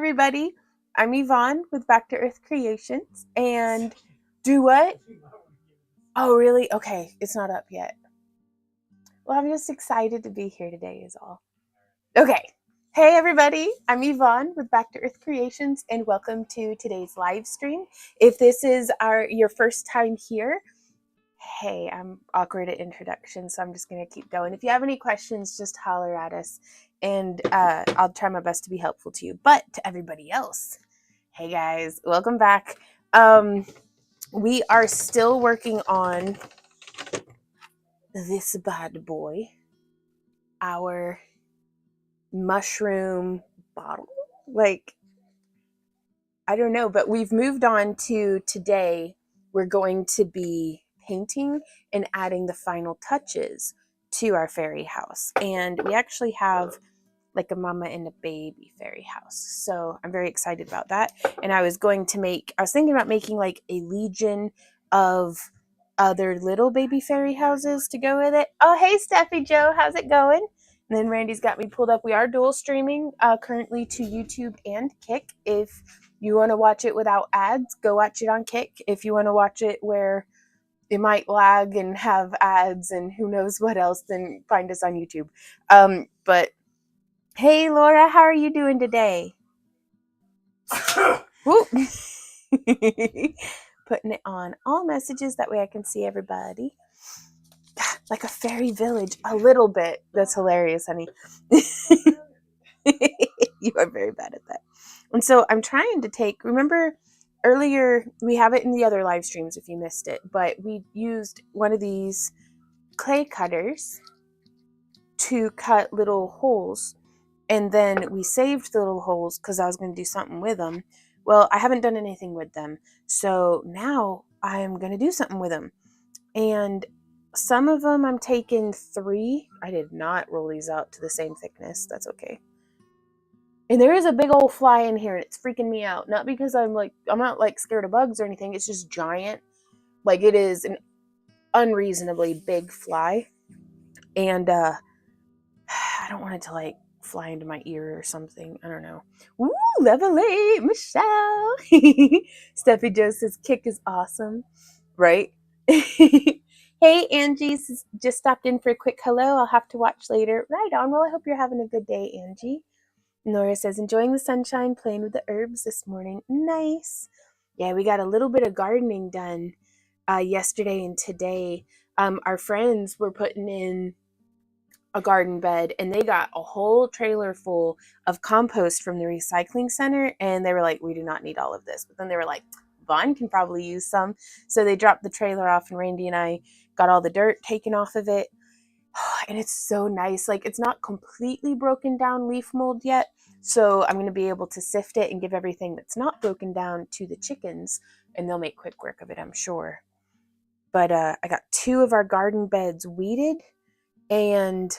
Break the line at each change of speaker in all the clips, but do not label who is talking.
everybody. I'm Yvonne with Back to Earth Creations. And do what? Oh, really? Okay, it's not up yet. Well, I'm just excited to be here today is all. Okay. Hey, everybody. I'm Yvonne with Back to Earth Creations, and welcome to today's live stream. If this is your first time here, hey, I'm awkward at introductions, so I'm just going to keep going. If you have any questions, just holler at us, and I'll try my best to be helpful to you. But to everybody else, hey guys, welcome back. We are still working on this bad boy, our mushroom bottle. Like, I don't know, but we've moved on to today. We're going to be painting and adding the final touches to our fairy house. And we actually have like a mama and a baby fairy house. So I'm very excited about that. And I was thinking about making like a legion of other little baby fairy houses to go with it. Oh, hey, Steffi Joe, how's it going? And then Randy's got me pulled up. We are dual streaming currently to YouTube and Kick. If you want to watch it without ads, go watch it on Kick. If you want to watch it where it might lag and have ads and who knows what else, then find us on YouTube. But hey, Laura, how are you doing today? Putting it on all messages. That way I can see everybody. Like a fairy village. A little bit. That's hilarious, honey. You are very bad at that. And so I'm trying to remember earlier, we have it in the other live streams if you missed it, but we used one of these clay cutters to cut little holes. And then we saved the little holes because I was going to do something with them. Well, I haven't done anything with them. So now I'm going to do something with them. And some of them I'm taking 3. I did not roll these out to the same thickness. That's okay. And there is a big old fly in here and it's freaking me out. Not because I'm not like scared of bugs or anything. It's just giant. Like it is an unreasonably big fly. And I don't want it to like fly into my ear or something. I don't know. Woo, level 8, Michelle. Steffi Joe says Kick is awesome. Right? Hey, Angie just stopped in for a quick hello. I'll have to watch later. Right on. Well, I hope you're having a good day, Angie. Nora says, enjoying the sunshine, playing with the herbs this morning. Nice. Yeah, we got a little bit of gardening done yesterday and today. Our friends were putting in a garden bed and they got a whole trailer full of compost from the recycling center, and they were like, we do not need all of this. But then they were like, Vaughn can probably use some. So they dropped the trailer off and Randy and I got all the dirt taken off of it. And it's so nice. Like, it's not completely broken down leaf mold yet. So I'm going to be able to sift it and give everything that's not broken down to the chickens, and they'll make quick work of it, I'm sure. But I got 2 of our garden beds weeded and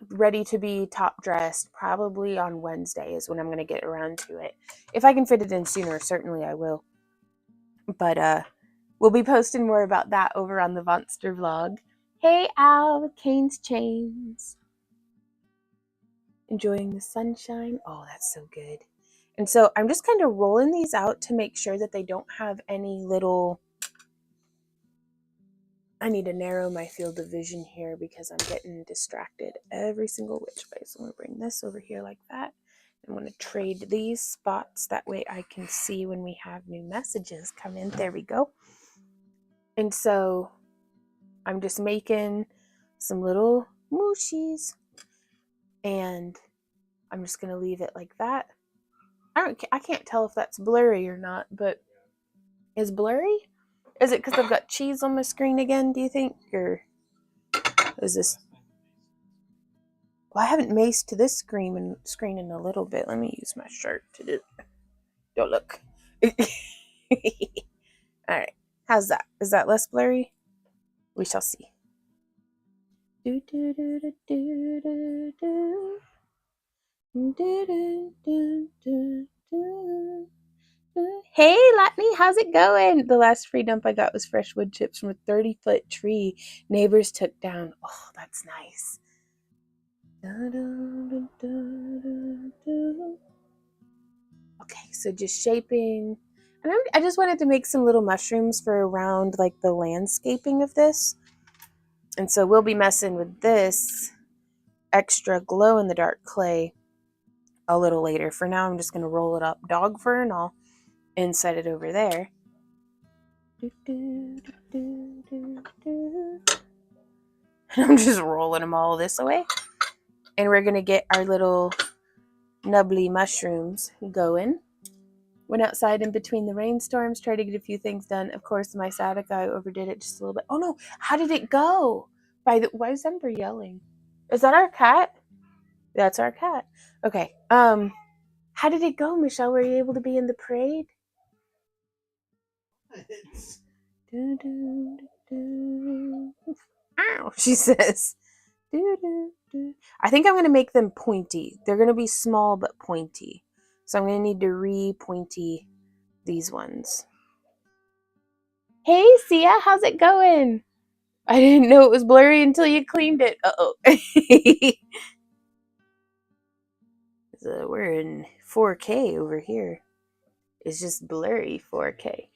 ready to be top dressed. Probably on Wednesday is when I'm going to get around to it. If I can fit it in sooner, certainly I will. But we'll be posting more about that over on the Vonster vlog. Hey, Al with Kane's Chains. Enjoying the sunshine. Oh, that's so good. And so I'm just kind of rolling these out to make sure that they don't have any little... I need to narrow my field of vision here because I'm getting distracted every single which way. So I'm going to bring this over here like that. I'm going to trade these spots. That way I can see when we have new messages come in. There we go. And so I'm just making some little mooshies. And I'm just going to leave it like that. I can't tell if that's blurry or not, but is blurry? Is it because I've got cheese on my screen again, do you think? Or is this... Well, I haven't maced to this screen in a little bit. Let me use my shirt to do it. Don't look. Alright. How's that? Is that less blurry? We shall see. Do, do, do, do, do, do, do. Do, do, do, do, do. Hey, Latney, how's it going? The last free dump I got was fresh wood chips from a 30-foot tree neighbors took down. Oh, that's nice. So just shaping. And I just wanted to make some little mushrooms for around like the landscaping of this. And so we'll be messing with this extra glow in the dark clay a little later. For now, I'm just going to roll it up dog fur and all and set it over there. And I'm just rolling them all this way. And we're going to get our little nubbly mushrooms going. Went outside in between the rainstorms, tried to get a few things done. Of course, my sciatica, I overdid it just a little bit. Oh no, how did it go? Why is Ember yelling? Is that our cat? That's our cat. Okay. How did it go, Michelle? Were you able to be in the parade? Ow, she says. I think I'm going to make them pointy. They're going to be small but pointy. So I'm going to need to re-pointy these ones. Hey, Sia, how's it going? I didn't know it was blurry until you cleaned it. Uh-oh. So we're in 4K over here. It's just blurry 4K.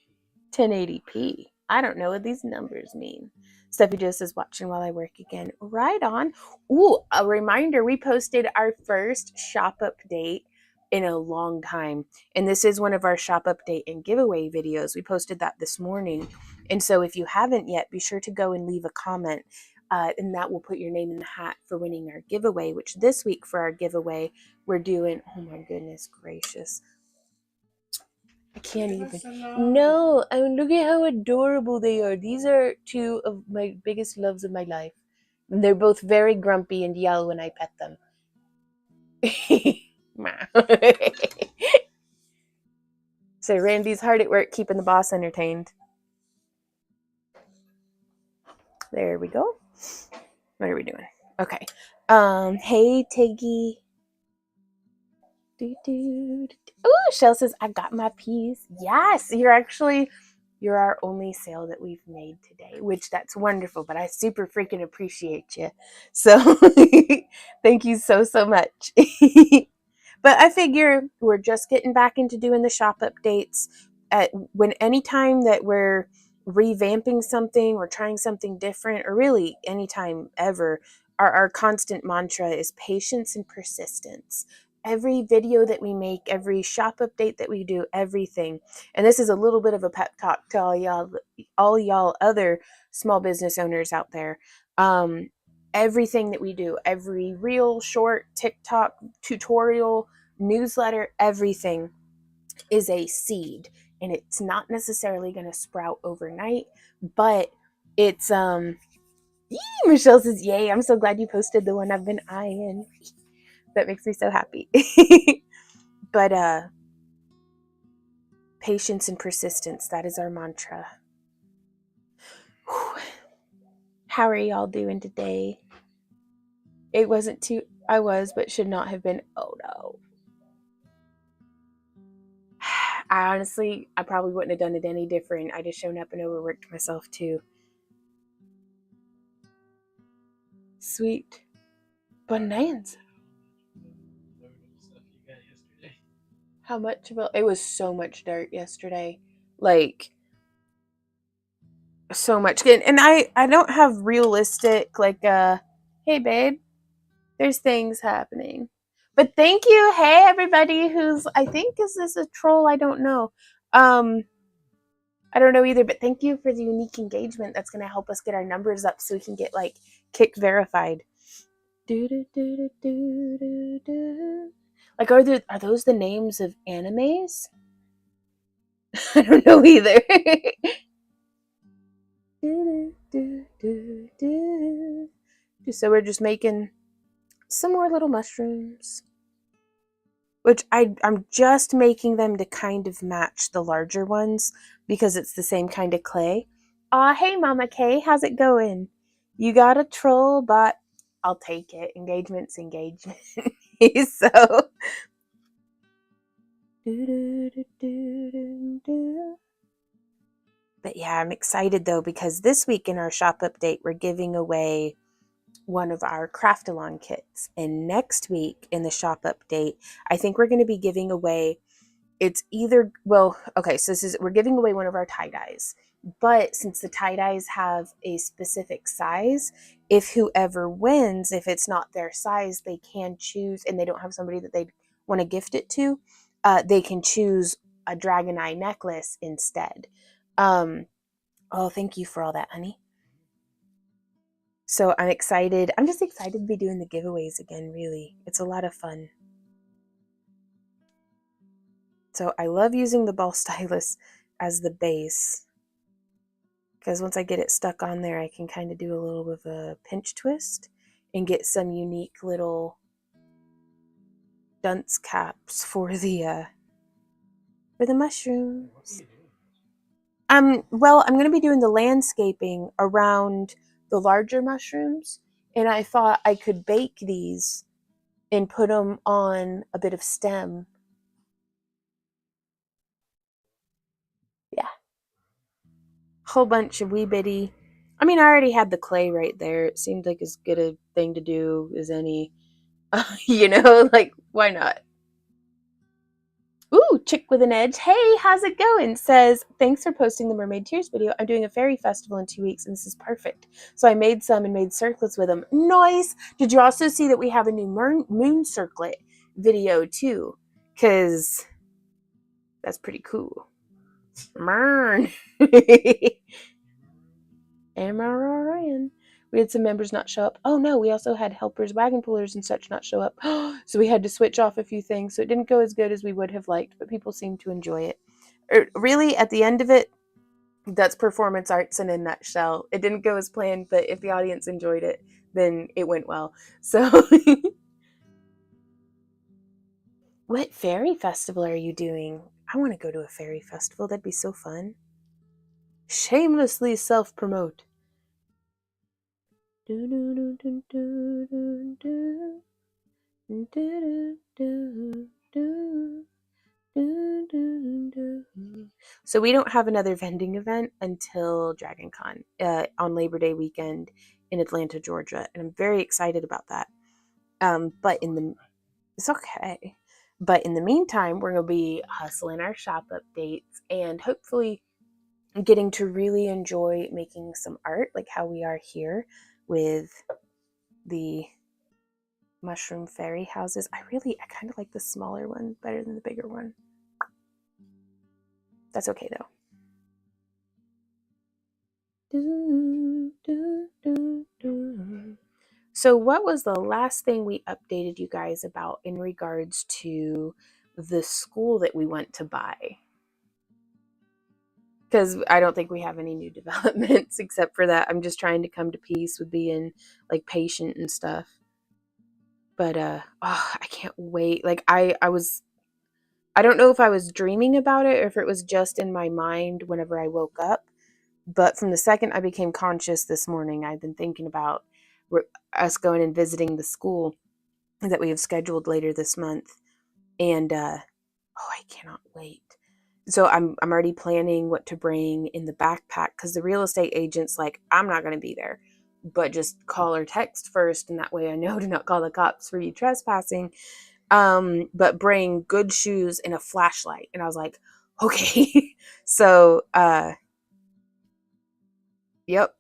1080p. I don't know what these numbers mean. Steffi just is watching while I work again. Right on. Ooh, a reminder, we posted our first shop update in a long time. And this is one of our shop update and giveaway videos. We posted that this morning. And so if you haven't yet, be sure to go and leave a comment. And that will put your name in the hat for winning our giveaway, which this week for our giveaway, we're doing, oh my goodness gracious. I can't even. No, I mean, look at how adorable they are. These are two of my biggest loves of my life. They're both very grumpy and yell when I pet them. So Randy's hard at work keeping the boss entertained. There we go. What are we doing? Okay. Hey, Tiggy. Oh, Shell says, I got my piece. Yes, you're our only sale that we've made today, which that's wonderful, but I super freaking appreciate you. So thank you so much. But I figure we're just getting back into doing the shop updates. Anytime that we're revamping something, we're trying something different, or really anytime ever, our constant mantra is patience and persistence. Every video that we make, every shop update that we do, everything. And this is a little bit of a pep talk to all y'all other small business owners out there. Everything that we do, every reel, short, TikTok, tutorial, newsletter, everything is a seed. And it's not necessarily going to sprout overnight, but it's Michelle says, yay, I'm so glad you posted the one I've been eyeing. That makes me so happy. But patience and persistence, that is our mantra. Whew. How are y'all doing today? It wasn't too, I was, but should not have been. Oh no. I probably wouldn't have done it any different. I just shown up and overworked myself too. Sweet bonanza. How much of it was so much dirt yesterday. Like so much. And I don't have realistic like hey babe, there's things happening. But thank you. Hey everybody who's is this a troll? I don't know. I don't know either, but thank you for the unique engagement. That's gonna help us get our numbers up so we can get like kick verified. Like, are those the names of animes? I don't know either. So we're just making some more little mushrooms, which I'm just making them to kind of match the larger ones because it's the same kind of clay. Hey Mama Kay, how's it going? You got a troll, but I'll take it. Engagement's engagement. So but yeah, I'm excited though because this week in our shop update we're giving away one of our craft-along kits, and next week in the shop update I think we're going to be giving away it's either, well, okay, so we're giving away one of our tie-dyes, but since the tie-dyes have a specific size, if whoever wins, if it's not their size, they can choose, and they don't have somebody that they want to gift it to, they can choose a dragon eye necklace instead. Oh, thank you for all that, honey. So I'm excited. I'm just excited to be doing the giveaways again, really. It's a lot of fun. So I love using the ball stylus as the base, because once I get it stuck on there, I can kind of do a little bit of a pinch twist and get some unique little dunce caps for the mushrooms. Well, I'm going to be doing the landscaping around the larger mushrooms, and I thought I could bake these and put them on a bit of stem. Yeah. Whole bunch of wee bitty. I mean, I already had the clay right there. It seemed like as good a thing to do as any. Like, why not? Ooh, Chick with an Edge. Hey, how's it going? Says, thanks for posting the Mermaid Tears video. I'm doing a fairy festival in 2 weeks, and this is perfect. So I made some and made circlets with them. Nice. Did you also see that we have a new moon circlet video too? Because that's pretty cool. Mern. MRRN. We had some members not show up. Oh no, we also had helpers, wagon pullers, and such not show up. So we had to switch off a few things. So it didn't go as good as we would have liked, but people seemed to enjoy it. Really, at the end of it, that's performance arts in a nutshell. It didn't go as planned, but if the audience enjoyed it, then it went well. So, what fairy festival are you doing? I want to go to a fairy festival. That'd be so fun. Shamelessly self-promote. So we don't have another vending event until DragonCon on Labor Day weekend in Atlanta, Georgia, and I'm very excited about that. But it's okay. But in the meantime, we're gonna be hustling our shop updates and hopefully getting to really enjoy making some art, like how we are here with the mushroom fairy houses. I kind of like the smaller one better than the bigger one. That's okay though. So what was the last thing we updated you guys about in regards to the school that we went to buy? Because I don't think we have any new developments except for that I'm just trying to come to peace with being like patient and stuff. But I can't wait. Like I don't know if I was dreaming about it or if it was just in my mind whenever I woke up. But from the second I became conscious this morning, I've been thinking about us going and visiting the school that we have scheduled later this month. And I cannot wait. So I'm already planning what to bring in the backpack because the real estate agent's like, I'm not going to be there, but just call or text first, and that way I know to not call the cops for you trespassing. But bring good shoes and a flashlight. And I was like, okay. So yep.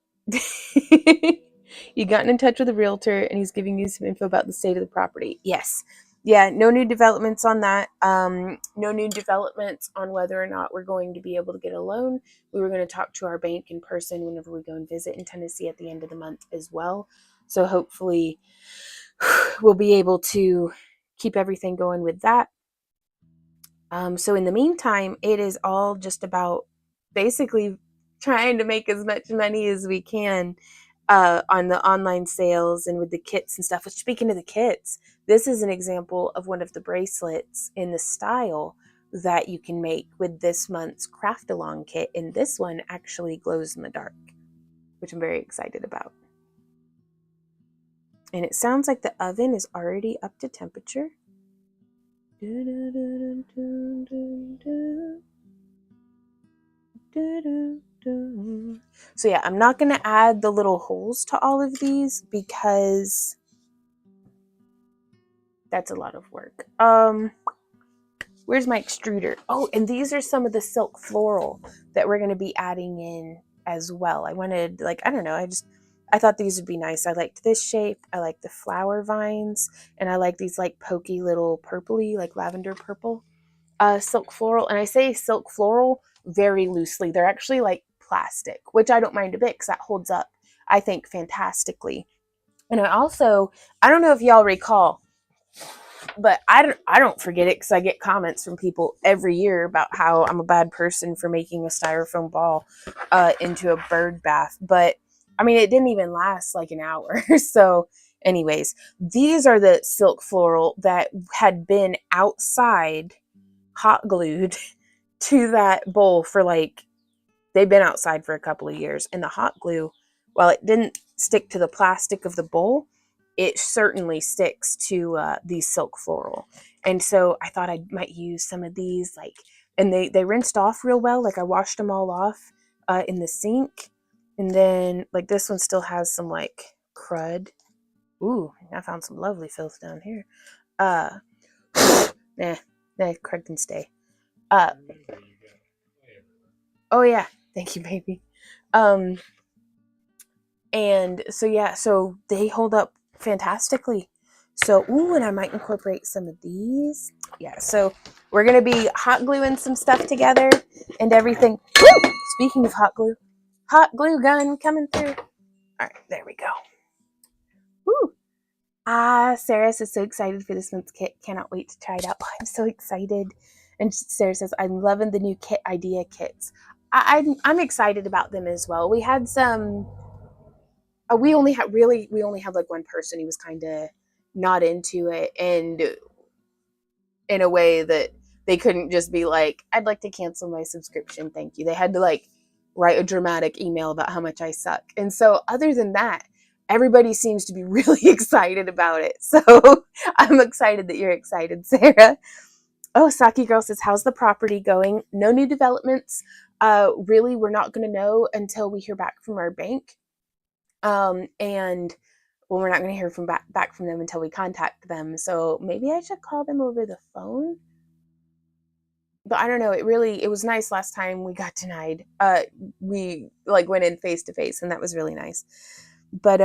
You gotten in touch with a realtor and he's giving you some info about the state of the property. Yes. Yeah, no new developments on that. No new developments on whether or not we're going to be able to get a loan. We were going to talk to our bank in person whenever we go and visit in Tennessee at the end of the month as well. So hopefully we'll be able to keep everything going with that. So in the meantime, it is all just about basically trying to make as much money as we can on the online sales and with the kits and stuff. Which, speaking of the kits, this is an example of one of the bracelets in the style that you can make with this month's craft along kit. And this one actually glows in the dark, which I'm very excited about. And it sounds like the oven is already up to temperature. So yeah, I'm not going to add the little holes to all of these because that's a lot of work. Where's my extruder? Oh, and these are some of the silk floral that we're going to be adding in as well. I wanted, like, I don't know, I thought these would be nice. I liked this shape. I like the flower vines, and I like these like pokey little purpley, like lavender purple silk floral. And I say silk floral very loosely. They're actually like plastic, which I don't mind a bit because that holds up, I think, fantastically. And I don't know if y'all recall, but I don't forget it because I get comments from people every year about how I'm a bad person for making a styrofoam ball into a bird bath. But I mean, it didn't even last like an hour. So anyways, these are the silk floral that had been outside hot glued to that bowl for like, they've been outside for a couple of years. And the hot glue, while it didn't stick to the plastic of the bowl, it certainly sticks to these silk floral. And so I thought I might use some of these, like, and they rinsed off real well. Like I washed them all off in the sink. And then like this one still has some like crud. Ooh, I found some lovely filth down here. Nah, crud can stay. Oh yeah, thank you, baby. And so yeah, so they hold up fantastically. So, ooh, and I might incorporate some of these. Yeah, so we're gonna be hot gluing some stuff together and everything. Woo! Speaking of hot glue gun coming through. All right, there we go. Woo! Sarah is so excited for this month's kit. Cannot wait to try it out. Oh, I'm so excited. And Sarah says, I'm loving the new kit idea kits. I'm excited about them as well. We had some. We only had like one person who was kind of not into it, and in a way that they couldn't just be like, I'd like to cancel my subscription, thank you. They had to like write a dramatic email about how much I suck. And so other than that, everybody seems to be really excited about it. So I'm excited that you're excited, Sarah. Oh, Saki Girl says, how's the property going? No new developments. Really, we're not going to know until we hear back from our bank. And well, we're not going to hear from back from them until we contact them. So maybe I should call them over the phone. But I don't know. It was nice last time we got denied. We like went in face to face, and that was really nice. But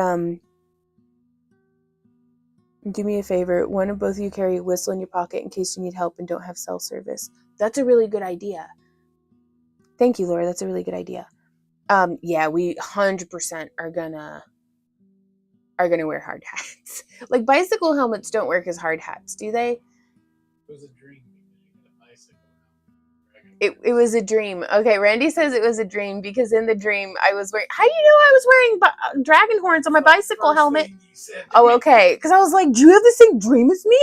do me a favor. One of both of you carry a whistle in your pocket in case you need help and don't have cell service. That's a really good idea. Thank you, Laura. That's a really good idea. Yeah, we 100% are gonna wear hard hats. Like bicycle helmets don't work as hard hats, do they? It was a dream. It was a dream. Okay, Randy says it was a dream because in the dream I was wearing. How do you know I was wearing dragon horns on my bicycle helmet? Oh, okay. Because I was like, do you have the same dream as me?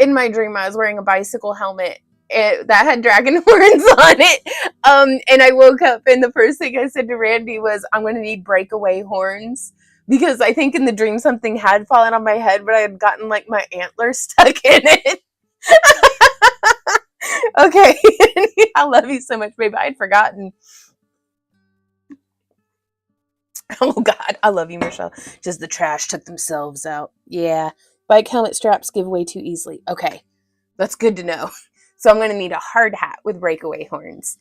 In my dream, I was wearing a bicycle helmet that had dragon horns on it. And I woke up and the first thing I said to Randy was, I'm going to need breakaway horns. Because I think in the dream something had fallen on my head, but I had gotten like my antler stuck in it. Okay. I love you so much, babe. I'd forgotten. Oh God, I love you, Michelle. Just the trash took themselves out. Yeah. Bike helmet straps give away too easily. Okay. That's good to know. So I'm going to need a hard hat with breakaway horns.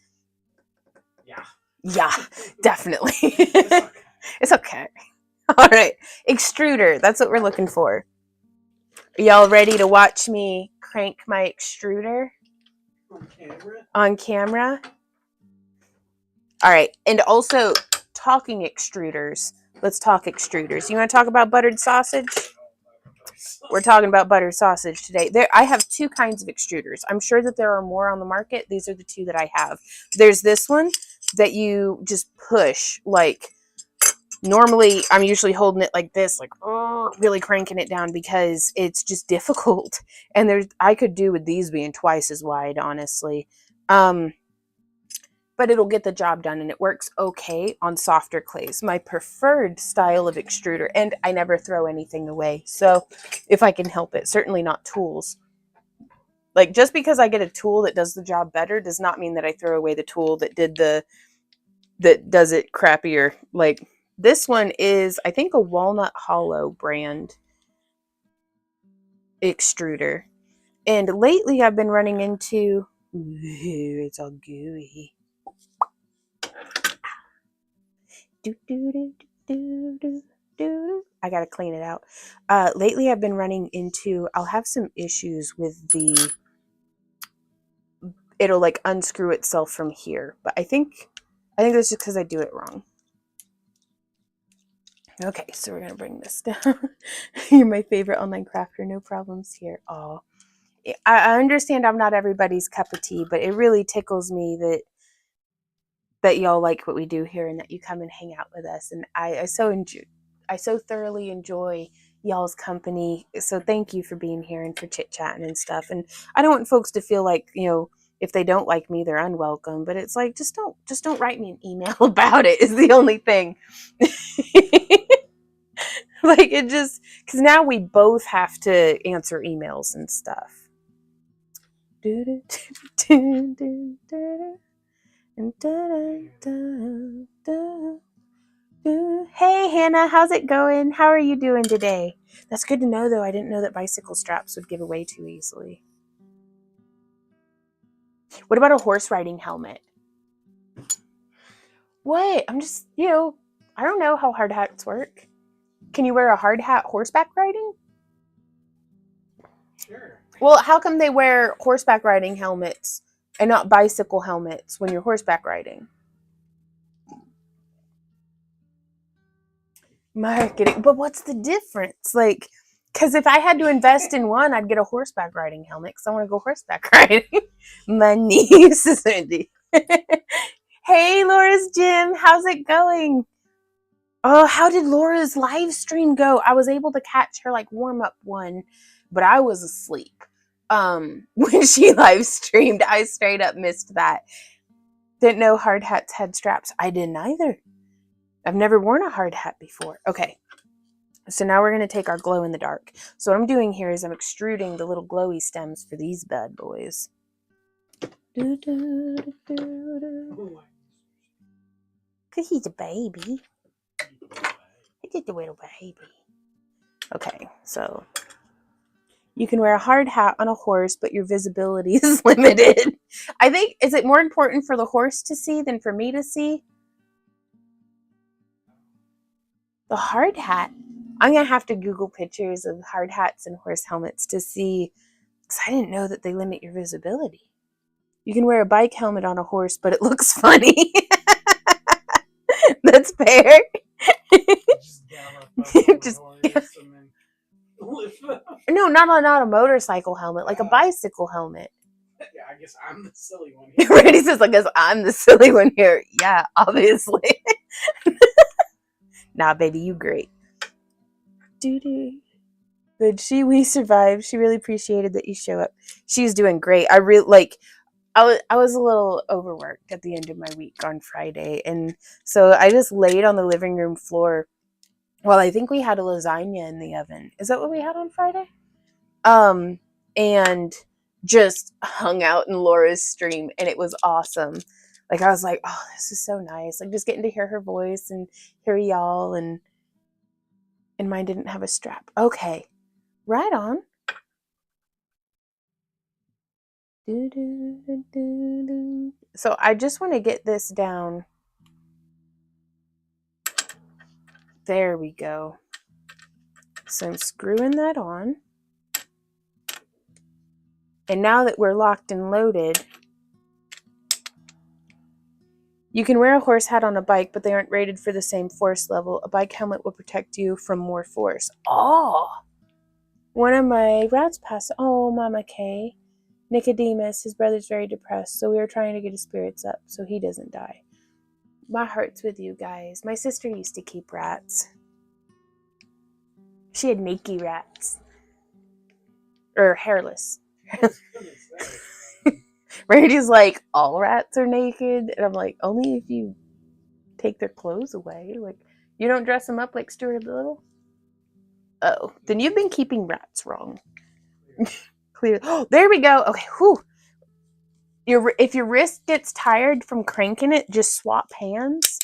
Yeah. Yeah, definitely. It's okay. All right. Extruder. That's what we're looking for. Are y'all ready to watch me crank my extruder? On camera? All right. And also, talking extruders. Let's talk extruders. You want to talk about buttered sausage? We're talking about buttered sausage today. I have two kinds of extruders. I'm sure that there are more on the market. These are the two that I have. There's this one that you just push. Like, normally, I'm usually holding it like this, like, really cranking it down because it's just difficult. And I could do with these being twice as wide, honestly. But it'll get the job done, and it works okay on softer clays. My preferred style of extruder, and I never throw anything away. So if I can help it, certainly not tools. Like, just because I get a tool that does the job better does not mean that I throw away the tool that does it crappier. Like, this one is, I think, a Walnut Hollow brand extruder. And lately I've been running into, it's all gooey. I gotta clean it out. Lately I've been running into, I'll have some issues with it'll like unscrew itself from here. But I think that's just because I do it wrong. Okay, so we're gonna bring this down. You're my favorite online crafter, no problems here. Oh, I understand I'm not everybody's cup of tea, but it really tickles me that y'all like what we do here and that you come and hang out with us. And I so thoroughly enjoy y'all's company. So thank you for being here and for chit-chatting and stuff. And I don't want folks to feel like, if they don't like me, they're unwelcome. But it's like, just don't write me an email about it is the only thing. Like, it just, because now we both have to answer emails and stuff. Hey Hannah, how's it going? How are you doing today? That's good to know, though. I didn't know that bicycle straps would give away too easily. What about a horse riding helmet? What? I'm just, I don't know how hard hats work. Can you wear a hard hat horseback riding? Sure. Well, how come they wear horseback riding helmets and not bicycle helmets when you're horseback riding? Marketing. But what's the difference? Like, because if I had to invest in one, I'd get a horseback riding helmet because I want to go horseback riding. My niece is Cindy. Hey, Laura's Gym. How's it going? Oh, how did Laura's live stream go? I was able to catch her like warm up one, but I was asleep. When she live streamed, I straight up missed that. Didn't know hard hats had straps. I didn't either. I've never worn a hard hat before. Okay. So now we're going to take our glow in the dark. So what I'm doing here is I'm extruding the little glowy stems for these bad boys. Cause he's a baby. He's just a little baby. Okay, so you can wear a hard hat on a horse, but your visibility is limited. I think, is it more important for the horse to see than for me to see? The hard hat. I'm going to have to Google pictures of hard hats and horse helmets to see, because I didn't know that they limit your visibility. You can wear a bike helmet on a horse, but it looks funny. That's fair. No, not a motorcycle helmet, like a bicycle helmet.
Yeah, I guess I'm the silly one here.
Randy says, I guess I'm the silly one here. Yeah, obviously. Nah, baby, you great. But we survived. She really appreciated that you show up. She's doing great. I was a little overworked at the end of my week on Friday, and so I just laid on the living room floor. Well, I think we had a lasagna in the oven. Is that what we had on Friday? And just hung out in Laura's stream, and it was awesome. Like, I was like, oh, this is so nice. Like, just getting to hear her voice and hear y'all, and mine didn't have a strap. Okay, right on. So I just want to get this down. There we go. So I'm screwing that on. And now that we're locked and loaded, you can wear a horse hat on a bike, but they aren't rated for the same force level. A bike helmet will protect you from more force. Oh, one of my rats passed. Oh, Mama Kay. Nicodemus, his brother's very depressed, so we were trying to get his spirits up so he doesn't die. My heart's with you guys. My sister used to keep rats. She had naked rats. Or hairless. Randy's like, all rats are naked? And I'm like, only if you take their clothes away. Like, you don't dress them up like Stuart Little? Oh, then you've been keeping rats wrong. Clear. Oh, there we go. Okay, whew. If your wrist gets tired from cranking it, just swap hands.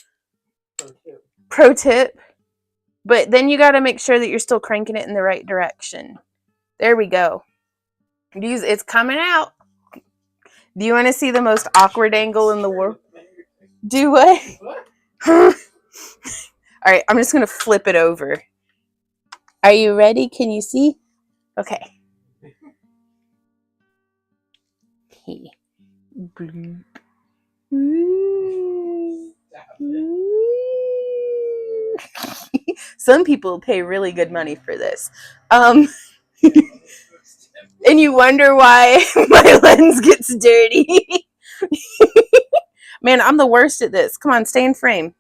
Pro tip. But then you got to make sure that you're still cranking it in the right direction. There we go. It's coming out. Do you want to see the most awkward angle in the world? Do what? All right, I'm just going to flip it over. Are you ready? Can you see? Okay. Some people pay really good money for this. And you wonder why my lens gets dirty. Man, I'm the worst at this. Come on, stay in frame.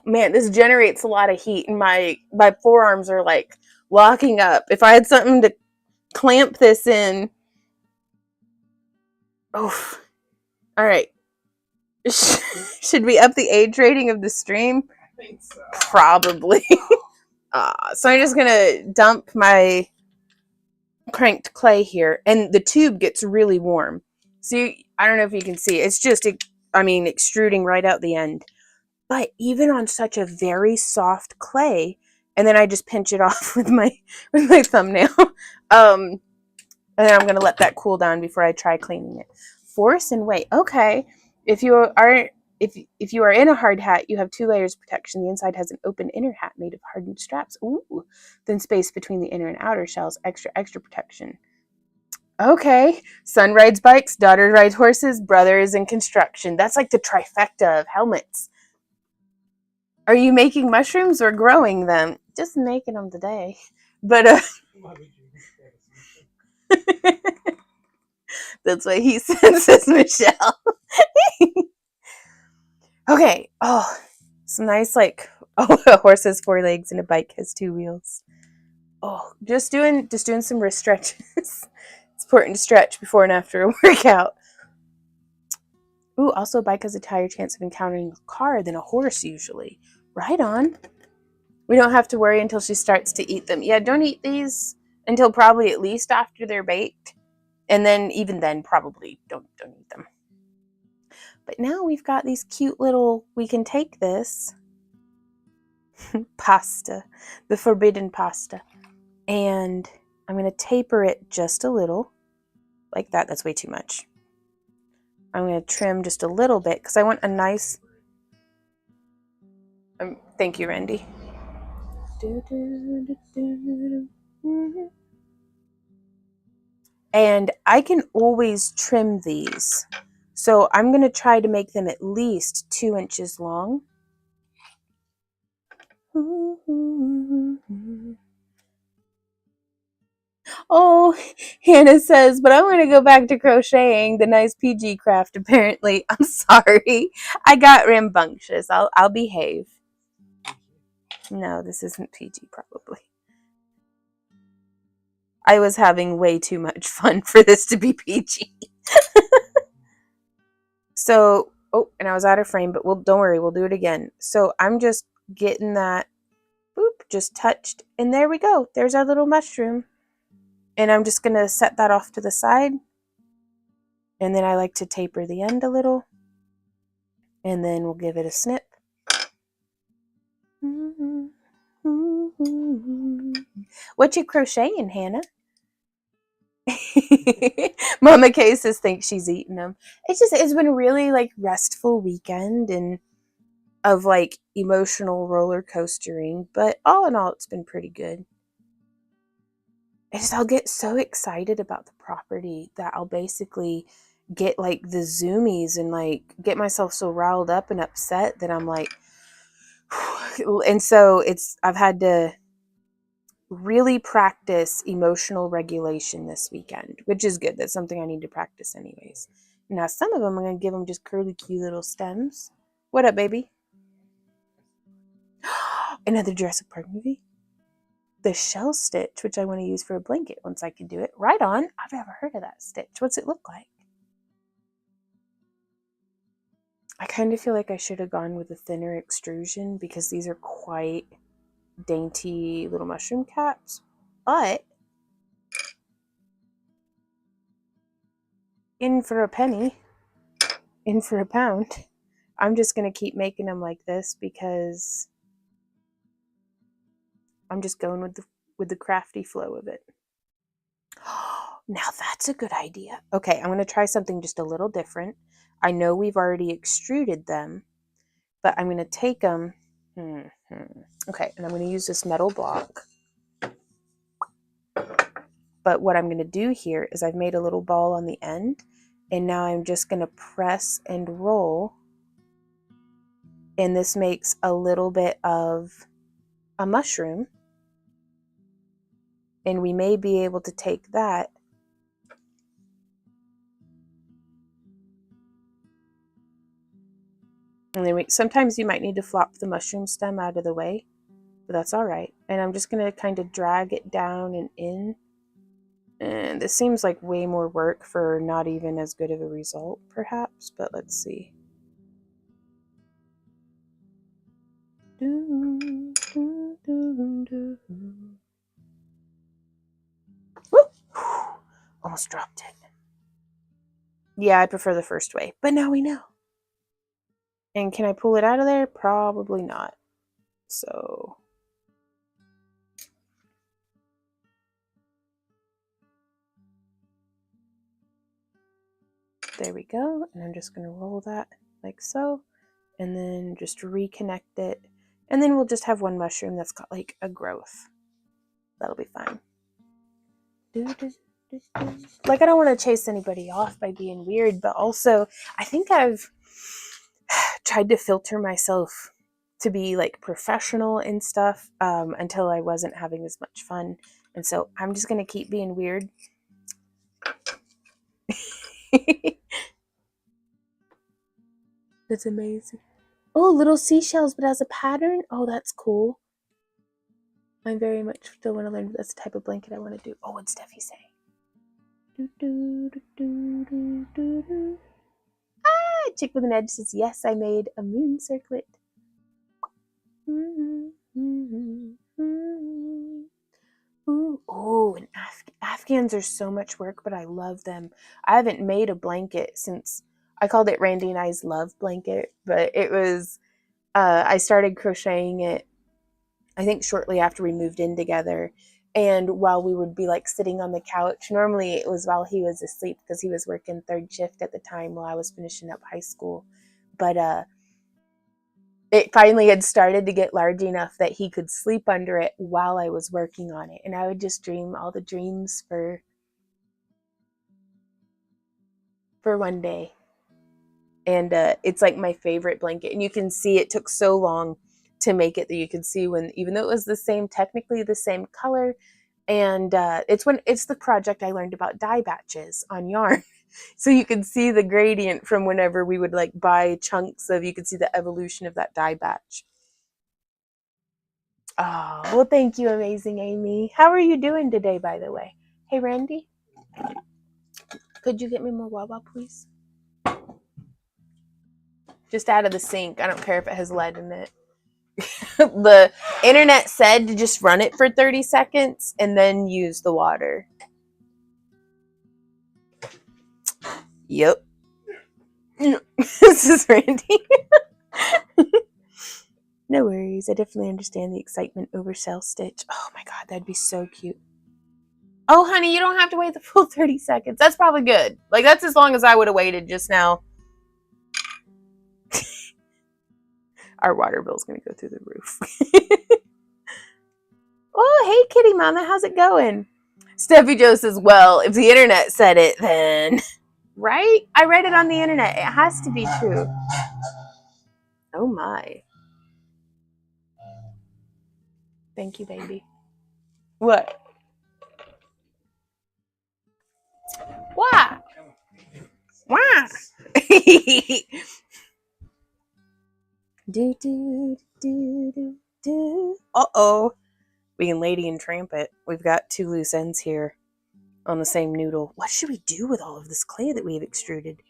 Man, this generates a lot of heat, and my forearms are like locking up. If I had something to clamp this in. Oh, all right. Should we up the age rating of the stream?
I think so.
Probably. So I'm just gonna dump my cranked clay here, and the tube gets really warm. See, I don't know if you can see. It's just, extruding right out the end. But even on such a very soft clay, and then I just pinch it off with my thumbnail. And then I'm gonna let that cool down before I try cleaning it. Force and weight. Okay, if you are in a hard hat, you have 2 layers of protection. The inside has an open inner hat made of hardened straps. Ooh, then space between the inner and outer shells. Extra protection. Okay, son rides bikes, daughter rides horses, brother is in construction. That's like the trifecta of helmets. Are you making mushrooms or growing them? Just making them today. But that's what he says, Michelle. Okay. Oh, some nice a horse has 4 legs and a bike has 2 wheels. Oh, just doing some wrist stretches. It's important to stretch before and after a workout. Ooh, also a bike has a higher chance of encountering a car than a horse usually. Right on. We don't have to worry until she starts to eat them. Yeah, don't eat these until probably at least after they're baked. And then even then probably don't eat them. But now we've got these cute little, we can take this pasta, the forbidden pasta, and I'm going to taper it just a little, like that. That's way too much. I'm going to trim just a little bit because I want a nice, thank you, Randy. And I can always trim these. So I'm going to try to make them at least 2 inches long. Oh, Hannah says, but I want to go back to crocheting, the nice PG craft, apparently. I'm sorry. I got rambunctious. I'll behave. No, this isn't PG, probably. I was having way too much fun for this to be PG. So, oh, and I was out of frame, but don't worry, we'll do it again. So I'm just getting that, boop, just touched, and there we go. There's our little mushroom. And I'm just going to set that off to the side. And then I like to taper the end a little. And then we'll give it a snip. What you crocheting, Hannah? Mama Cases thinks she's eating them. It's been a really restful weekend and of emotional roller coastering, but all in all, it's been pretty good. I'll get so excited about the property that I'll basically get the zoomies and get myself so riled up and upset that I'm and so I've had to really practice emotional regulation this weekend, which is good. That's something I need to practice anyways. Now, some of them I'm going to give them just curly, cute little stems. What up, baby? Another Jurassic Park movie? The shell stitch, which I want to use for a blanket once I can do it. Right on. I've never heard of that stitch. What's it look like? I kind of feel like I should have gone with a thinner extrusion because these are quite dainty little mushroom caps, but in for a penny, in for a pound. I'm just going to keep making them like this because I'm just going with the crafty flow of it. Now that's a good idea. Okay, I'm going to try something just a little different. I know we've already extruded them, but I'm going to take them. Okay, and I'm going to use this metal block. But what I'm going to do here is I've made a little ball on the end, and now I'm just going to press and roll. And this makes a little bit of a mushroom. And we may be able to take that and then sometimes you might need to flop the mushroom stem out of the way, but that's all right. And I'm just going to kind of drag it down and in. And this seems like way more work for not even as good of a result, perhaps, but let's see. Woo! Almost dropped it. Yeah, I prefer the first way, but now we know. And can I pull it out of there? Probably not. So there we go. And I'm just going to roll that like so. And then just reconnect it. And then we'll just have one mushroom that's got like a growth. That'll be fine. Like, I don't want to chase anybody off by being weird, but also I think I've tried to filter myself to be like professional and stuff until I wasn't having as much fun. And so I'm just going to keep being weird. That's amazing. Oh, little seashells, but as a pattern? Oh, that's cool. I very much still want to learn. That's the type of blanket I want to do. Oh, what's Steffi saying? Ah, Chick with an Edge says, yes, I made a moon circlet. Ooh, and Afghans are so much work, but I love them. I haven't made a blanket since I called it Randy and I's love blanket, but it was, I started crocheting it, I think shortly after we moved in together. And while we would be like sitting on the couch, normally it was while he was asleep because he was working third shift at the time while I was finishing up high school. But it finally had started to get large enough that he could sleep under it while I was working on it. And I would just dream all the dreams for one day. And it's like my favorite blanket. And you can see it took so long to make it that you can see when, even though it was technically the same color, and it's the project I learned about dye batches on yarn. So you can see the gradient from whenever we would like buy chunks of, you could see the evolution of that dye batch. Oh, well, thank you, amazing Amy. How are you doing today, by the way? Hey, Randy, could you get me more Wawa, please? Just out of the sink. I don't care if it has lead in it. The internet said to just run it for 30 seconds and then use the water. Yep. This is Randy. No worries. I definitely understand the excitement over cell stitch. Oh my god, that'd be so cute. Oh, honey, you don't have to wait the full 30 seconds. That's probably good. Like, that's as long as I would have waited just now. Our water bill's going to go through the roof. Oh, hey, kitty mama. How's it going? Steffi Jo says, well, if the internet said it, then... Right? I read it on the internet. It has to be true. Oh, my. Thank you, baby. What? Why? Why? Uh-oh. We can Lady and Tramp it. We've got 2 loose ends here on the same noodle. What should we do with all of this clay that we've extruded?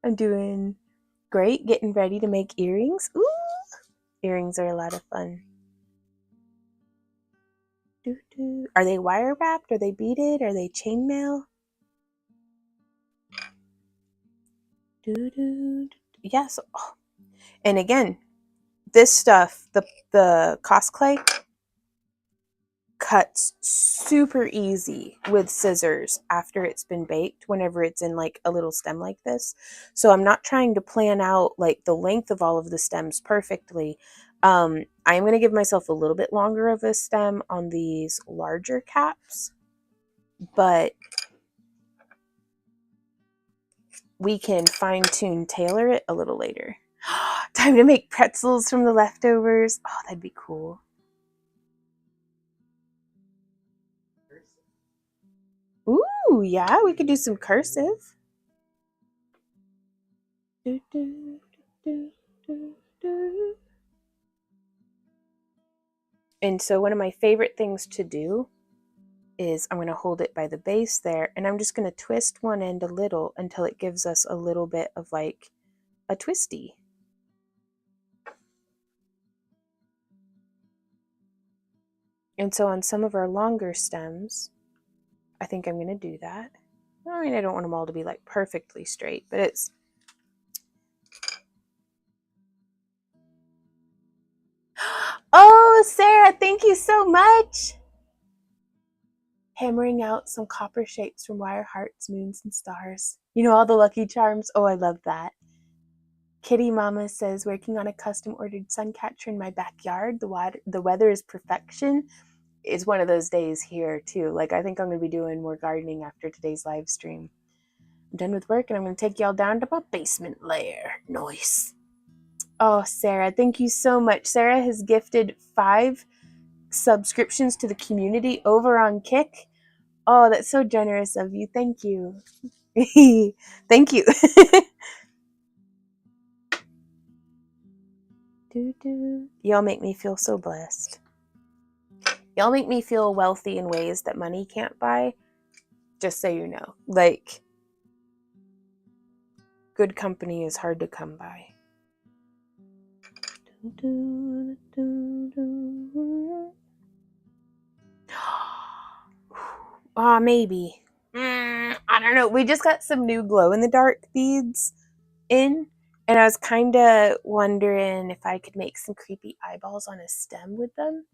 I'm doing great, getting ready to make earrings. Ooh! Earrings are a lot of fun. Are they wire wrapped? Are they beaded? Are they chainmail? Yes. Oh. And again, this stuff, the cosplay cuts super easy with scissors after it's been baked whenever it's in like a little stem like this. So I'm not trying to plan out like the length of all of the stems perfectly. I am going to give myself a little bit longer of a stem on these larger caps, but we can fine-tune tailor it a little later. Time to make pretzels from the leftovers. Oh, that'd be cool. Ooh, yeah, we could do some cursive. And so one of my favorite things to do is I'm going to hold it by the base there, and I'm just going to twist one end a little until it gives us a little bit of like a twisty. And so on some of our longer stems, I think I'm going to do that. I mean, I don't want them all to be like perfectly straight, but it's... Oh, Sarah, thank you so much. Hammering out some copper shapes from wire hearts, moons, and stars. You know, all the lucky charms. Oh, I love that. Kitty Mama says, working on a custom ordered sun catcher in my backyard. The weather is perfection. It's one of those days here too. Like, I think I'm going to be doing more gardening after today's live stream. I'm done with work and I'm going to take y'all down to my basement lair. Nice. Oh, Sarah, thank you so much. Sarah has gifted 5 subscriptions to the community over on Kick. Oh, that's so generous of you. Thank you. Thank you. Y'all make me feel so blessed. Y'all make me feel wealthy in ways that money can't buy. Just so you know. Like, good company is hard to come by. Maybe. I don't know. We just got some new glow-in-the-dark beads in, and I was kind of wondering if I could make some creepy eyeballs on a stem with them.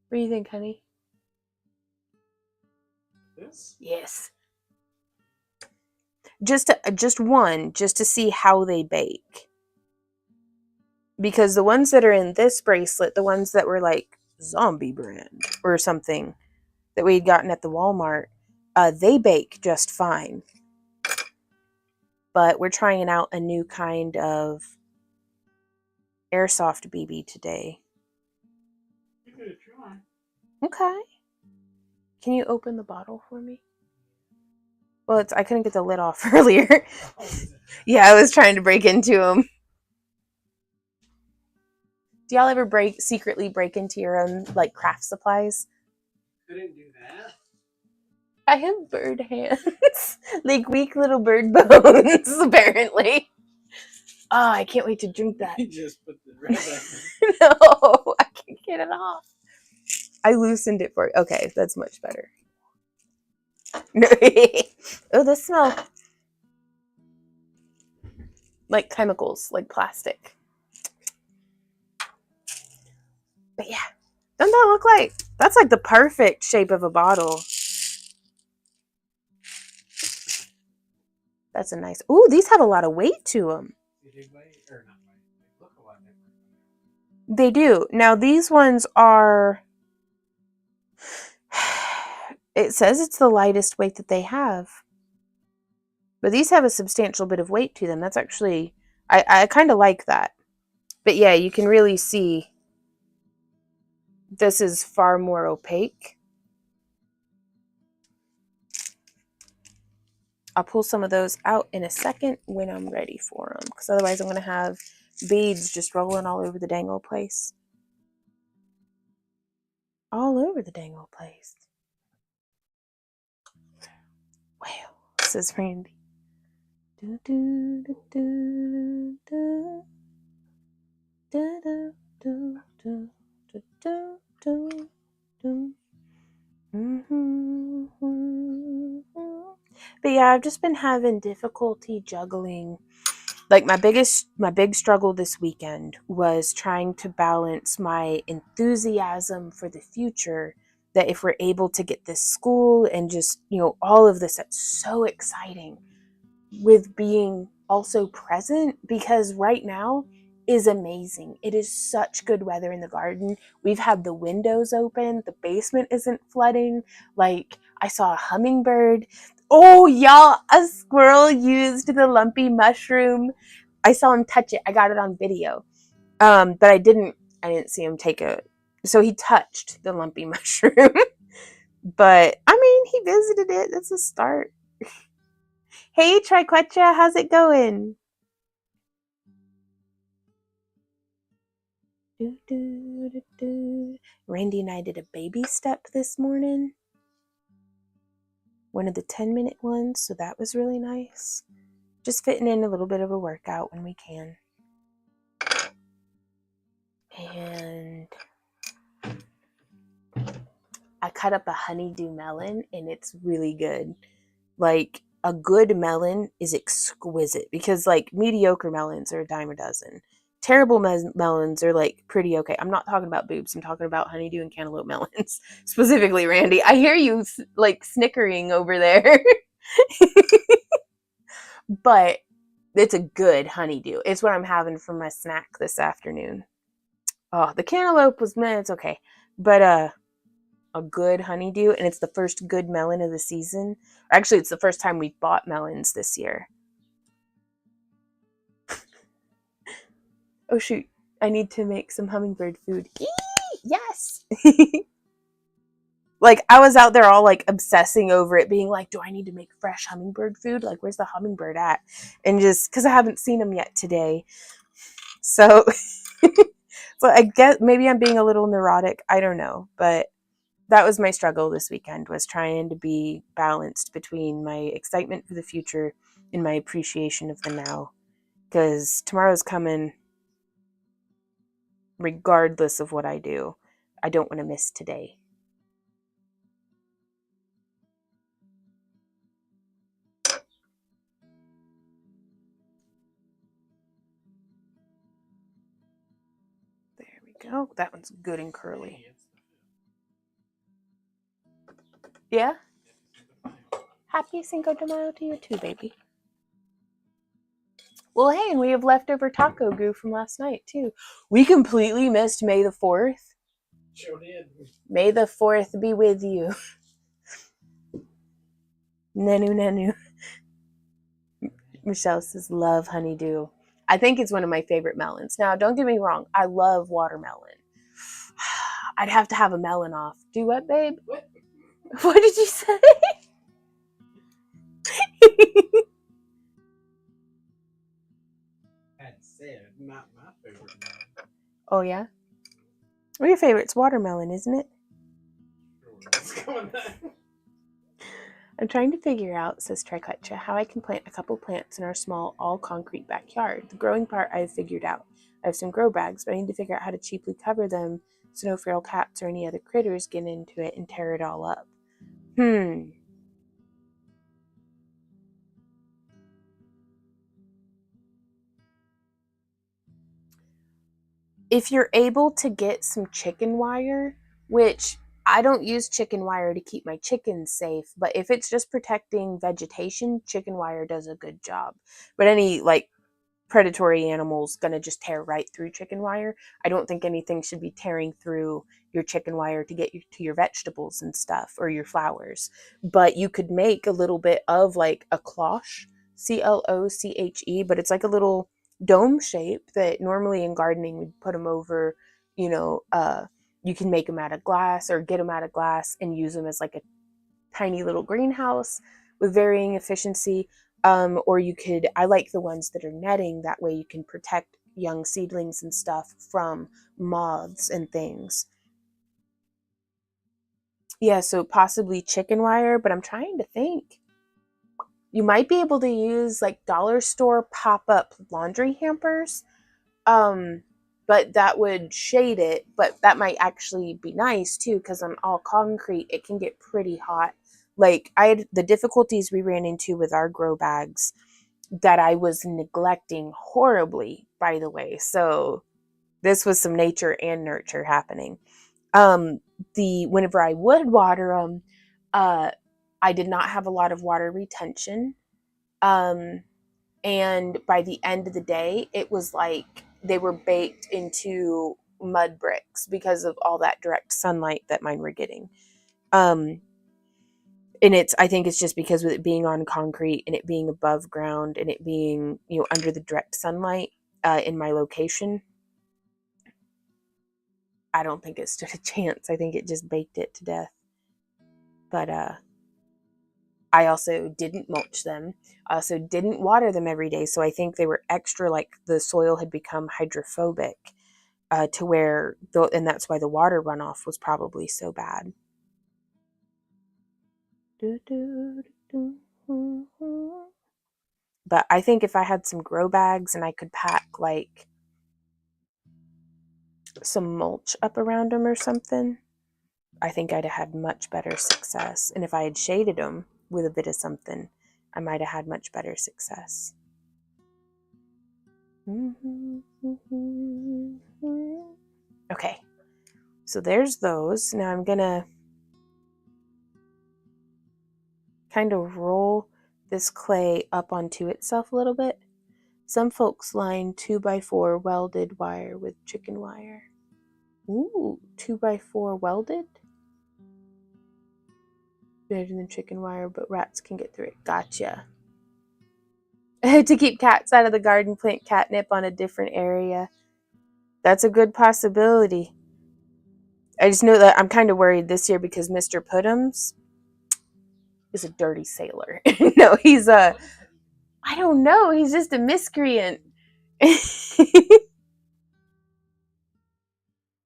What do you think, honey?
This?
Yes. Just one, just to see how they bake. Because the ones that are in this bracelet, the ones that were like zombie brand or something that we had gotten at the Walmart, they bake just fine. But we're trying out a new kind of airsoft BB today.
Give it a try.
Okay. Can you open the bottle for me? Well, I couldn't get the lid off earlier. Yeah, I was trying to break into them. Do y'all ever secretly break into your own like craft supplies?
Couldn't do that.
I have bird hands. Like weak little bird bones, apparently. Oh, I can't wait to drink that.
You just put the red back in.
No, I can't get it off. I loosened it for you. Okay, that's much better. Oh, this smells like chemicals, like plastic. But yeah, doesn't that look like... That's like the perfect shape of a bottle. That's a nice... Ooh, these have a lot of weight to them.
They weigh, or not weigh, they look a lot different.
They do. Now, these ones are... It says it's the lightest weight that they have. But these have a substantial bit of weight to them. That's actually... I kind of like that. But yeah, you can really see this is far more opaque. I'll pull some of those out in a second when I'm ready for them. Because otherwise I'm going to have beads just rolling all over the dang old place. All over the dang old place. Wow, says Randy. Do, do, do, do, do. Do, do, do, do, do, do, do, do. But yeah, I've just been having difficulty juggling Like my big struggle this weekend was trying to balance my enthusiasm for the future, that if we're able to get this school and just, all of this, that's so exciting, with being also present, because right now is amazing. It is such good weather in the garden. We've had the windows open. The basement isn't flooding. Like, I saw a hummingbird. Oh, y'all, a squirrel used the lumpy mushroom. I saw him touch it. I got it on video. But I didn't see him take a, so he touched the lumpy mushroom. But I mean, he visited it. That's a start. Hey, Triquetra, how's it going? Randy and I did a baby step this morning. One of the 10-minute ones, so that was really nice. Just fitting in a little bit of a workout when we can. And I cut up a honeydew melon, and it's really good. Like, a good melon is exquisite, because like mediocre melons are a dime a dozen. Terrible melons are like pretty okay. I'm not talking about boobs. I'm talking about honeydew and cantaloupe melons. Specifically, Randy. I hear you like snickering over there. But it's a good honeydew. It's what I'm having for my snack this afternoon. Oh, the cantaloupe was, man, it's okay. But a good honeydew, and it's the first good melon of the season. Actually, it's the first time we've bought melons this year. Oh shoot, I need to make some hummingbird food. Eee! Yes! Like, I was out there all like obsessing over it, being like, do I need to make fresh hummingbird food? Like, where's the hummingbird at? And just because I haven't seen him yet today. So, so I guess maybe I'm being a little neurotic. I don't know. But that was my struggle this weekend, was trying to be balanced between my excitement for the future and my appreciation of the now. Because tomorrow's coming regardless of what I do. I don't want to miss today. There we go. That one's good and curly. Yeah? Happy Cinco de Mayo to you too, baby. Well, hey, and we have leftover taco goo from last night, too. We completely missed May the 4th.
Sure did.
May the 4th be with you. Nanu, nanu. Michelle says, love honeydew. I think it's one of my favorite melons. Now, don't get me wrong. I love watermelon. I'd have to have a melon off. Do what, babe?
What?
What did you say?
I said, not my favorite melon.
Oh, yeah? Well, your favorite's watermelon, isn't it?
Sure, what's going on?
I'm trying to figure out, says Triquetra, how I can plant a couple plants in our small, all-concrete backyard. The growing part I've figured out. I have some grow bags, but I need to figure out how to cheaply cover them so no feral cats or any other critters get into it and tear it all up. If you're able to get some chicken wire, which I don't use chicken wire to keep my chickens safe, but if it's just protecting vegetation, chicken wire does a good job. But any like predatory animal's gonna just tear right through chicken wire. I don't think anything should be tearing through your chicken wire to get you to your vegetables and stuff, or your flowers. But you could make a little bit of like a cloche, CLOCHE, but it's like a little dome shape that normally in gardening we'd put them over, you can make them out of glass or get them out of glass and use them as like a tiny little greenhouse with varying efficiency. Or you could, I like the ones that are netting, that way you can protect young seedlings and stuff from moths and things. Yeah, so possibly chicken wire, but I'm trying to think. You might be able to use like dollar store pop-up laundry hampers, but that would shade it, but that might actually be nice too, because on all concrete it can get pretty hot. Like, the difficulties we ran into with our grow bags that I was neglecting horribly, by the way. So this was some nature and nurture happening. Whenever I would water them, I did not have a lot of water retention. And by the end of the day, it was like they were baked into mud bricks because of all that direct sunlight that mine were getting. And I think it's just because with it being on concrete and it being above ground and it being, under the direct sunlight in my location, I don't think it stood a chance. I think it just baked it to death. But I also didn't mulch them. I also didn't water them every day. So I think they were extra, like the soil had become hydrophobic to where, and that's why the water runoff was probably so bad. But I think if I had some grow bags and I could pack like some mulch up around them or something, I think I'd have had much better success. And if I had shaded them with a bit of something, I might have had much better success. Okay, so there's those. Now I'm gonna kind of roll this clay up onto itself a little bit. Some folks line 2x4 welded wire with chicken wire. Ooh, 2x4 welded? Better than chicken wire, but rats can get through it. Gotcha. To keep cats out of the garden, plant catnip on a different area. That's a good possibility. I just know that I'm kind of worried this year because Mr. Puddums is a dirty sailor. No, he's I don't know. He's just a miscreant.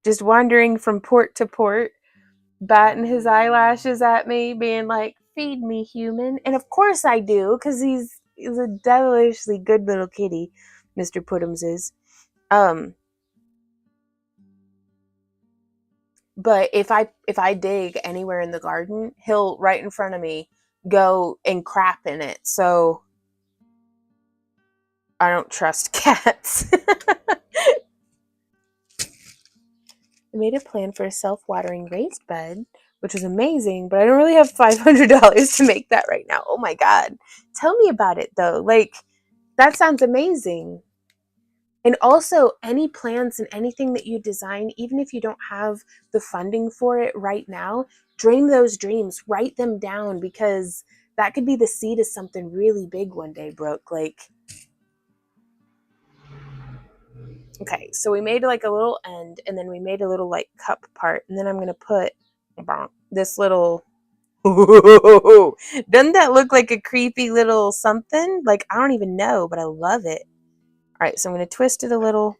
Just wandering from port to port, batting his eyelashes at me, being like, feed me, human. And of course I do, because he's a devilishly good little kitty, Mr. Puddums is. But if I dig anywhere in the garden, he'll right in front of me go and crap in it. So I don't trust cats. I made a plan for a self-watering raised bed, which was amazing, but I don't really have $500 to make that right now. Oh my God. Tell me about it though. Like, that sounds amazing. And also, any plans and anything that you design, even if you don't have the funding for it right now, dream those dreams, write them down, because that could be the seed of something really big one day, Brooke. Like, okay, so we made like a little end, and then we made a little like cup part, and then I'm gonna put this little. Doesn't that look like a creepy little something? Like, I don't even know, but I love it. All right, so I'm gonna twist it a little.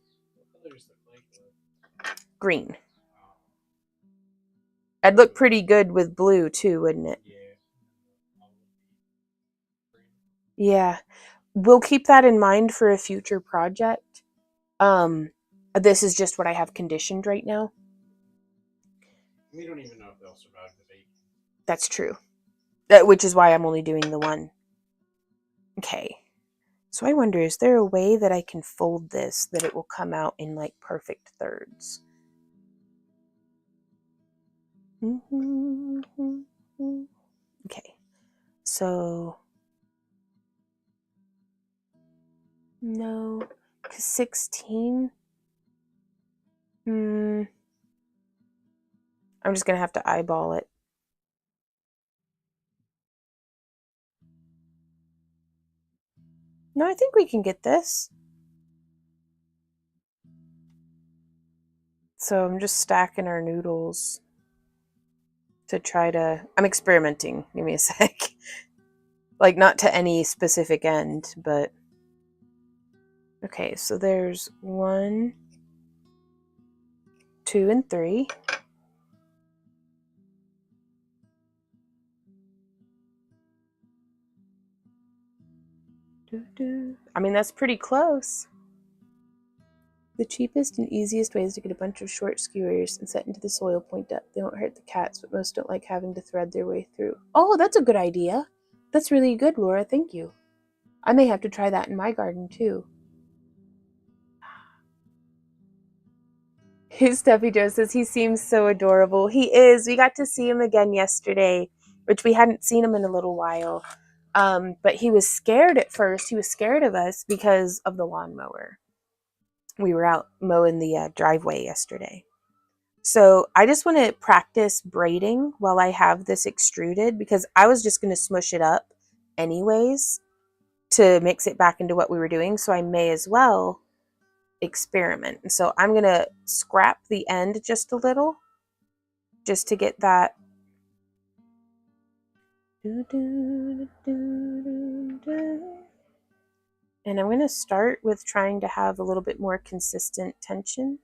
Green. I'd look pretty good with blue too, wouldn't it? Yeah. We'll keep that in mind for a future project. This is just what I have conditioned right now.
We don't even know if they'll survive the baby.
That's true. Which is why I'm only doing the one. Okay. So I wonder, is there a way that I can fold this that it will come out in like perfect thirds? Okay. So no, because 16. I'm just gonna have to eyeball it. No, I think we can get this. So I'm just stacking our noodles to try to, I'm experimenting. Give me a sec. Like, not to any specific end, but okay, so there's 1, 2, and 3. I mean, that's pretty close. The cheapest and easiest way is to get a bunch of short skewers and set into the soil point up. They won't hurt the cats, but most don't like having to thread their way through. Oh, that's a good idea. That's really good, Laura. Thank you. I may have to try that in my garden too. Steffi Joe says he seems so adorable. He is. We got to see him again yesterday, which we hadn't seen him in a little while. But he was scared at first. He was scared of us because of the lawnmower. We were out mowing the driveway yesterday. So I just want to practice braiding while I have this extruded, because I was just going to smush it up anyways to mix it back into what we were doing. So I may as well experiment. And so I'm going to scrap the end just a little just to get that. And I'm going to start with trying to have a little bit more consistent tension.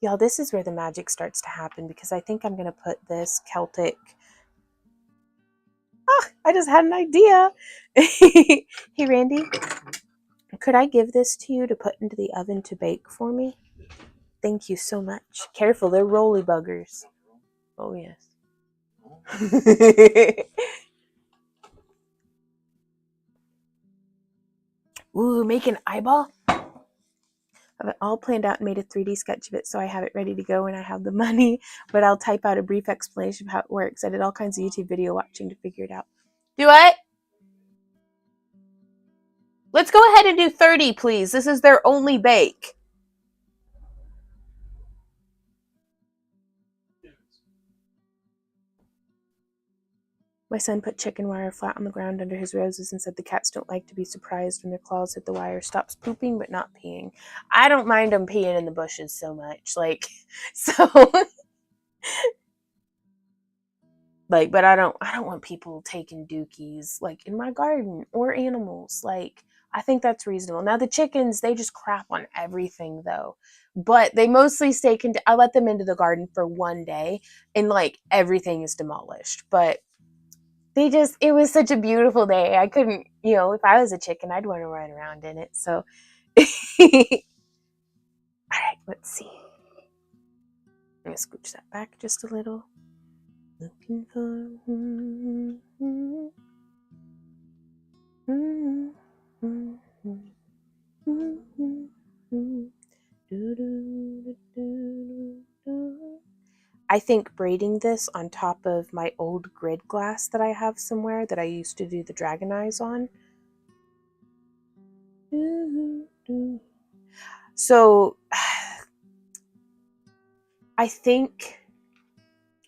Y'all, this is where the magic starts to happen, because I think I'm going to put this Celtic. I just had an idea. Hey, Randy, could I give this to you to put into the oven to bake for me? Thank you so much. Careful, they're roly buggers. Oh, yes. Ooh, make an eyeball? I have it all planned out and made a 3D sketch of it, so I have it ready to go when I have the money. But I'll type out a brief explanation of how it works. I did all kinds of YouTube video watching to figure it out. Do what? Let's go ahead and do 30, please. This is their only bake. My son put chicken wire flat on the ground under his roses and said the cats don't like to be surprised when their claws hit the wire. Stops pooping but not peeing. I don't mind them peeing in the bushes so much. But I don't want people taking dookies like in my garden or animals. Like, I think that's reasonable. Now the chickens, they just crap on everything though. But they mostly stay I let them into the garden for one day and like everything is demolished. But it was such a beautiful day. I couldn't, if I was a chicken, I'd want to run around in it. So, all right, let's see. I'm going to scooch that back just a little. Looking for. I think braiding this on top of my old grid glass that I have somewhere that I used to do the dragon eyes on. So I think,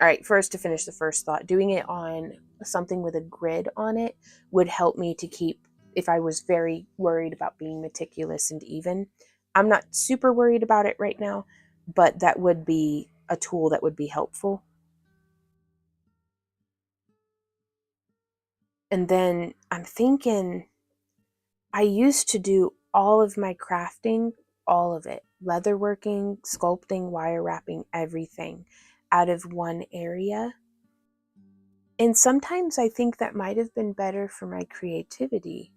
all right, first to finish the first thought, doing it on something with a grid on it would help me to keep, if I was very worried about being meticulous and even. I'm not super worried about it right now, but that would be a tool that would be helpful. And then I'm thinking, I used to do all of my crafting, all of it, leatherworking, sculpting, wire wrapping, everything out of one area. And sometimes I think that might have been better for my creativity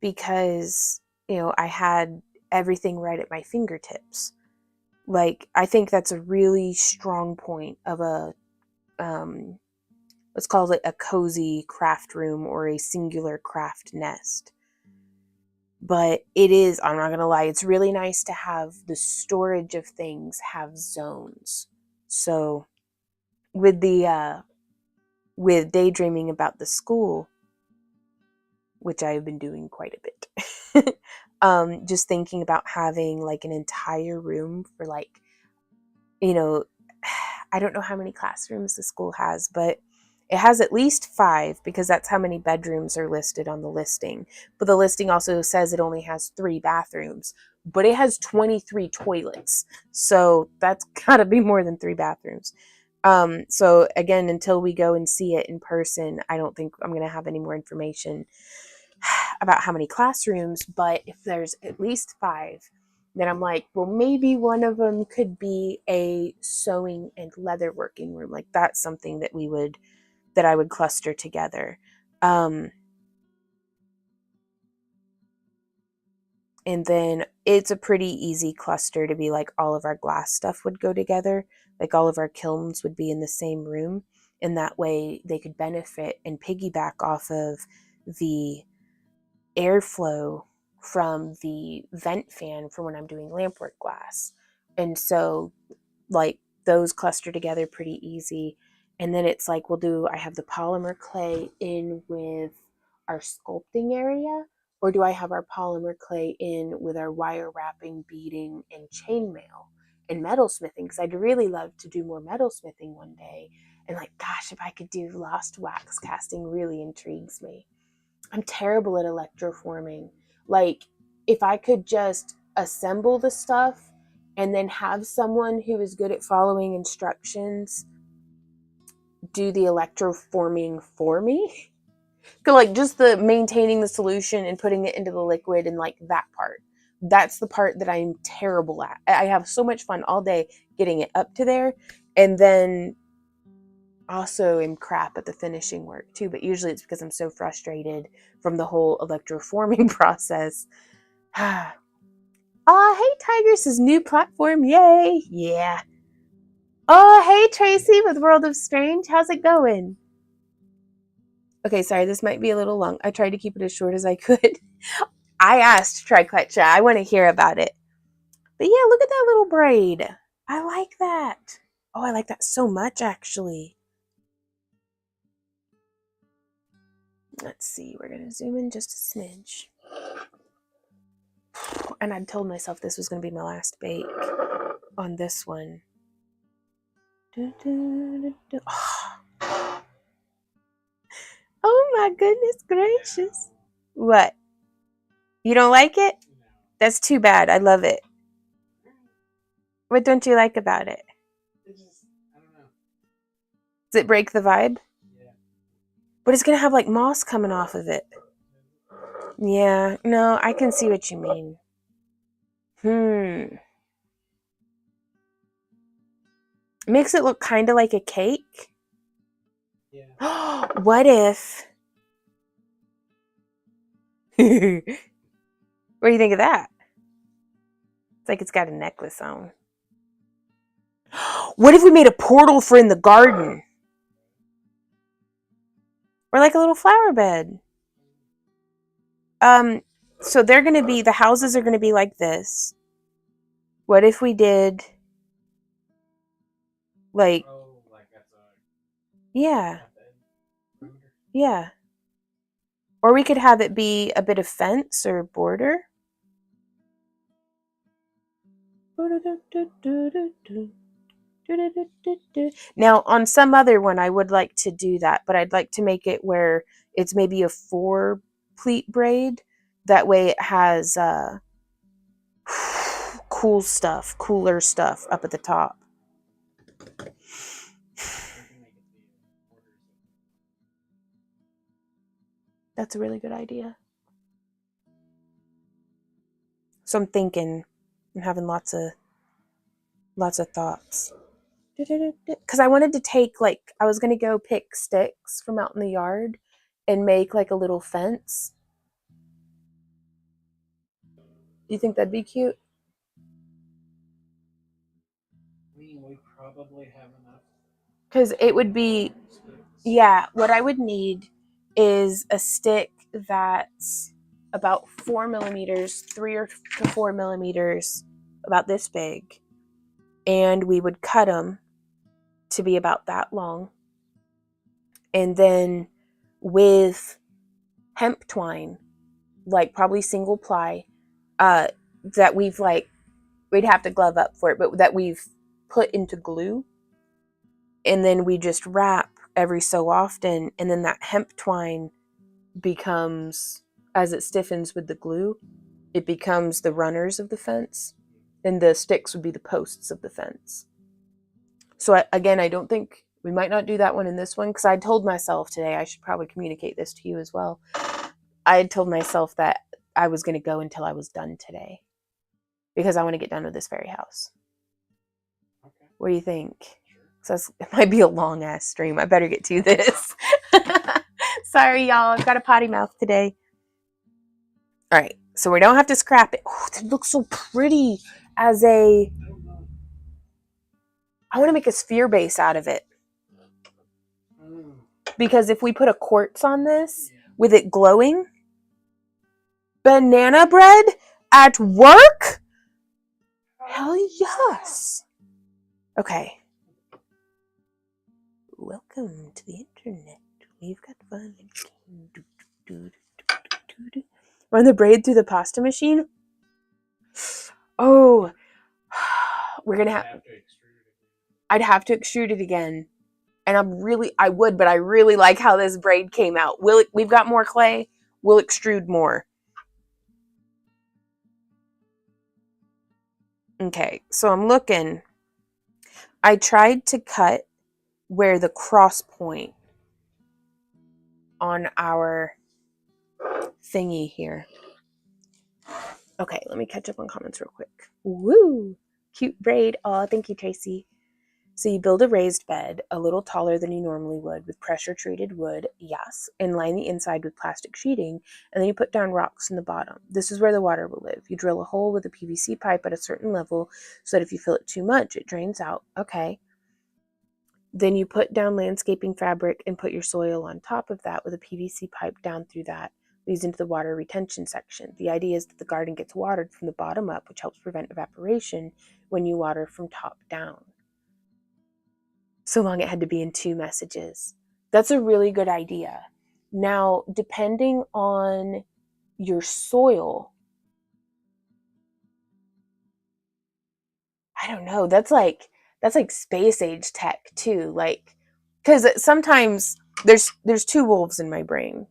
because, I had everything right at my fingertips. Like, I think that's a really strong point of a, let's call it a cozy craft room or a singular craft nest. But it is, I'm not going to lie, it's really nice to have the storage of things have zones. So with daydreaming about the school, which I have been doing quite a bit, just thinking about having like an entire room for like, I don't know how many classrooms the school has, but it has at least 5 because that's how many bedrooms are listed on the listing. But the listing also says it only has 3 bathrooms, but it has 23 toilets. So that's gotta be more than 3 bathrooms. So again, until we go and see it in person, I don't think I'm going to have any more information about how many classrooms, but if there's at least 5, then I'm like, well, maybe one of them could be a sewing and leatherworking room. Like that's something that I would cluster together. And then it's a pretty easy cluster to be like all of our glass stuff would go together. Like all of our kilns would be in the same room. And that way they could benefit and piggyback off of the airflow from the vent fan for when I'm doing lampwork glass. And so like those cluster together pretty easy. And then it's like I have the PolymerClay in with our sculpting area, or do I have our PolymerClay in with our wire wrapping, beading, and chainmail and metalsmithing? Because I'd really love to do more metalsmithing one day. And like, gosh, if I could do lost wax casting, really intrigues me. I'm terrible at electroforming. Like, if I could just assemble the stuff and then have someone who is good at following instructions do the electroforming for me. Like just the maintaining the solution and putting it into the liquid and like that part. That's the part that I'm terrible at. I have so much fun all day getting it up to there, and then also am crap at the finishing work too, but usually it's because I'm so frustrated from the whole electroforming process. Oh, hey, Tigress's new platform. Yay. Yeah. Oh, hey, Tracy with World of Strange. How's it going? Okay, sorry, this might be a little long. I tried to keep it as short as I could. I asked Triquetcha. I want to hear about it. But yeah, look at that little braid. I like that. Oh, I like that so much, actually. Let's see. We're going to zoom in just a smidge. And I'd told myself this was going to be my last bake on this one. Oh my goodness gracious. What? You don't like it? That's too bad. I love it. What don't you like about it?
I don't know.
Does it break the vibe?
Yeah.
But it's going to have like moss coming off of it. Yeah, no, I can see what you mean. Makes it look kind of like a cake. Yeah. What if... What do you think of that? It's like it's got a necklace on. What if we made a portal for in the garden? Or like a little flower bed. So they're going to be... The houses are going to be like this. What if we did... Like...
Oh, like that's a...
Yeah. Yeah. Or we could have it be a bit of fence or border. Now, on some other one, I would like to do that, but I'd like to make it where it's maybe a 4-pleat braid. That way it has cooler stuff up at the top. That's a really good idea. So I'm thinking, I'm having lots of thoughts. Because I wanted to take, like, I was going to go pick sticks from out in the yard and make like a little fence. Do you think that'd be cute?
I mean, we probably have enough.
Because it would be, yeah, what I would need is a stick that's about 4 millimeters, 3 to 4 millimeters, about this big. And we would cut them to be about that long. And then with hemp twine, like probably single ply, that we've like, we'd have to glove up for it, but that we've put into glue. And then we just wrap every so often. And then that hemp twine becomes, as it stiffens with the glue, it becomes the runners of the fence. And the sticks would be the posts of the fence. So I don't think, we might not do that one in this one, because I told myself today, I should probably communicate this to you as well. I had told myself that I was going to go until I was done today, because I want to get done with this fairy house. Okay. What do you think? Sure. So it might be a long ass stream. I better get to this. Sorry, y'all. I've got a potty mouth today. All right, so we don't have to scrap it. Oh, it looks so pretty as a... I want to make a sphere base out of it. Because if we put a quartz on this with it glowing, banana bread at work? Hell yes. Okay. Welcome to the internet. We've got fun. Run the braid through the pasta machine. Oh, we're gonna have. I'd have to extrude it again, and I would, but I really like how this braid came out. We've got more clay. We'll extrude more. Okay, so I'm looking. I tried to cut where the cross point on our thingy here. Okay, let me catch up on comments real quick. Woo! Cute braid. Oh, thank you, Tracy. So you build a raised bed a little taller than you normally would with pressure treated wood, yes, and line the inside with plastic sheeting, and then you put down rocks in the bottom. This is where the water will live. You drill a hole with a PVC pipe at a certain level so that if you fill it too much, it drains out. Okay. Then you put down landscaping fabric and put your soil on top of that with a PVC pipe down through that. Leads into the water retention section. The idea is that the garden gets watered from the bottom up, which helps prevent evaporation when you water from top down. So long it had to be in 2 messages. That's a really good idea. Now, depending on your soil, I don't know, that's like space age tech too. Like, because sometimes there's 2 wolves in my brain.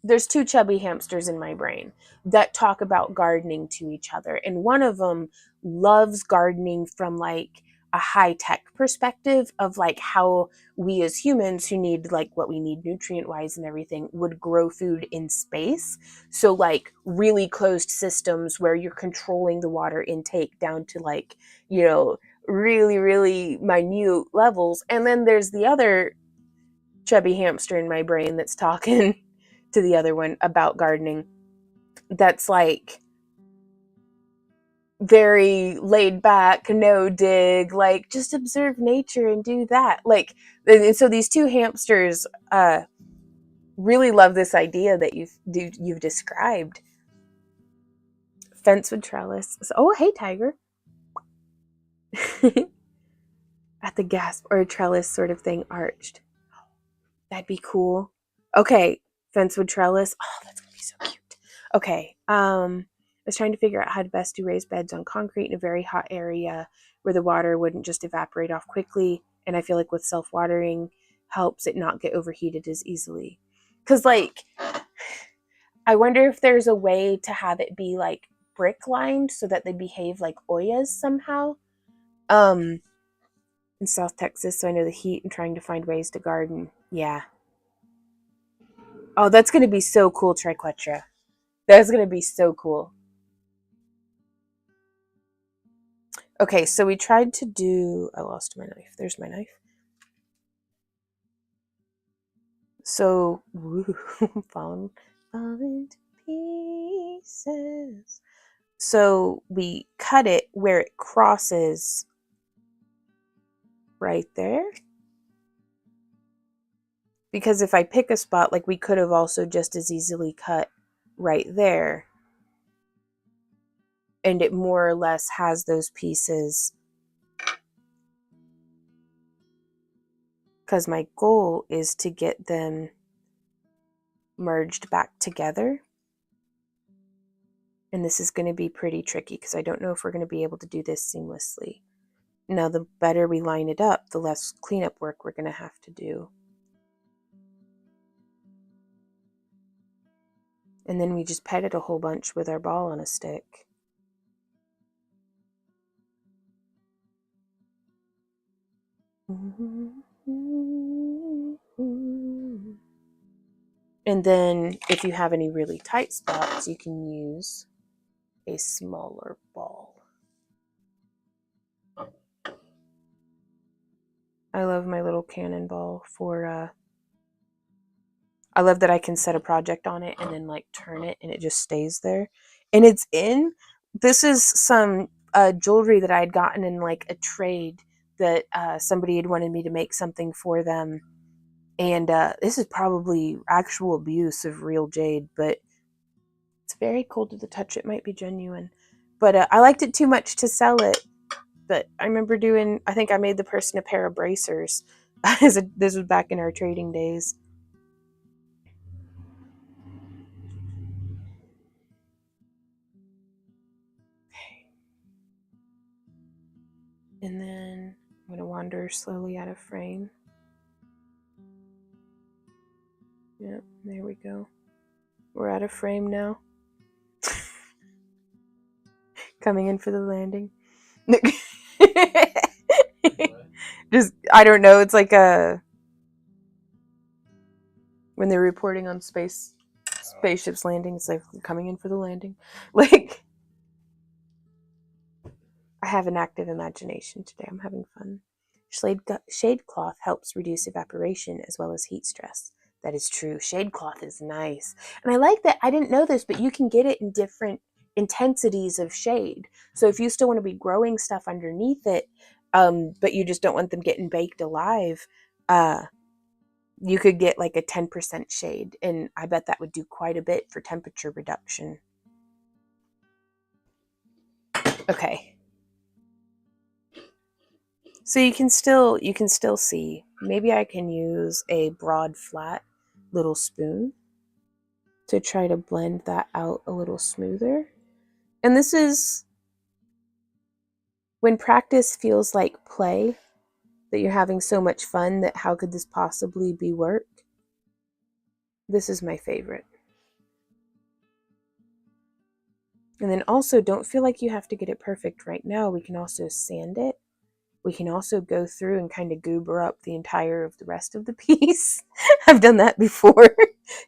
There's 2 chubby hamsters in my brain that talk about gardening to each other. And one of them loves gardening from like a high-tech perspective of like how we as humans who need like what we need nutrient-wise and everything would grow food in space. So like really closed systems where you're controlling the water intake down to like, you know, really, really minute levels. And then there's the other chubby hamster in my brain that's talking to the other one about gardening that's like very laid back, no dig, like just observe nature and do that. Like, and so these 2 hamsters really love this idea that you've described. Fence with trellis. So, oh, hey, tiger. At the gasp or a trellis sort of thing arched. That'd be cool. Okay, fence with trellis. Oh, that's gonna be so cute. Okay, I was trying to figure out how to best do raised beds on concrete in a very hot area where the water wouldn't just evaporate off quickly. And I feel like with self-watering helps it not get overheated as easily. Because, like, I wonder if there's a way to have it be, like, brick lined so that they behave like Oyas somehow. In South Texas, so I know the heat and trying to find ways to garden. Yeah. Oh, that's going to be so cool, Triquetra. That's going to be so cool. Okay, so we tried to do... I lost my knife. There's my knife. So, woo, falling to pieces. So we cut it where it crosses right there. Because if I pick a spot, like we could have also just as easily cut right there. And it more or less has those pieces. Because my goal is to get them merged back together. And this is going to be pretty tricky because I don't know if we're going to be able to do this seamlessly. Now, the better we line it up, the less cleanup work we're going to have to do. And then we just pet it a whole bunch with our ball on a stick. And then if you have any really tight spots, you can use a smaller ball. I love my little cannonball for I love that I can set a project on it and then like turn it and it just stays there. And it's in, this is some jewelry that I had gotten in like a trade that somebody had wanted me to make something for them. And this is probably actual abuse of real jade, but it's very cold to the touch. It might be genuine. But I liked it too much to sell it. But I remember I think I made the person a pair of bracers. This was back in our trading days. And then I'm going to wander slowly out of frame. Yep, there we go. We're out of frame now. Coming in for the landing. Just, I don't know, it's like when they're reporting on spaceships landing, it's like coming in for the landing. Like, I have an active imagination today. I'm having fun. Shade cloth helps reduce evaporation as well as heat stress. That is true. Shade cloth is nice. And I like that. I didn't know this, but you can get it in different intensities of shade. So if you still want to be growing stuff underneath it, but you just don't want them getting baked alive, you could get like a 10% shade. And I bet that would do quite a bit for temperature reduction. Okay. So you can still see. Maybe I can use a broad flat little spoon to try to blend that out a little smoother. And this is when practice feels like play, that you're having so much fun that how could this possibly be work? This is my favorite. And then also don't feel like you have to get it perfect right now. We can also sand it. We can also go through and kind of goober up the entire of the rest of the piece. I've done that before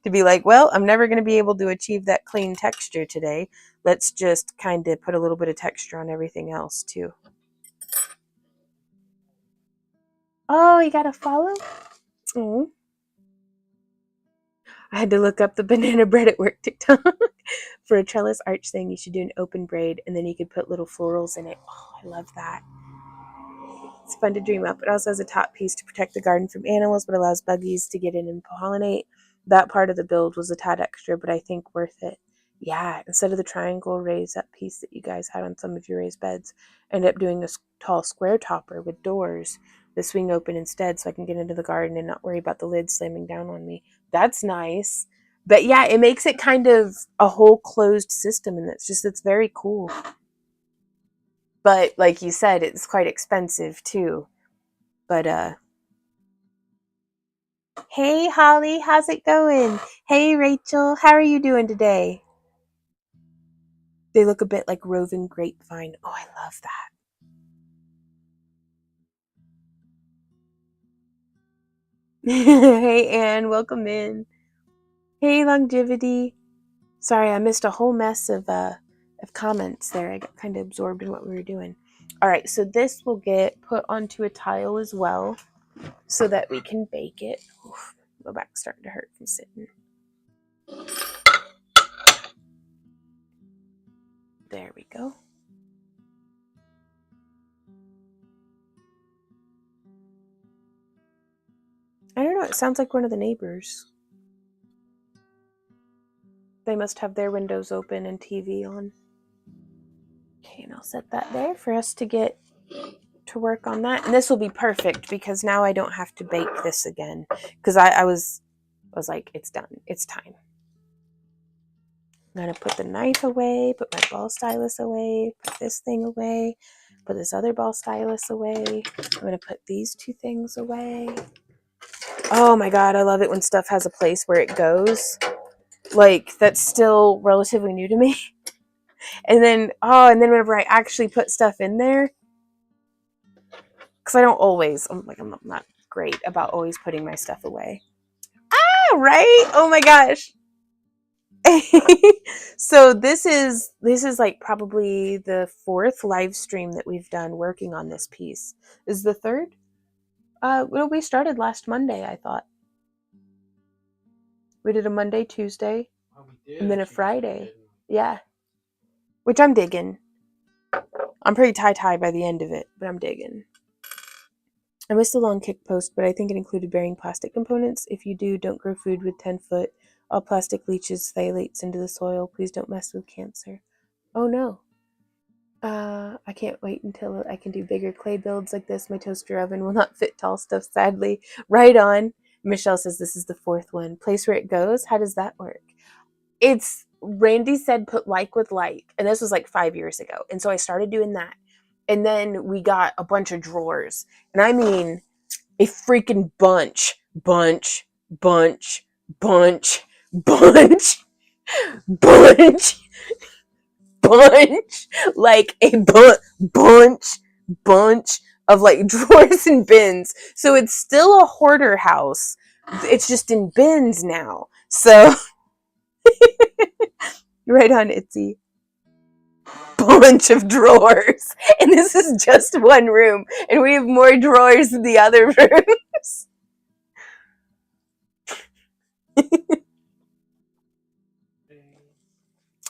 to be like, well, I'm never going to be able to achieve that clean texture today. Let's just kind of put a little bit of texture on everything else too. Oh, you got to follow? Oh. I had to look up the banana bread at work TikTok. For a trellis arch thing, you should do an open braid and then you could put little florals in it. Oh, I love that. It's fun to dream up. It also has a top piece to protect the garden from animals, but allows buggies to get in and pollinate. That part of the build was a tad extra, but I think worth it. Yeah, instead of the triangle raised up piece that you guys had on some of your raised beds, I ended up doing a tall square topper with doors that swing open instead so I can get into the garden and not worry about the lid slamming down on me. That's nice. But yeah, it makes it kind of a whole closed system, and it's very cool. But like you said, it's quite expensive too. But hey Holly, how's it going? Hey Rachel, how are you doing today? They look a bit like roving grapevine. Oh, I love that. Hey Anne, welcome in. Hey Longevity. Sorry, I missed a whole mess of comments there. I got kind of absorbed in what we were doing. All right, so this will get put onto a tile as well so that we can bake it. Oof, my back's starting to hurt from sitting. There we go. I don't know, it sounds like one of the neighbors. They must have their windows open and TV on. Okay, and I'll set that there for us to get to work on that. And this will be perfect because now I don't have to bake this again. Because I was like, it's done. It's time. I'm going to put the knife away, put my ball stylus away, put this thing away, put this other ball stylus away. I'm going to put these two things away. Oh my God, I love it when stuff has a place where it goes. Like, that's still relatively new to me. And then whenever I actually put stuff in there, because I don't always, I'm not great about always putting my stuff away. Ah, right? Oh my gosh. So this is like probably the 4th live stream that we've done working on this piece. Is the 3rd? Well, we started last Monday, I thought. We did a Monday, Tuesday,
Well, we did
and then a
Tuesday,
Friday.
didn't we?
Yeah. Which I'm digging. I'm pretty tie-tie by the end of it, but I'm digging. I missed a long kick post, but I think it included burying plastic components. If you do, don't grow food with 10-foot. All plastic leaches phthalates into the soil. Please don't mess with cancer. Oh no. I can't wait until I can do bigger clay builds like this. My toaster oven will not fit tall stuff, sadly. Right on. Michelle says this is the fourth one. Place where it goes? How does that work? It's, Randy said put like with like, and this was like 5 years ago. And so I started doing that. And then we got a bunch of drawers. And I mean, a freaking bunch, bunch, bunch, bunch, bunch, bunch, bunch, like a bunch of like drawers and bins. So it's still a hoarder house. It's just in bins now. So right on, Itsy. Bunch of drawers. And this is just one room. And we have more drawers in the other rooms.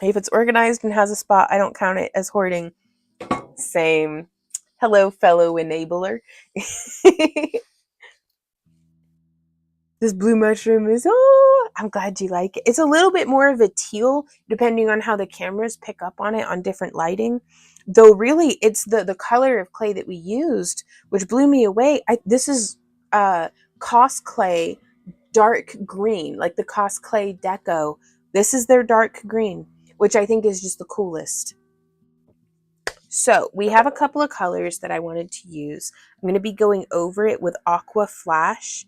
If it's organized and has a spot, I don't count it as hoarding. Same. Hello, fellow enabler. This blue mushroom is, oh, I'm glad you like it. It's a little bit more of a teal, depending on how the cameras pick up on it on different lighting. Though really, it's the color of clay that we used, which blew me away. This is Cos Clay dark green, like the Cos Clay Deco. This is their dark green, which I think is just the coolest. So we have a couple of colors that I wanted to use. I'm going to be going over it with Aqua Flash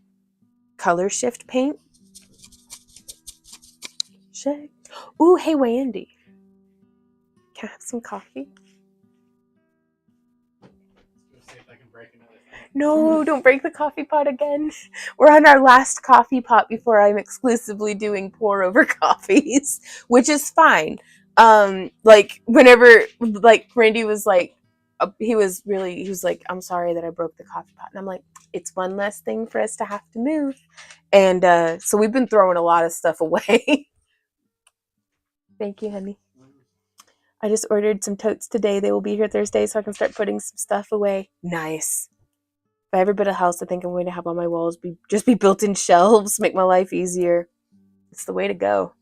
color shift paint. Check. Ooh, hey, Wandy. Can I have some coffee?
Let's see if I can break another thing.
No, don't break the coffee pot again. We're on our last coffee pot before I'm exclusively doing pour over coffees, which is fine. Like whenever like Randy was like, he was like, I'm sorry that I broke the coffee pot. And I'm like, it's one less thing for us to have to move. And so we've been throwing a lot of stuff away. Thank you, honey. I just ordered some totes today. They will be here Thursday, so I can start putting some stuff away. Nice. If I ever build a house, I think I'm going to have on my walls just be built-in shelves, make my life easier. It's the way to go.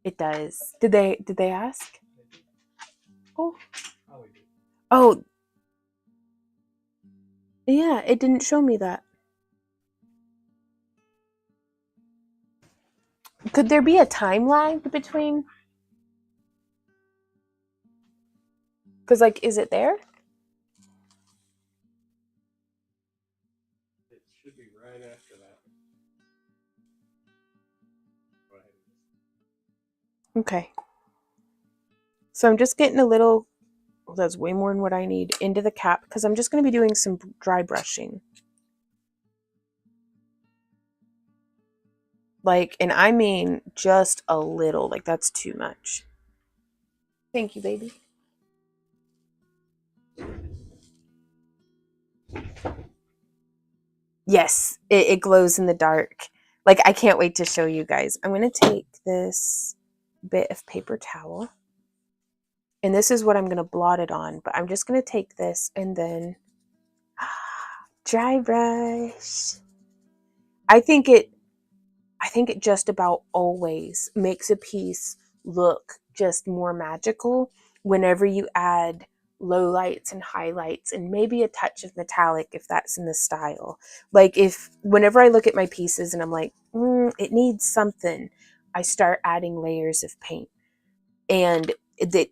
It does. Did they ask? Oh. Oh. Yeah, it didn't show me that. Could there be a time lag between? Because, like, is it there?
It should be right after that. Go ahead.
Okay. So I'm just getting a little, oh, that's way more than what I need, into the cap, because I'm just going to be doing some dry brushing. Like, and I mean just a little, like that's too much. Thank you, baby. Yes, it glows in the dark. Like, I can't wait to show you guys. I'm going to take this bit of paper towel. And this is what I'm going to blot it on. But I'm just going to take this and then dry brush. I think it just about always makes a piece look just more magical whenever you add low lights and highlights and maybe a touch of metallic if that's in the style. Like whenever I look at my pieces and I'm like, it needs something, I start adding layers of paint. And the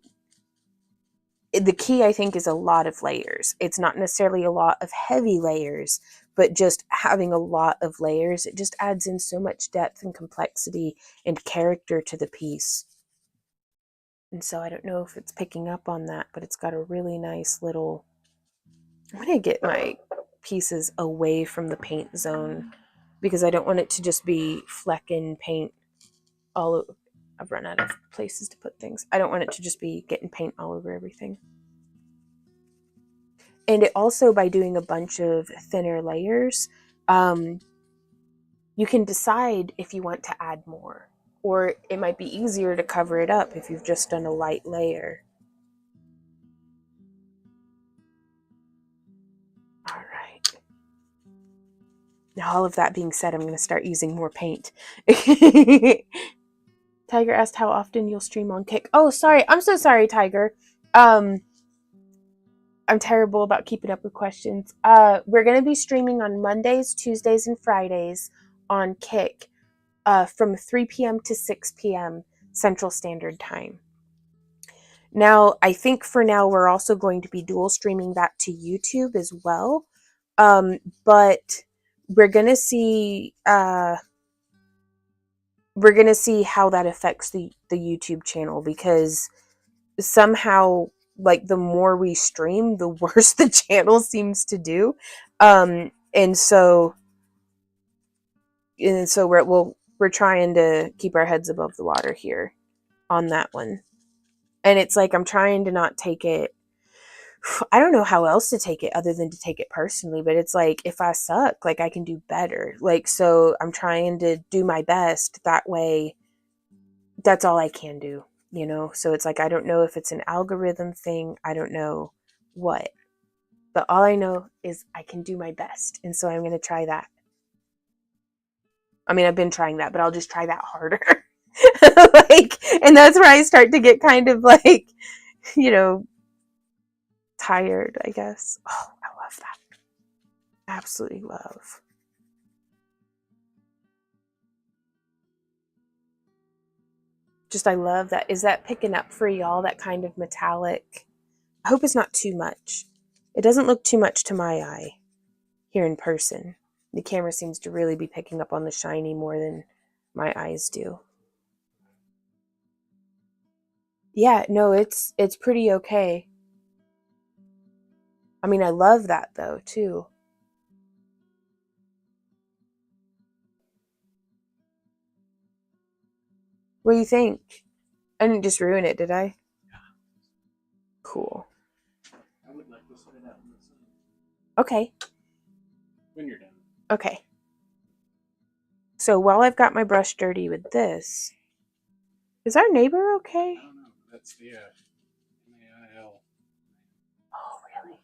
key, I think, is a lot of layers. It's not necessarily a lot of heavy layers, but just having a lot of layers, it just adds in so much depth and complexity and character to the piece. And so I don't know if it's picking up on that, but it's got a really nice little, I'm going to get my pieces away from the paint zone because I don't want it to just be flecking paint all over. I've run out of places to put things. I don't want it to just be getting paint all over everything. And it also, by doing a bunch of thinner layers, you can decide if you want to add more, or it might be easier to cover it up if you've just done a light layer. All right. Now, all of that being said, I'm going to start using more paint. Tiger asked how often you'll stream on Kick. Oh, sorry. I'm so sorry, Tiger. I'm terrible about keeping up with questions. We're going to be streaming on Mondays, Tuesdays, and Fridays on Kick from 3 p.m. to 6 p.m. Central Standard Time. Now, I think for now we're also going to be dual streaming that to YouTube as well. But we're going to see how that affects the YouTube channel, because somehow, like, the more we stream, the worse the channel seems to do. And so we're trying to keep our heads above the water here on that one. And it's like, I'm trying to not take it, I don't know how else to take it other than to take it personally, but it's like, if I suck, like, I can do better. Like, so I'm trying to do my best. That way, that's all I can do, you know? So it's like, I don't know if it's an algorithm thing. I don't know what. But all I know is I can do my best. And so I'm going to try that. I mean, I've been trying that, but I'll just try that harder. Like, and that's where I start to get kind of like, you know, tired, I guess. Oh, I love that. Absolutely love. Just, I love that. Is that picking up for y'all, that kind of metallic? I hope it's not too much. It doesn't look too much to my eye here in person. The camera seems to really be picking up on the shiny more than my eyes do. Yeah, no, it's pretty okay. I mean, I love that though, too. What do you think? I didn't just ruin it, did I?
Yeah.
Cool.
I would like to set it out in the sun.
Okay.
When you're done.
Okay. So while I've got my brush dirty with this, is our neighbor okay?
I don't know. That's the MAIL.
Oh, really?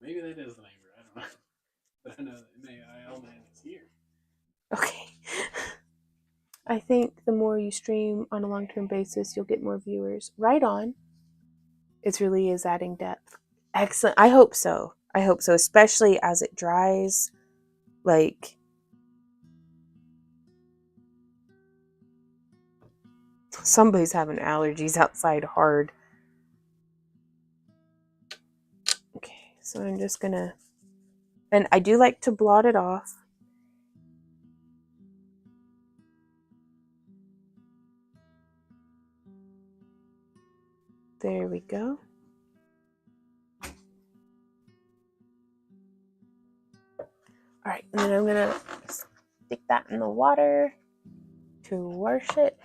Maybe that is the neighbor. I don't know. But I know the MAIL man is here.
Okay. I think the more you stream on a long-term basis, you'll get more viewers. Right on. It really is adding depth. Excellent. I hope so. I hope so, especially as it dries. Like, somebody's having allergies outside hard. Okay, so I'm just gonna, and I do like to blot it off. There we go. All right, and then I'm gonna stick that in the water to wash it.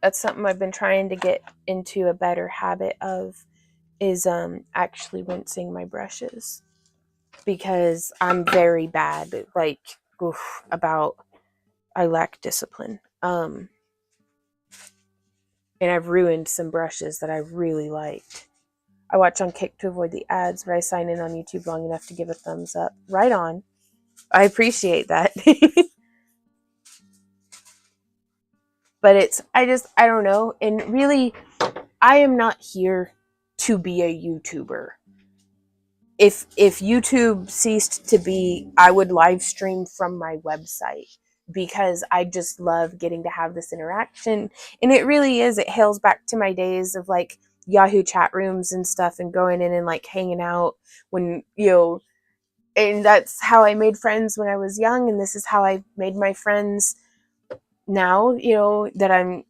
That's something I've been trying to get into a better habit of, is actually rinsing my brushes, because I'm very bad, like, about, I lack discipline. And I've ruined some brushes that I really liked. I watch on Kick to avoid the ads, but I sign in on YouTube long enough to give a thumbs up. Right on. I appreciate that. But it's, I don't know. And really, I am not here to be a YouTuber. If YouTube ceased to be, I would live stream from my website, because I just love getting to have this interaction. And it really is, it hails back to my days of like Yahoo chat rooms and stuff, and going in and like hanging out when, you know, and that's how I made friends when I was young, and this is how I made my friends now, you know, that I'm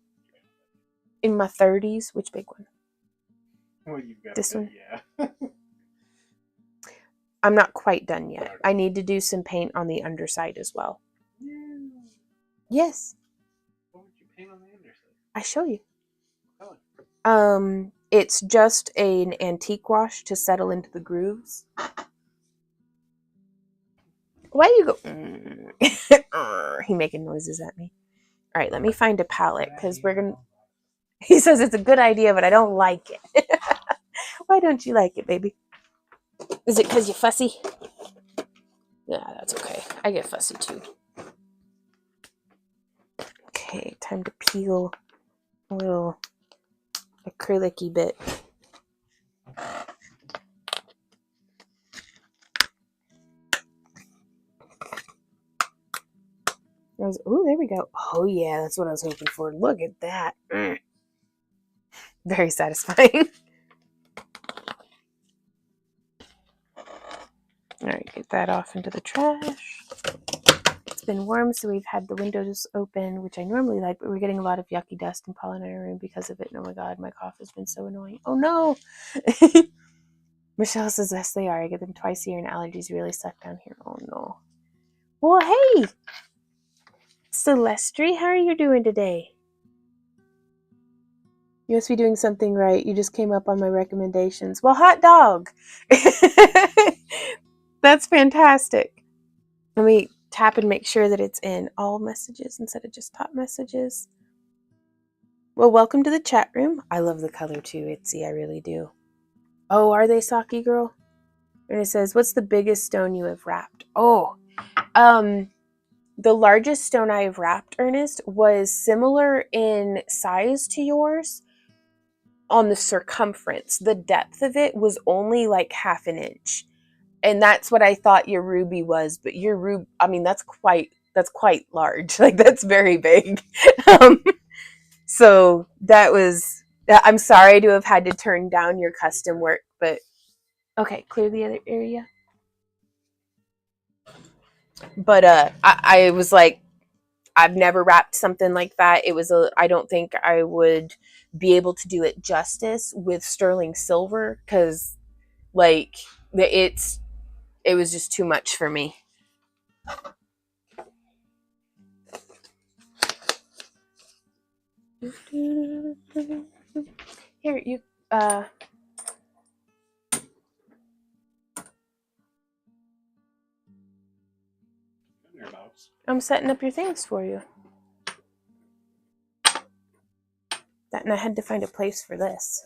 in my 30s. Which big one?
Well, you've got
this one.
Yeah.
I'm not quite done yet. I need to do some paint on the underside as well.
Yeah.
Yes.
What would you paint on the underside?
I show you.
Oh.
It's just an antique wash to settle into the grooves. Why you go? He making noises at me. All right, let me find a palette because we're gonna. He says it's a good idea, but I don't like it. Why don't you like it, baby? Is it because you're fussy? Yeah, that's okay. I get fussy too. Okay, time to peel a little acrylic-y bit. Oh, there we go. Oh yeah, that's what I was hoping for. Look at that. Very satisfying. All right, get that off into the trash. It's been warm, so we've had the windows open, which I normally like, but we're getting a lot of yucky dust and pollen in our room because of it. And oh my god, my cough has been so annoying. Oh no! Michelle says, yes, they are. I get them twice a year, and allergies really suck down here. Oh no. Well, hey! Celestri, how are you doing today? You must be doing something right. You just came up on my recommendations. Well, hot dog! That's fantastic. Let me tap and make sure that it's in all messages instead of just top messages. Well, welcome to the chat room. I love the color too, Itzy. I really do. Oh, are they Saki girl? And it says, what's the biggest stone you have wrapped? Oh, the largest stone I have wrapped, Ernest, was similar in size to yours on the circumference. The depth of it was only like half an inch. And that's what I thought your ruby was, but your ruby, I mean, that's quite large. Like, that's very big. So that was, I'm sorry to have had to turn down your custom work, but okay, clear the other area. But I was like, I've never wrapped something like that. It was I don't think I would be able to do it justice with sterling silver because like it was just too much for me. Here, you I'm setting up your things for you. That, and I had to find a place for this.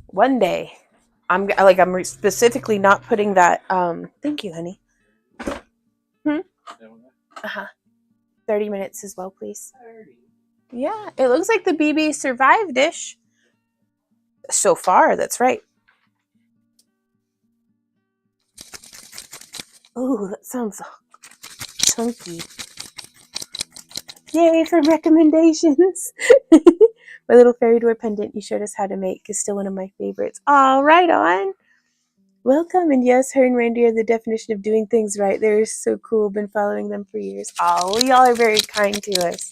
One day, I'm specifically not putting that. Thank you, honey. 30 minutes as well, please. 30. Yeah, it looks like the BB survived-ish. So far, that's right. Oh, that sounds chunky. Yay for recommendations. My little fairy door pendant you showed us how to make is still one of my favorites. All right, on. Welcome. And yes, her and Randy are the definition of doing things right. They're so cool. Been following them for years. Oh, y'all are very kind to us.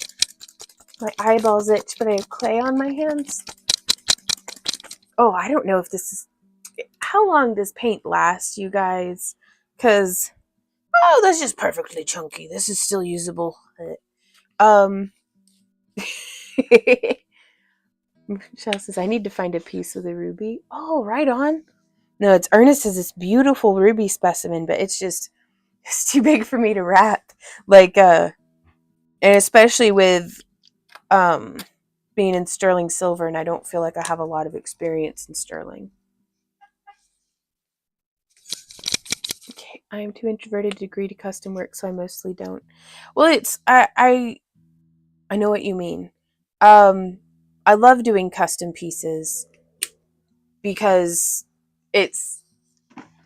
My eyeballs itch, but I have clay on my hands. Oh, I don't know if this is... How long does paint last, you guys? Because... Oh, that's just perfectly chunky. This is still usable. Michelle says, I need to find a piece with a ruby. Oh, right on. No, it's Ernest has this beautiful ruby specimen, but it's too big for me to wrap. Like, and especially with being in sterling silver, and I don't feel like I have a lot of experience in sterling. Okay, I am too introverted to agree to custom work, so I mostly don't. Well, it's I know what you mean. I love doing custom pieces because it's,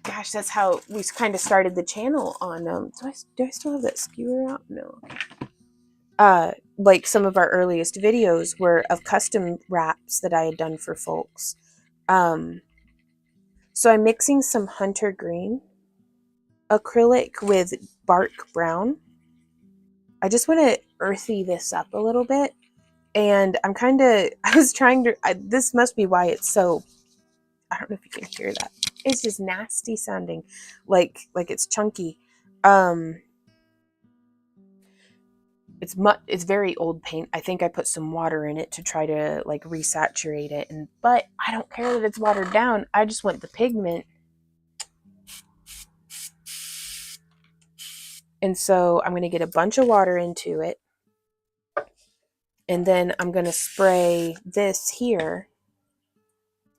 gosh, that's how we kind of started the channel on. Do I still have that skewer out? No. Like some of our earliest videos were of custom wraps that I had done for folks. So I'm mixing some hunter green acrylic with bark brown. I just want to earthy this up a little bit. And I was trying to, this must be why it's so, I don't know if you can hear that. It's just nasty sounding, like it's chunky. It's very old paint. I think I put some water in it to try to like resaturate it, but I don't care that it's watered down. I just want the pigment. And so I'm going to get a bunch of water into it. And then I'm going to spray this here.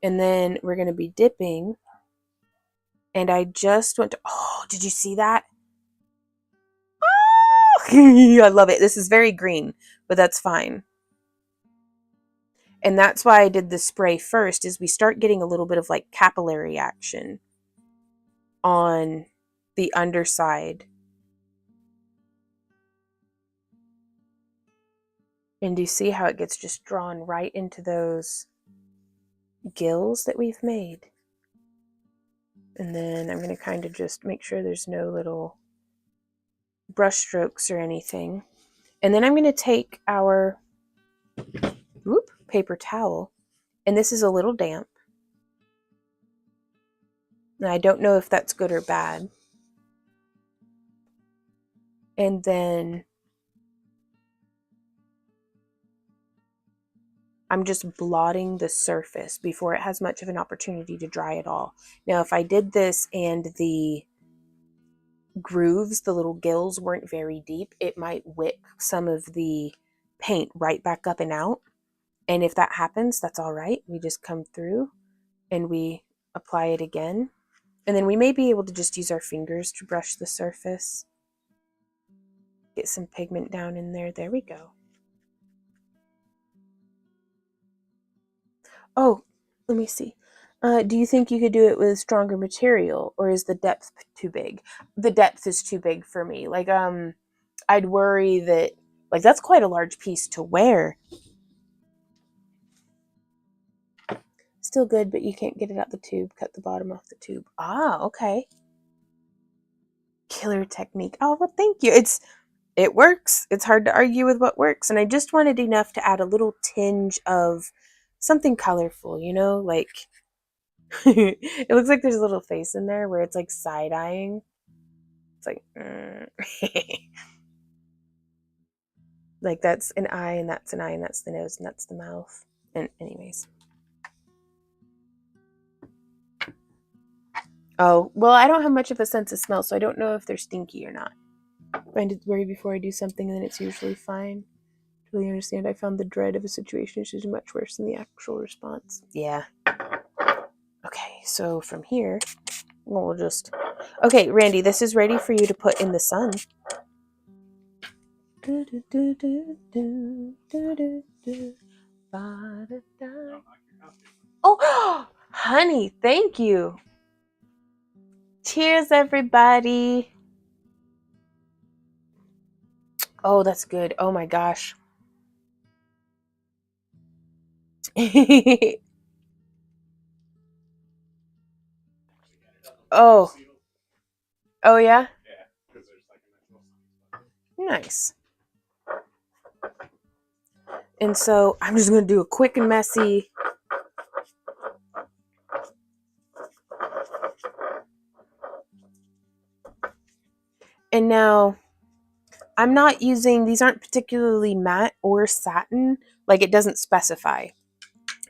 And then we're going to be dipping. And I just went to, oh, did you see that? Oh, I love it. This is very green, but that's fine. And that's why I did the spray first, is we start getting a little bit of like capillary action on the underside. And do you see how it gets just drawn right into those gills that we've made? And then I'm going to kind of just make sure there's no little brush strokes or anything. And then I'm going to take our paper towel, and this is a little damp. And I don't know if that's good or bad. And then I'm just blotting the surface before it has much of an opportunity to dry at all. Now, if I did this and the grooves, the little gills, weren't very deep, it might wick some of the paint right back up and out. And if that happens, that's all right. We just come through and we apply it again. And then we may be able to just use our fingers to brush the surface. Get some pigment down in there. There we go. Oh, let me see. Do you think you could do it with stronger material, or is the depth too big? The depth is too big for me. Like, I'd worry that, like, that's quite a large piece to wear. Still good, but you can't get it out the tube. Cut the bottom off the tube. Ah, okay. Killer technique. Oh, well, thank you. It works. It's hard to argue with what works. And I just wanted enough to add a little tinge of something colorful, you know, like it looks like there's a little face in there where it's like side-eyeing. It's like, like that's an eye, and that's an eye, and that's the nose, and that's the mouth. And anyways. Oh, well, I don't have much of a sense of smell, so I don't know if they're stinky or not. Find it worry before I do something, and then it's usually fine. Totally understand. I found the dread of a situation is usually much worse than the actual response. Yeah. Okay, so from here, we'll just... Okay, Randy, this is ready for you to put in the sun. Oh, honey, thank you. Cheers, everybody. Oh, that's good. Oh my gosh. Oh. Oh, yeah? Nice. And so I'm just going to do a quick and messy. And now I'm not using, these aren't particularly matte or satin, like it doesn't specify.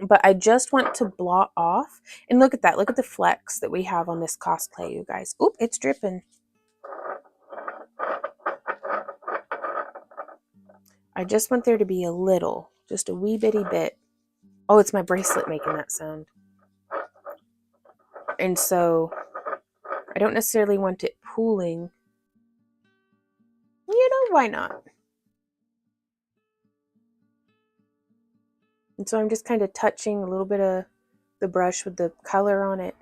But I just want to blot off. And look at that. Look at the flecks that we have on this cosplay, you guys. Oop, it's dripping. I just want there to be a little, just a wee bitty bit. Oh, it's my bracelet making that sound. And so I don't necessarily want it pooling. You know, why not? And so I'm just kind of touching a little bit of the brush with the color on it.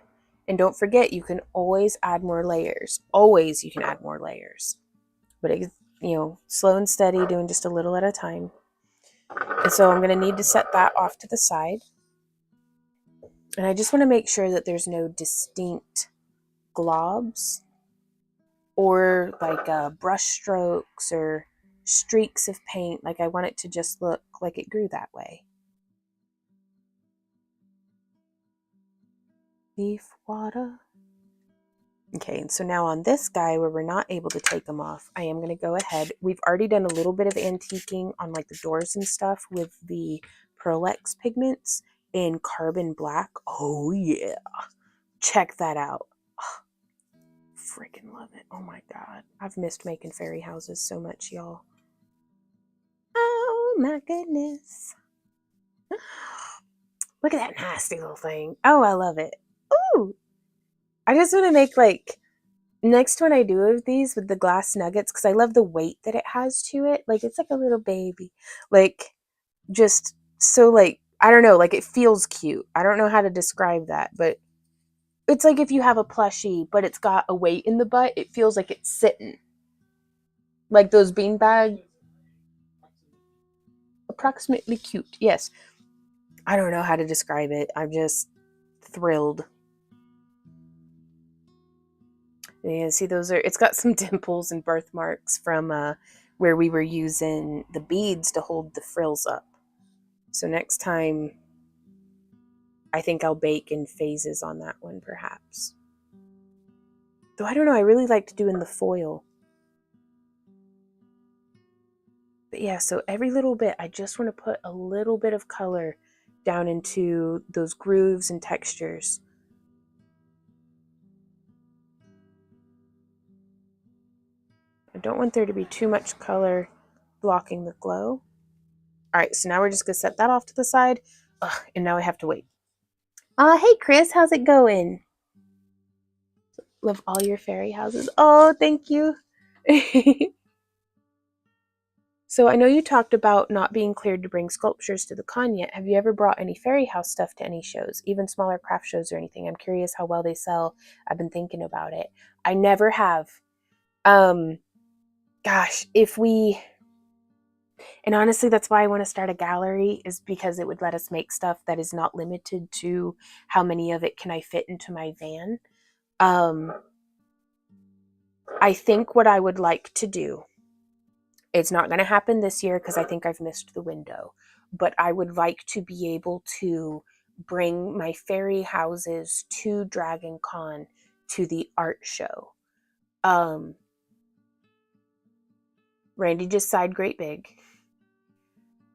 And don't forget, you can always add more layers. Always you can add more layers. But it's, you know, slow and steady, doing just a little at a time. And so I'm going to need to set that off to the side. And I just want to make sure that there's no distinct globs or like brush strokes or streaks of paint. Like I want it to just look like it grew that way. Leaf water. Okay, and so now on this guy where we're not able to take them off, I am going to go ahead. We've already done a little bit of antiquing on like the doors and stuff with the Pearl X pigments in carbon black. Oh yeah, check that out. Oh, freaking love it. Oh my god, I've missed making fairy houses so much, y'all. Oh my goodness. Look at that nasty little thing. Oh, I love it. Ooh, I just want to make like next one I do of these with the glass nuggets, because I love the weight that it has to it. Like it's like a little baby. Like just so like I don't know, like it feels cute. I don't know how to describe that, but it's like if you have a plushie, but it's got a weight in the butt, it feels like it's sitting. Like those beanbag. Approximately cute, yes. I don't know how to describe it. I'm just thrilled. Yeah, see those are, it's got some dimples and birthmarks from where we were using the beads to hold the frills up. So next time, I think I'll bake in phases on that one perhaps. Though I don't know, I really liked doing the foil. But yeah, so every little bit, I just want to put a little bit of color down into those grooves and textures. I don't want there to be too much color blocking the glow. All right, so now we're just gonna set that off to the side. Ugh, and now I have to wait. Hey Chris, how's it going? Love all your fairy houses. Oh, thank you. So I know you talked about not being cleared to bring sculptures to the con yet. Have you ever brought any fairy house stuff to any shows, even smaller craft shows or anything? I'm curious how well they sell. I've been thinking about it. I never have. Gosh, if we, and honestly, that's why I want to start a gallery, is because it would let us make stuff that is not limited to how many of it can I fit into my van. I think what I would like to do, it's not going to happen this year because I think I've missed the window, but I would like to be able to bring my fairy houses to Dragon Con to the art show. Randy just sighed great big.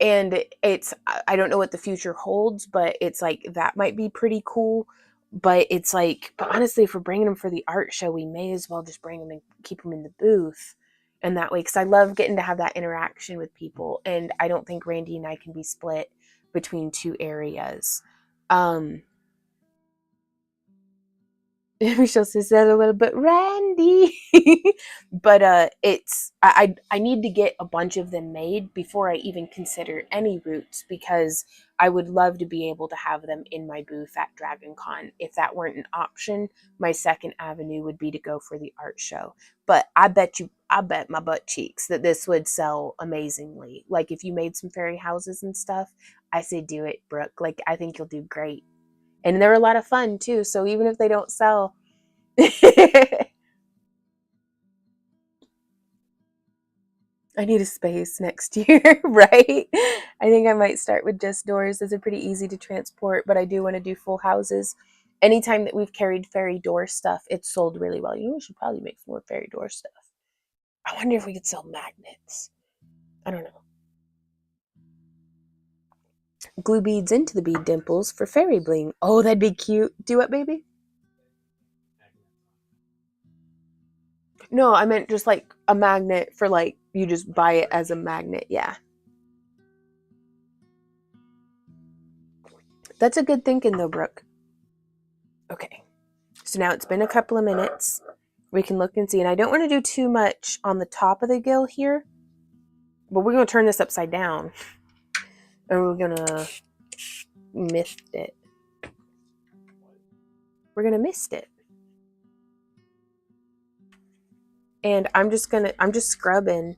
And it's, I don't know what the future holds, but it's like that might be pretty cool. But it's like, but honestly, if we're bringing them for the art show, we may as well just bring them and keep them in the booth. And that way, because I love getting to have that interaction with people. And I don't think Randy and I can be split between two areas. Michelle says that a little bit, Randy. But it's I need to get a bunch of them made before I even consider any routes, because I would love to be able to have them in my booth at Dragon Con. If that weren't an option, my second avenue would be to go for the art show. But I bet my butt cheeks that this would sell amazingly. Like if you made some fairy houses and stuff, I say do it, Brooke. Like I think you'll do great. And they're a lot of fun too. So even if they don't sell, I need a space next year, right? I think I might start with just doors. Those are pretty easy to transport, but I do want to do full houses. Anytime that we've carried fairy door stuff, it's sold really well. You know, we should probably make some more fairy door stuff. I wonder if we could sell magnets. I don't know. Glue beads into the bead dimples for fairy bling. Oh, that'd be cute. Do what, baby? No, I meant just like a magnet for like, you just buy it as a magnet. Yeah. That's a good thinking though, Brooke. Okay. So now it's been a couple of minutes. We can look and see. And I don't want to do too much on the top of the gill here, but we're going to turn this upside down. And we're going to mist it. We're going to mist it. And I'm just scrubbing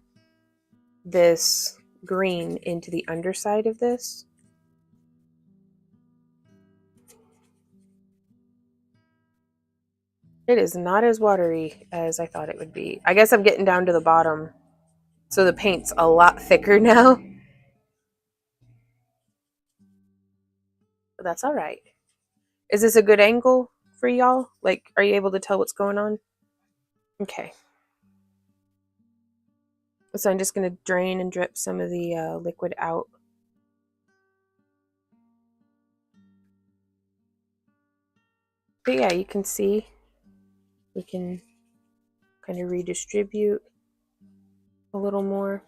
this green into the underside of this. It is not as watery as I thought it would be. I guess I'm getting down to the bottom, so the paint's a lot thicker now. But that's all right. Is this a good angle for y'all? Like, are you able to tell what's going on? Okay. So I'm just going to drain and drip some of the liquid out. But yeah, you can see we can kind of redistribute a little more.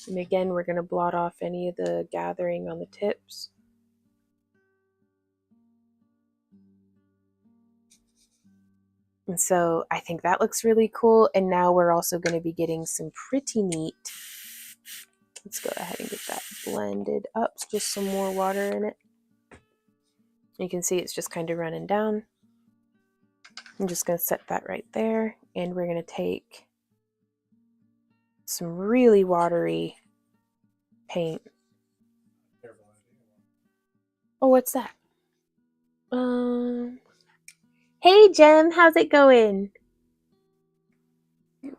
And again, we're going to blot off any of the gathering on the tips. And so I think that looks really cool. And now we're also going to be getting some pretty neat. Let's go ahead and get that blended up. Just some more water in it. You can see it's just kind of running down. I'm just going to set that right there. And we're going to take some really watery paint. Oh, what's that? Hey, Jem, how's it going?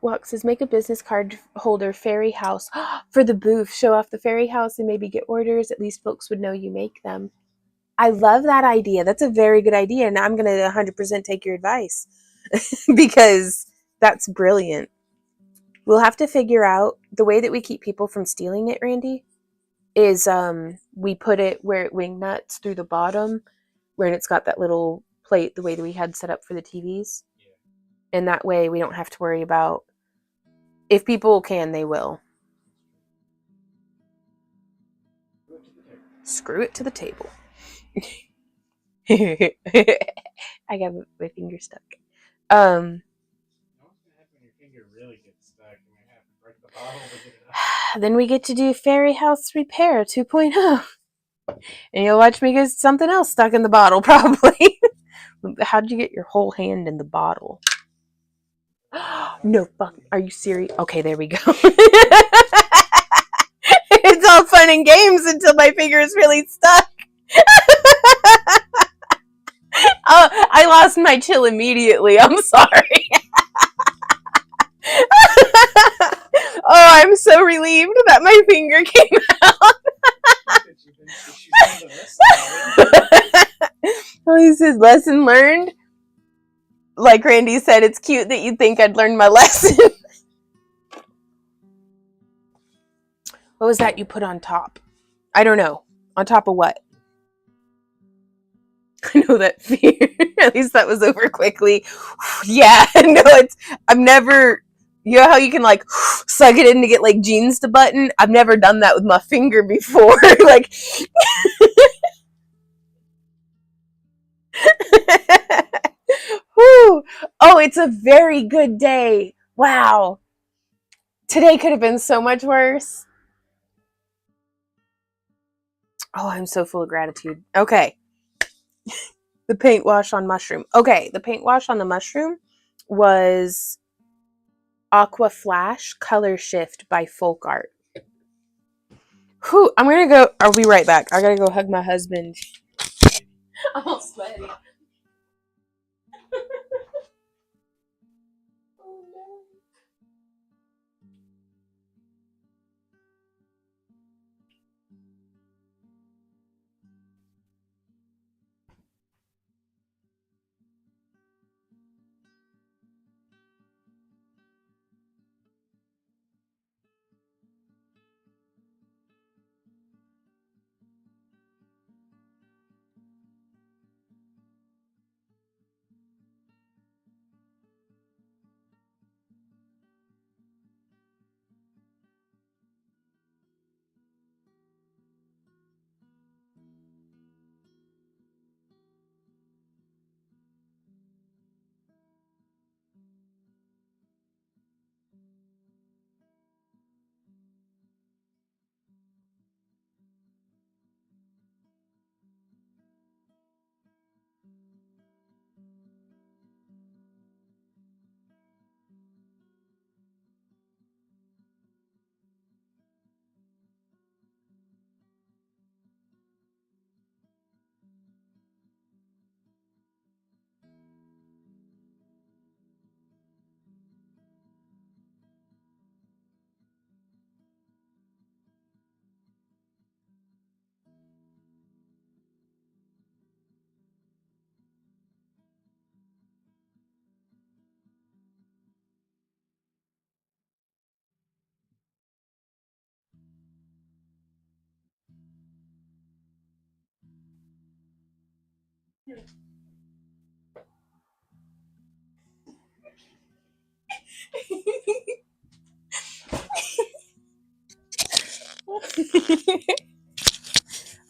Walk says, make a business card holder fairy house for the booth. Show off the fairy house and maybe get orders. At least folks would know you make them. I love that idea. That's a very good idea. And I'm going to 100% take your advice because that's brilliant. We'll have to figure out the way that we keep people from stealing it, Randy, is we put it where it wing nuts through the bottom, where it's got that little plate the way that we had set up for the TVs. Yeah. And that way we don't have to worry about, if people can, they will. Screw it to the table. I got my finger stuck. Then we get to do Fairy House Repair 2.0. And you'll watch me get something else stuck in the bottle, probably. How'd you get your whole hand in the bottle? No, fuck. Are you serious? Okay, there we go. It's all fun and games until my finger is really stuck. Oh, I lost my chill immediately. I'm sorry. Oh, I'm so relieved that my finger came out. Oh, he says, lesson learned. Like Randy said, it's cute that you think I'd learned my lesson. What was that you put on top? I don't know. On top of what? I know that fear. At least that was over quickly. Yeah, no, I'm never, you know how you can like suck it in to get like jeans to button? I've never done that with my finger before. Like, whew. Oh, it's a very good day. Wow. Today could have been so much worse. Oh, I'm so full of gratitude. Okay. The paint wash on mushroom. Okay, the paint wash on the mushroom was Aqua Flash Color Shift by Folk Art. Whew, I'm gonna go. I'll be right back. I gotta go hug my husband. I'm all sweaty.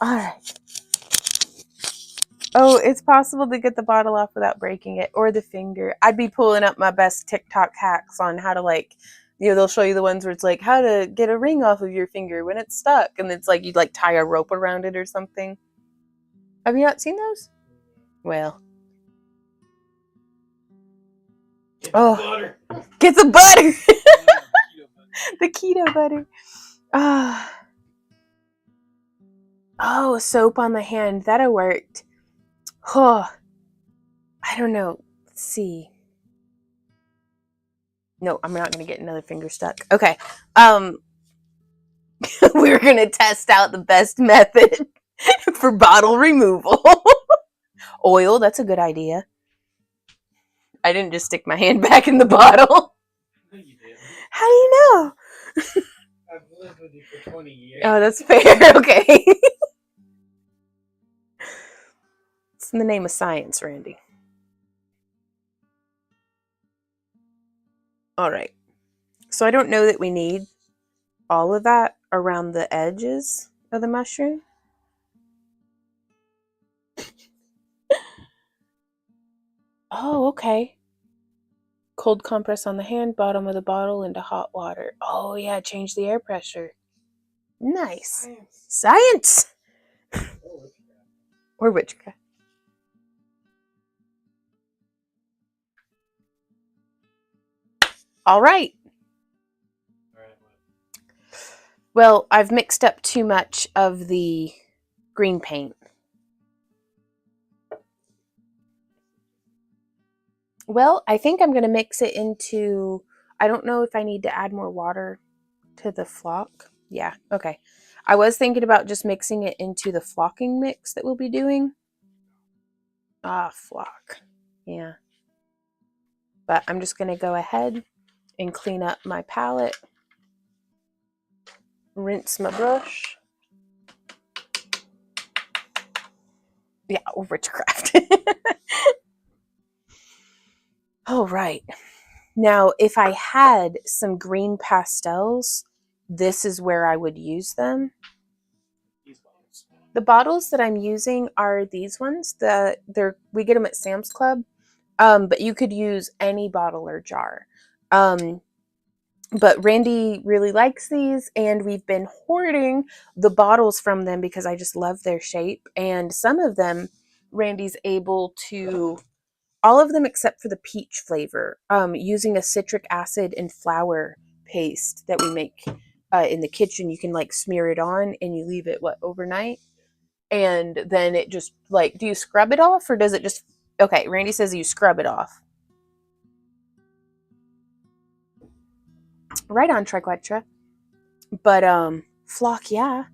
All right. Oh, it's possible to get the bottle off without breaking it, or the finger. I'd be pulling up my best TikTok hacks on how to, like, you know, they'll show you the ones where it's like how to get a ring off of your finger when it's stuck, and it's like you'd like tie a rope around it or something. Have you not seen those? Well,
Get the butter.
Get the butter.
Keto butter.
The keto butter. Oh, soap on the hand. That'll worked. Oh, I don't know. Let's see. No, I'm not gonna get another finger stuck. Okay. We're gonna test out the best method for bottle removal. Oil, that's a good idea. I didn't just stick my hand back in the bottle.
No, you didn't.
How do you know?
I've lived with you for 20 years.
Oh, that's fair. Okay. It's in the name of science, Randy. All right. So I don't know that we need all of that around the edges of the mushroom. Oh, okay. Cold compress on the hand, bottom of the bottle into hot water. Oh, yeah, change the air pressure. Nice. Science! Or witchcraft. All right. Well, I've mixed up too much of the green paint. Well, I think I'm going to mix it into, I don't know if I need to add more water to the flock. Yeah, okay. I was thinking about just mixing it into the flocking mix that we'll be doing. Ah, flock. Yeah. But I'm just going to go ahead and clean up my palette. Rinse my brush. Yeah, witchcraft. All right. Now, if I had some green pastels, this is where I would use them. The bottles that I'm using are these ones. We get them at Sam's Club, but you could use any bottle or jar. But Randy really likes these, and we've been hoarding the bottles from them because I just love their shape. And some of them, Randy's able to, all of them except for the peach flavor, using a citric acid and flour paste that we make in the kitchen. You can like smear it on and you leave it, overnight? And then it just like, do you scrub it off or does it just, okay, Randy says you scrub it off. Right on, Triquetra. But flock, yeah.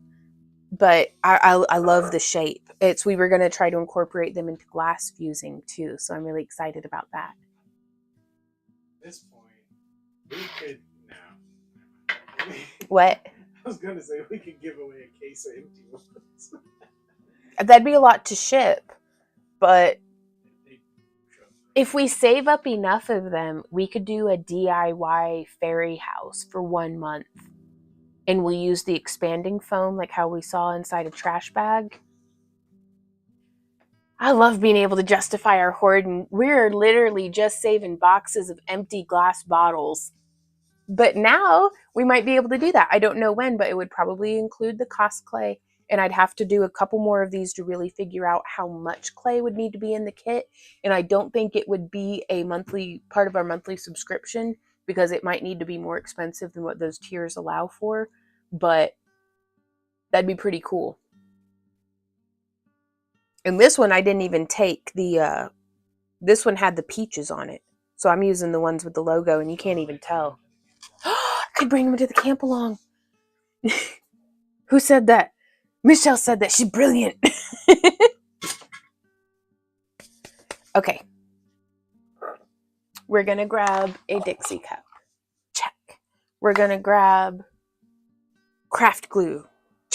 But I love the shape. We were gonna try to incorporate them into glass fusing too, so I'm really excited about that.
At this point, we could now.
What?
I was gonna say we could give away a case of empty ones.
That'd be a lot to ship, but if we save up enough of them, we could do a DIY fairy house for 1 month. And we'll use the expanding foam like how we saw inside a trash bag. I love being able to justify our hoarding. We're literally just saving boxes of empty glass bottles. But now we might be able to do that. I don't know when, but it would probably include the cost clay. And I'd have to do a couple more of these to really figure out how much clay would need to be in the kit. And I don't think it would be a monthly part of our monthly subscription because it might need to be more expensive than what those tiers allow for. But that'd be pretty cool. And this one, I didn't even take the, this one had the peaches on it. So I'm using the ones with the logo and you can't even tell. I could bring them to the camp along. Who said that? Michelle said that. She's brilliant. Okay. We're going to grab a Dixie cup. Check. We're going to grab craft glue.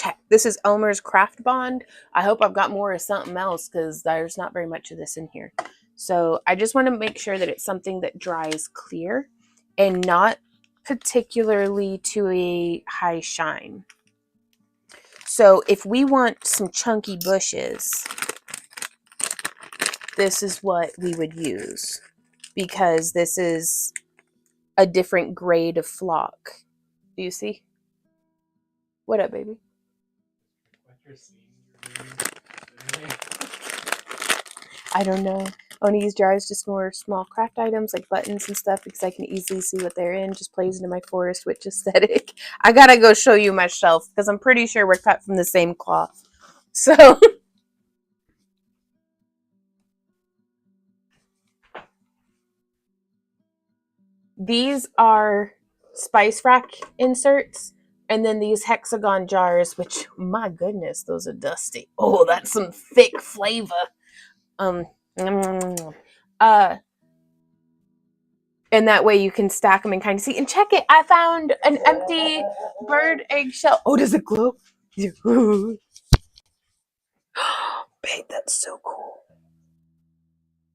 check. This is Elmer's Craft Bond. I hope I've got more of something else because there's not very much of this in here. So I just want to make sure that it's something that dries clear and not particularly to a high shine. So if we want some chunky bushes, this is what we would use because this is a different grade of flock. Do you see? What up, baby? I don't know. I want to use jars just more small craft items like buttons and stuff because I can easily see what they're in. Just plays into my forest witch aesthetic. I gotta go show you my shelf because I'm pretty sure we're cut from the same cloth. So these are spice rack inserts, and then these hexagon jars, which my goodness, those are dusty. Oh, that's some thick flavor. And that way you can stack them and kind of see. And check it, I found an empty bird eggshell. Oh, does it glow? Babe, that's so cool.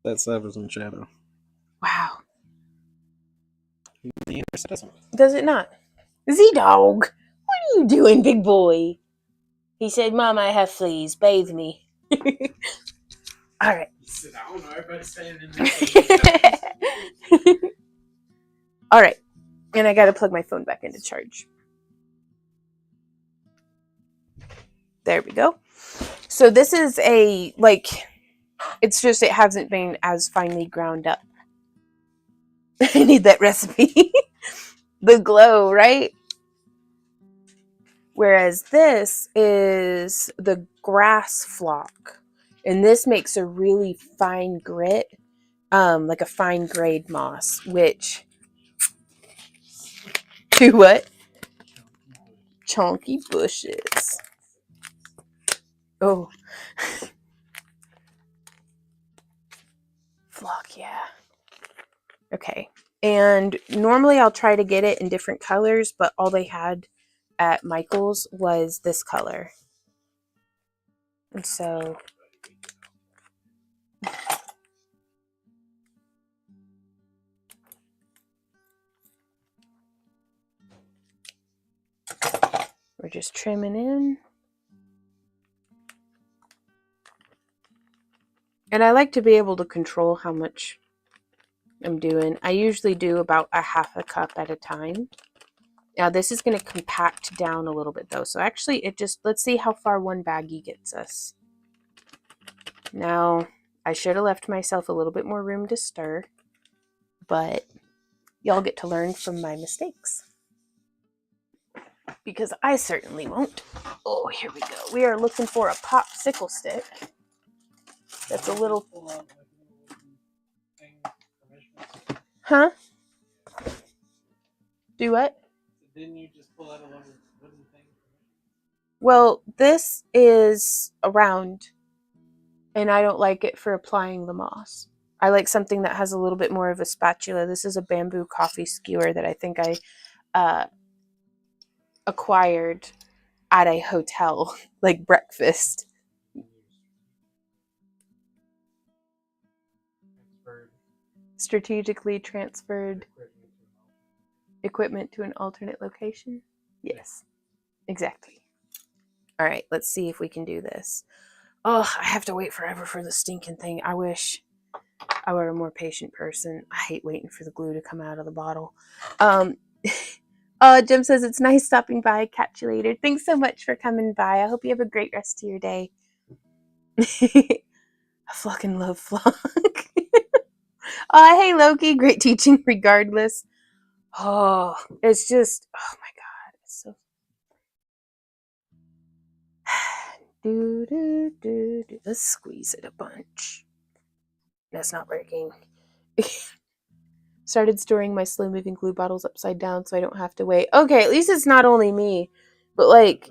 That's Severs in shadow.
Wow.
The universe doesn't.
Does it not? Z-Dog, what are you doing, big boy? He said, Mom, I have fleas. Bathe me. All right.
He said, I don't know. Everybody's staying in there.
All right. And I got to plug my phone back into charge. There we go. So this is a, like, it's just it hasn't been as finely ground up. I need that recipe. The glow, right? Whereas this is the grass flock. And this makes a really fine grit, like a fine grade moss, which... To what? Chunky bushes. Oh. Flock, yeah. Okay. And normally I'll try to get it in different colors, but all they had at Michael's was this color. And so we're just trimming in. And I like to be able to control how much I'm doing. I usually do about a half a cup at a time. Now this is going to compact down a little bit though. So actually it just, let's see how far one baggie gets us. Now I should have left myself a little bit more room to stir, but y'all get to learn from my mistakes. Because I certainly won't. Oh, here we go. We are looking for a popsicle stick. That's a little... Huh? Do what?
Didn't you just pull out a little wooden thing?
Well, this is a round, and I don't like it for applying the moss. I like something that has a little bit more of a spatula. This is a bamboo coffee skewer that I think I acquired at a hotel, like breakfast. Strategically transferred equipment to an alternate location? Yes, exactly. All right, let's see if we can do this. Oh, I have to wait forever for the stinking thing. I wish I were a more patient person. I hate waiting for the glue to come out of the bottle. Jim says, it's nice stopping by. Catch you later. Thanks so much for coming by. I hope you have a great rest of your day. I fucking love Flock. Oh, hey, Loki. Great teaching regardless. Oh, it's just, oh my God. It's so... Let's squeeze it a bunch. That's not working. Started storing my slow moving glue bottles upside down so I don't have to wait. Okay, at least it's not only me. But like,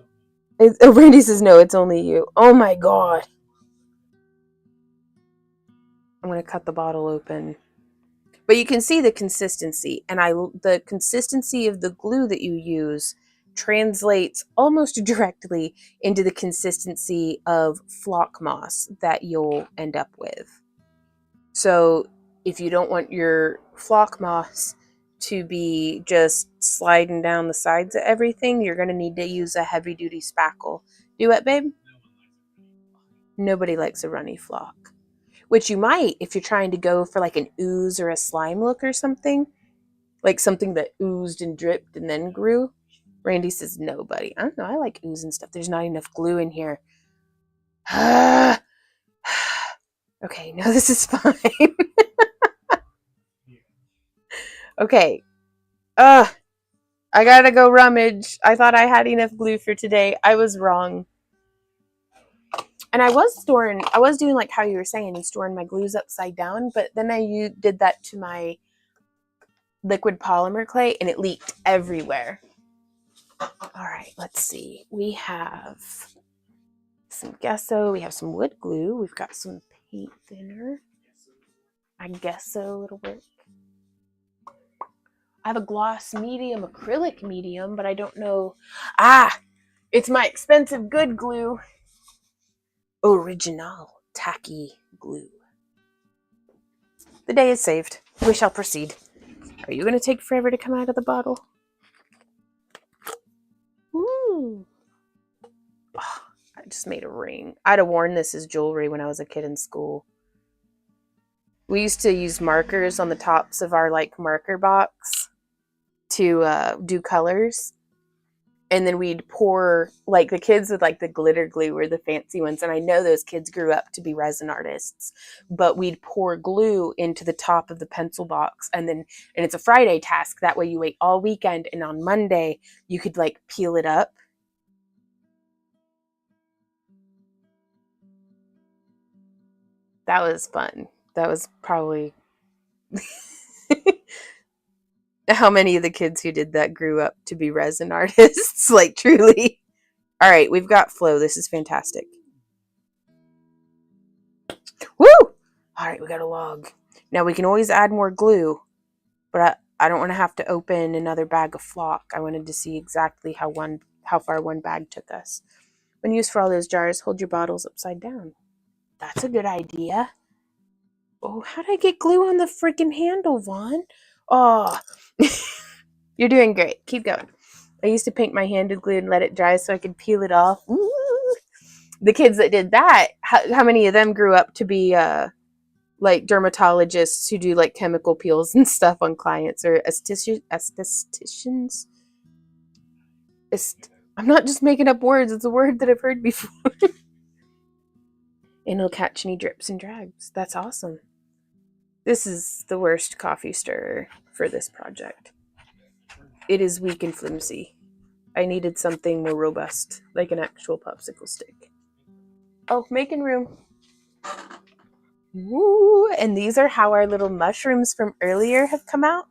Randy says no, it's only you. Oh my God. I'm going to cut the bottle open. But you can see the consistency. And the consistency of the glue that you use translates almost directly into the consistency of flock moss that you'll end up with. So if you don't want your flock moss to be just sliding down the sides of everything, you're going to need to use a heavy duty spackle. Do it, babe? Nobody likes a runny flock. Which you might if you're trying to go for like an ooze or a slime look or something. Like something that oozed and dripped and then grew. Randy says, no, buddy. I don't know. I like ooze and stuff. There's not enough glue in here. Okay, no, this is fine. Okay. I gotta go rummage. I thought I had enough glue for today. I was wrong. And I was doing like how you were saying and storing my glues upside down, but then I did that to my liquid polymer clay and it leaked everywhere. All right, let's see. We have some gesso. We have some wood glue. We've got some paint thinner. I guess so, it'll work. I have a gloss medium, acrylic medium, but I don't know. It's my expensive good glue. Original tacky glue. The day is saved. We shall proceed. Are you going to take forever to come out of the bottle? Ooh. Oh, I just made a ring. I'd have worn this as jewelry when I was a kid in school. We used to use markers on the tops of our like marker box to do colors. And then we'd pour, like the kids with like the glitter glue were the fancy ones. And I know those kids grew up to be resin artists, but we'd pour glue into the top of the pencil box. And it's a Friday task. That way you wait all weekend. And on Monday, you could like peel it up. That was fun. That was probably how many of the kids who did that grew up to be resin artists, like truly. All right, we've got flow. This is fantastic. Woo! All right, we got a log. Now we can always add more glue, but I don't want to have to open another bag of flock. I wanted to see exactly how far one bag took us. When used for all those jars, hold your bottles upside down. That's a good idea. Oh, how did I get glue on the freaking handle, Vaughn? Oh, you're doing great. Keep going. I used to paint my hand with glue and let it dry so I could peel it off. Ooh. The kids that did that, how many of them grew up to be like dermatologists who do like chemical peels and stuff on clients, or estheticians? I'm not just making up words. It's a word that I've heard before. And it'll catch any drips and drags. That's awesome. This is the worst coffee stirrer for this project. It is weak and flimsy. I needed something more robust, like an actual popsicle stick. Oh, making room. Woo! And these are how our little mushrooms from earlier have come out.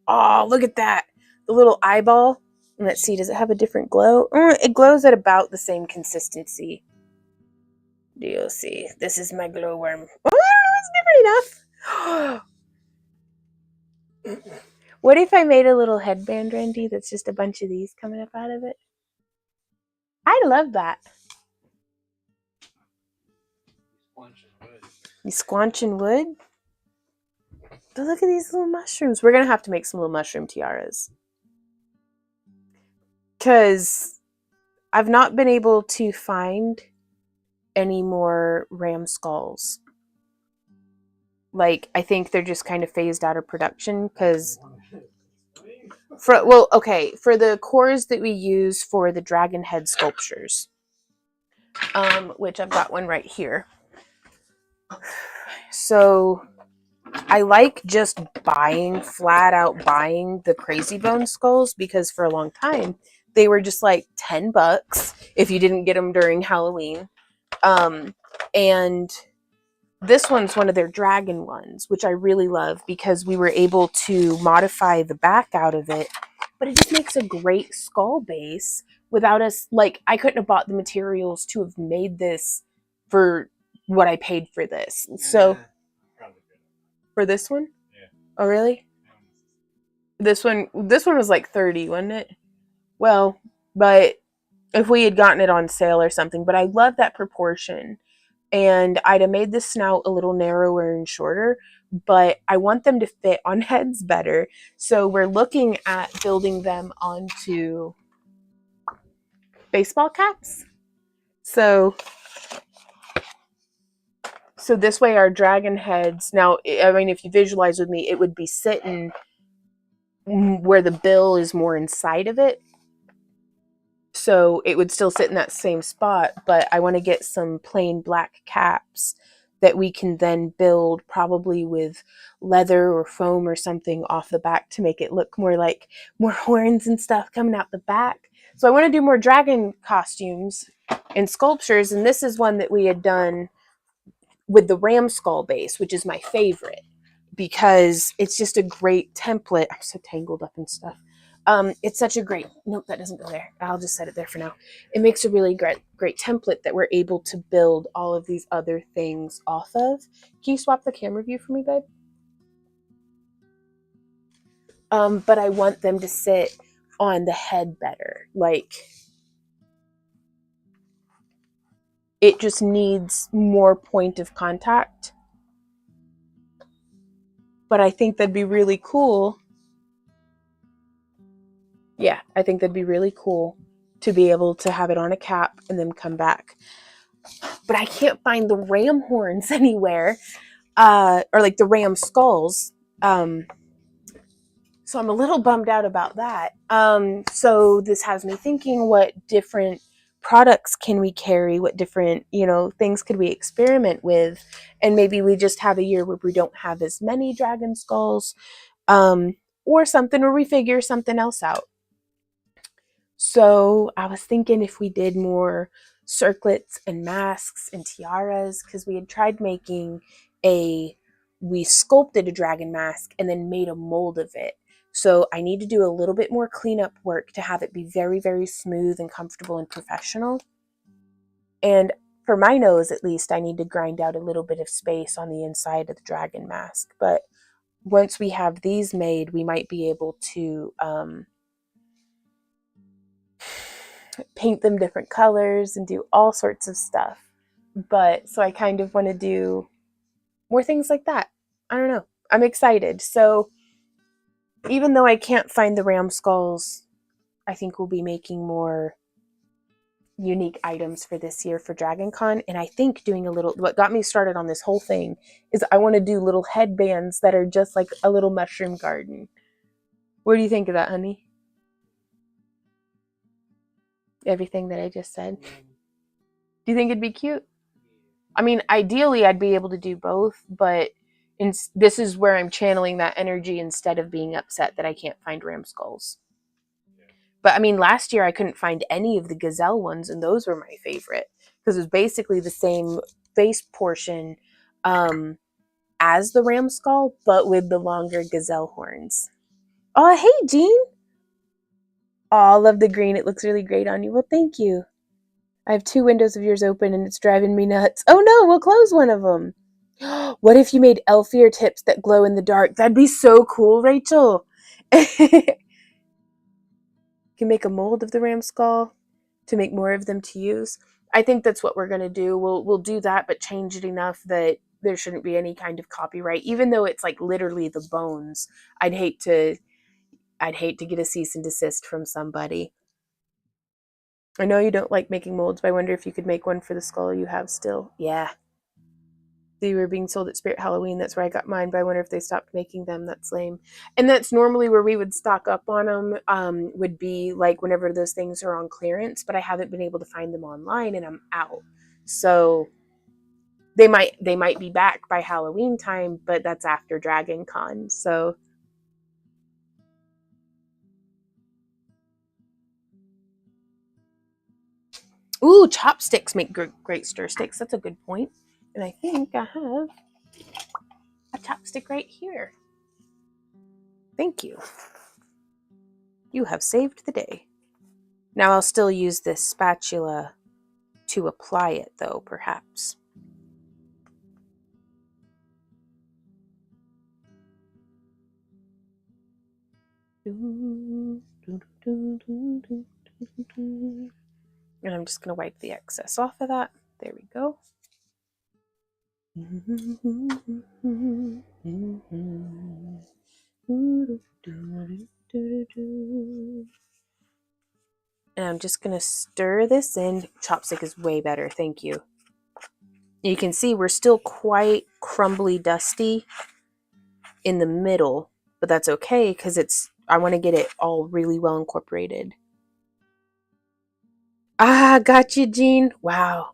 Oh, look at that. The little eyeball. And let's see, does it have a different glow? It glows at about the same consistency. Do you see? This is my glowworm. Oh, it's different enough. What if I made a little headband, Randy, that's just a bunch of these coming up out of it? I love that. You squanching wood? But look at these little mushrooms. We're going to have to make some little mushroom tiaras. Because I've not been able to find any more ram skulls. Like, I think they're just kind of phased out of production because for the cores that we use for the dragon head sculptures, which I've got one right here. So I like just flat out buying the crazy bone skulls because for a long time they were just like $10 if you didn't get them during Halloween. And this one's one of their dragon ones, which I really love because we were able to modify the back out of it, but it just makes a great skull base without us, like, I couldn't have bought the materials to have made this for what I paid for this. So, for this one?
Yeah.
Oh, really? This one was like 30, wasn't it? Well, but if we had gotten it on sale or something, but I love that proportion. And I'd have made the snout a little narrower and shorter, but I want them to fit on heads better. So we're looking at building them onto baseball caps. So this way our dragon heads, now, I mean, if you visualize with me, it would be sitting where the bill is more inside of it. So it would still sit in that same spot, but I want to get some plain black caps that we can then build probably with leather or foam or something off the back to make it look more like more horns and stuff coming out the back. So I want to do more dragon costumes and sculptures, and this is one that we had done with the ram skull base, which is my favorite because it's just a great template. I'm so tangled up in stuff. It's such a great, nope, that doesn't go there. I'll just set it there for now. It makes a really great template that we're able to build all of these other things off of. Can you swap the camera view for me, babe? But I want them to sit on the head better. Like, it just needs more point of contact. But I think that'd be really cool. Yeah, I think that'd be really cool to be able to have it on a cap and then come back. But I can't find the ram horns anywhere, or like the ram skulls. So I'm a little bummed out about that. So this has me thinking, what different products can we carry? What different, things could we experiment with? And maybe we just have a year where we don't have as many dragon skulls, or something where we figure something else out. So I was thinking if we did more circlets and masks and tiaras, because we had tried making we sculpted a dragon mask and then made a mold of it. So I need to do a little bit more cleanup work to have it be very, very smooth and comfortable and professional. And for my nose, at least, I need to grind out a little bit of space on the inside of the dragon mask. But once we have these made, we might be able to paint them different colors and do all sorts of stuff. But so I kind of want to do more things like that. I don't know. I'm excited. So even though I can't find the ram skulls, I think we'll be making more unique items for this year for Dragon Con. And I think doing what got me started on this whole thing is I want to do little headbands that are just like a little mushroom garden. What do you think of that, honey? Everything that I just said. Do you think it'd be cute? I mean, ideally, I'd be able to do both, but this is where I'm channeling that energy instead of being upset that I can't find ram skulls. But I mean, last year I couldn't find any of the gazelle ones, and those were my favorite because it was basically the same face portion as the ram skull, but with the longer gazelle horns. Oh, hey, Jean. Oh, I love the green. It looks really great on you. Well, thank you. I have 2 windows of yours open and it's driving me nuts. Oh no, we'll close one of them. What if you made elf ear tips that glow in the dark? That'd be so cool, Rachel. You can make a mold of the ram skull to make more of them to use. I think that's what we're going to do. We'll do that, but change it enough that there shouldn't be any kind of copyright, even though it's like literally the bones. I'd hate to get a cease and desist from somebody. I know you don't like making molds, but I wonder if you could make one for the skull you have still. Yeah. They were being sold at Spirit Halloween. That's where I got mine, but I wonder if they stopped making them. That's lame. And that's normally where we would stock up on them, would be like whenever those things are on clearance, but I haven't been able to find them online and I'm out. So they might be back by Halloween time, but that's after Dragon Con. So ooh, chopsticks make great stir sticks. That's a good point. And I think I have a chopstick right here. Thank you. You have saved the day. Now I'll still use this spatula to apply it though, perhaps. And I'm just going to wipe the excess off of that. There we go. And I'm just going to stir this in. Chopstick is way better. Thank you. You can see we're still quite crumbly dusty in the middle, but that's okay because I want to get it all really well incorporated. Ah, got you, Jean. Wow.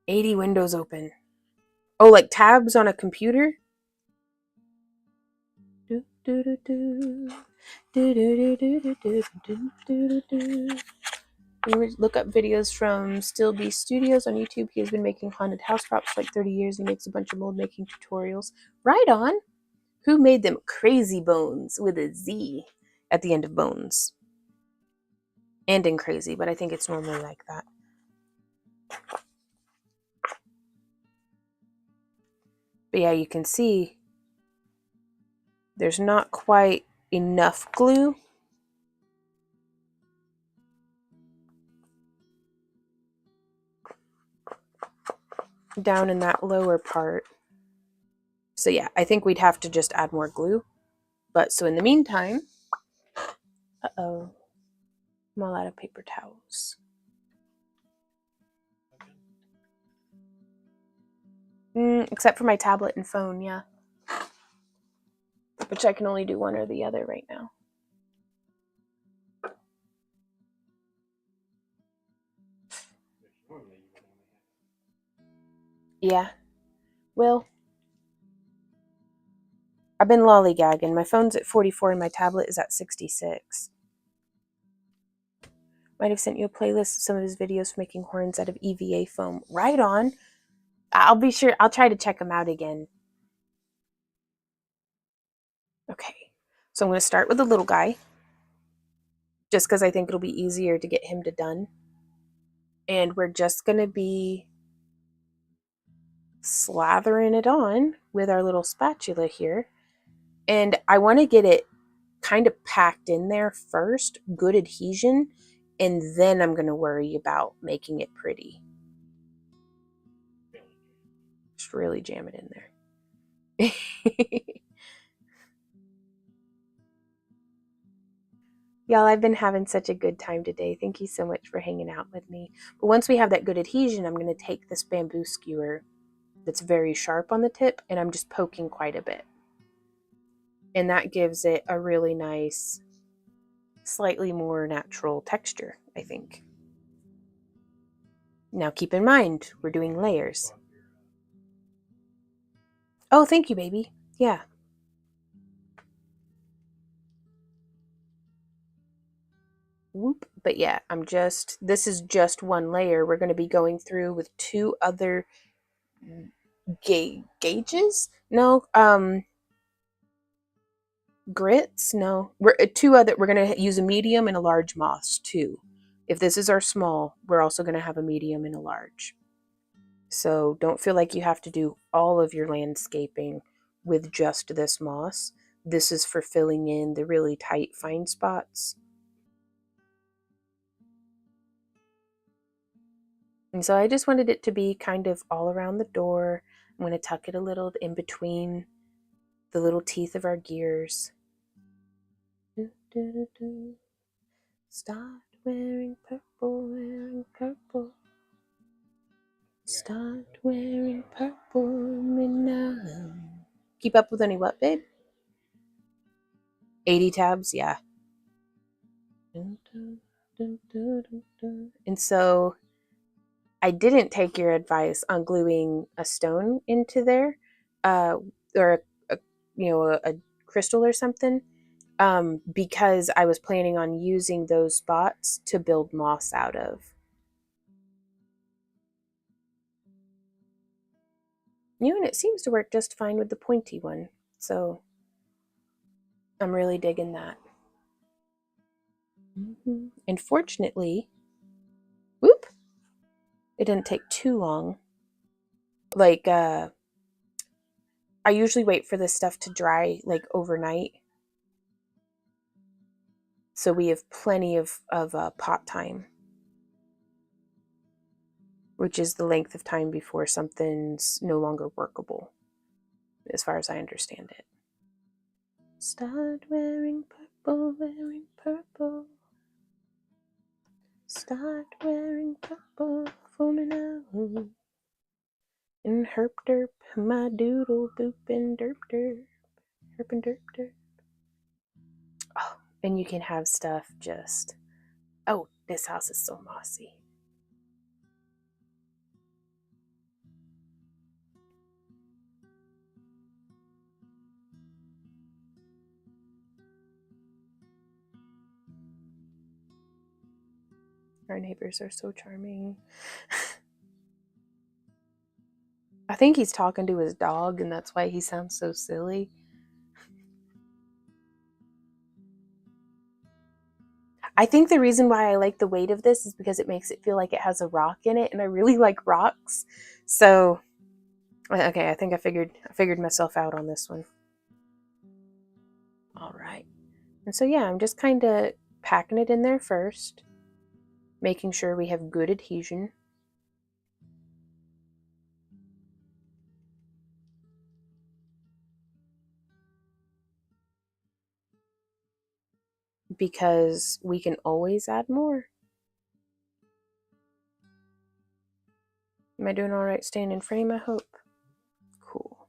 80 windows open. Oh, like tabs on a computer? Look up videos from Still B Studios on YouTube. He has been making haunted house props for like 30 years. He makes a bunch of mold making tutorials. Right on. Who made them? Crazy Bones with a Z at the end of Bones. And in Crazy, but I think it's normally like that. But yeah, you can see there's not quite enough glue. Down in that lower part. So yeah, I think we'd have to just add more glue. But so in the meantime, I'm all out of paper towels. Except for my tablet and phone, yeah. Which I can only do one or the other right now. Yeah. Well, I've been lollygagging. My phone's at 44 and my tablet is at 66. Might have sent you a playlist of some of his videos for making horns out of EVA foam. Right on. I'll be sure. I'll try to check them out again. Okay. So I'm going to start with the little guy. Just because I think it'll be easier to get him to done. And we're just going to be slathering it on with our little spatula here. And I want to get it kind of packed in there first, good adhesion, and then I'm going to worry about making it pretty. Just really jam it in there. Y'all, I've been having such a good time today. Thank you so much for hanging out with me. But once we have that good adhesion, I'm going to take this bamboo skewer that's very sharp on the tip, and I'm just poking quite a bit. And that gives it a really nice, slightly more natural texture, I think. Now keep in mind, we're doing layers. Oh, thank you, baby. Yeah. Whoop. But yeah, this is just one layer. We're going to be going through with two other gauges? No, grits? No. We're going to use a medium and a large moss too. If this is our small, we're also going to have a medium and a large. So don't feel like you have to do all of your landscaping with just this moss. This is for filling in the really tight fine spots. And so I just wanted it to be kind of all around the door. I'm going to tuck it a little in between the little teeth of our gears. Start wearing purple, wearing purple. Start wearing purple now. Keep up with any what, babe? 80 tabs, yeah. And so I didn't take your advice on gluing a stone into there, or a crystal or something, because I was planning on using those spots to build moss out of. And it seems to work just fine with the pointy one, so I'm really digging that. And fortunately, whoop, it didn't take too long. Like, I usually wait for this stuff to dry like overnight. So we have plenty of pot time, which is the length of time before something's no longer workable, as far as I understand it. Start wearing purple, wearing purple. Start wearing purple for me now. And herp derp, my doodle boop and derp derp. Herp and derp derp. Oh, and you can have stuff just... Oh, this house is so mossy. Our neighbors are so charming. I think he's talking to his dog, and that's why he sounds so silly. I think the reason why I like the weight of this is because it makes it feel like it has a rock in it, and I really like rocks. So, okay, I think I figured myself out on this one. All right. And so yeah, I'm just kind of packing it in there first, making sure we have good adhesion. Because we can always add more. Am I doing all right staying in frame, I hope? Cool.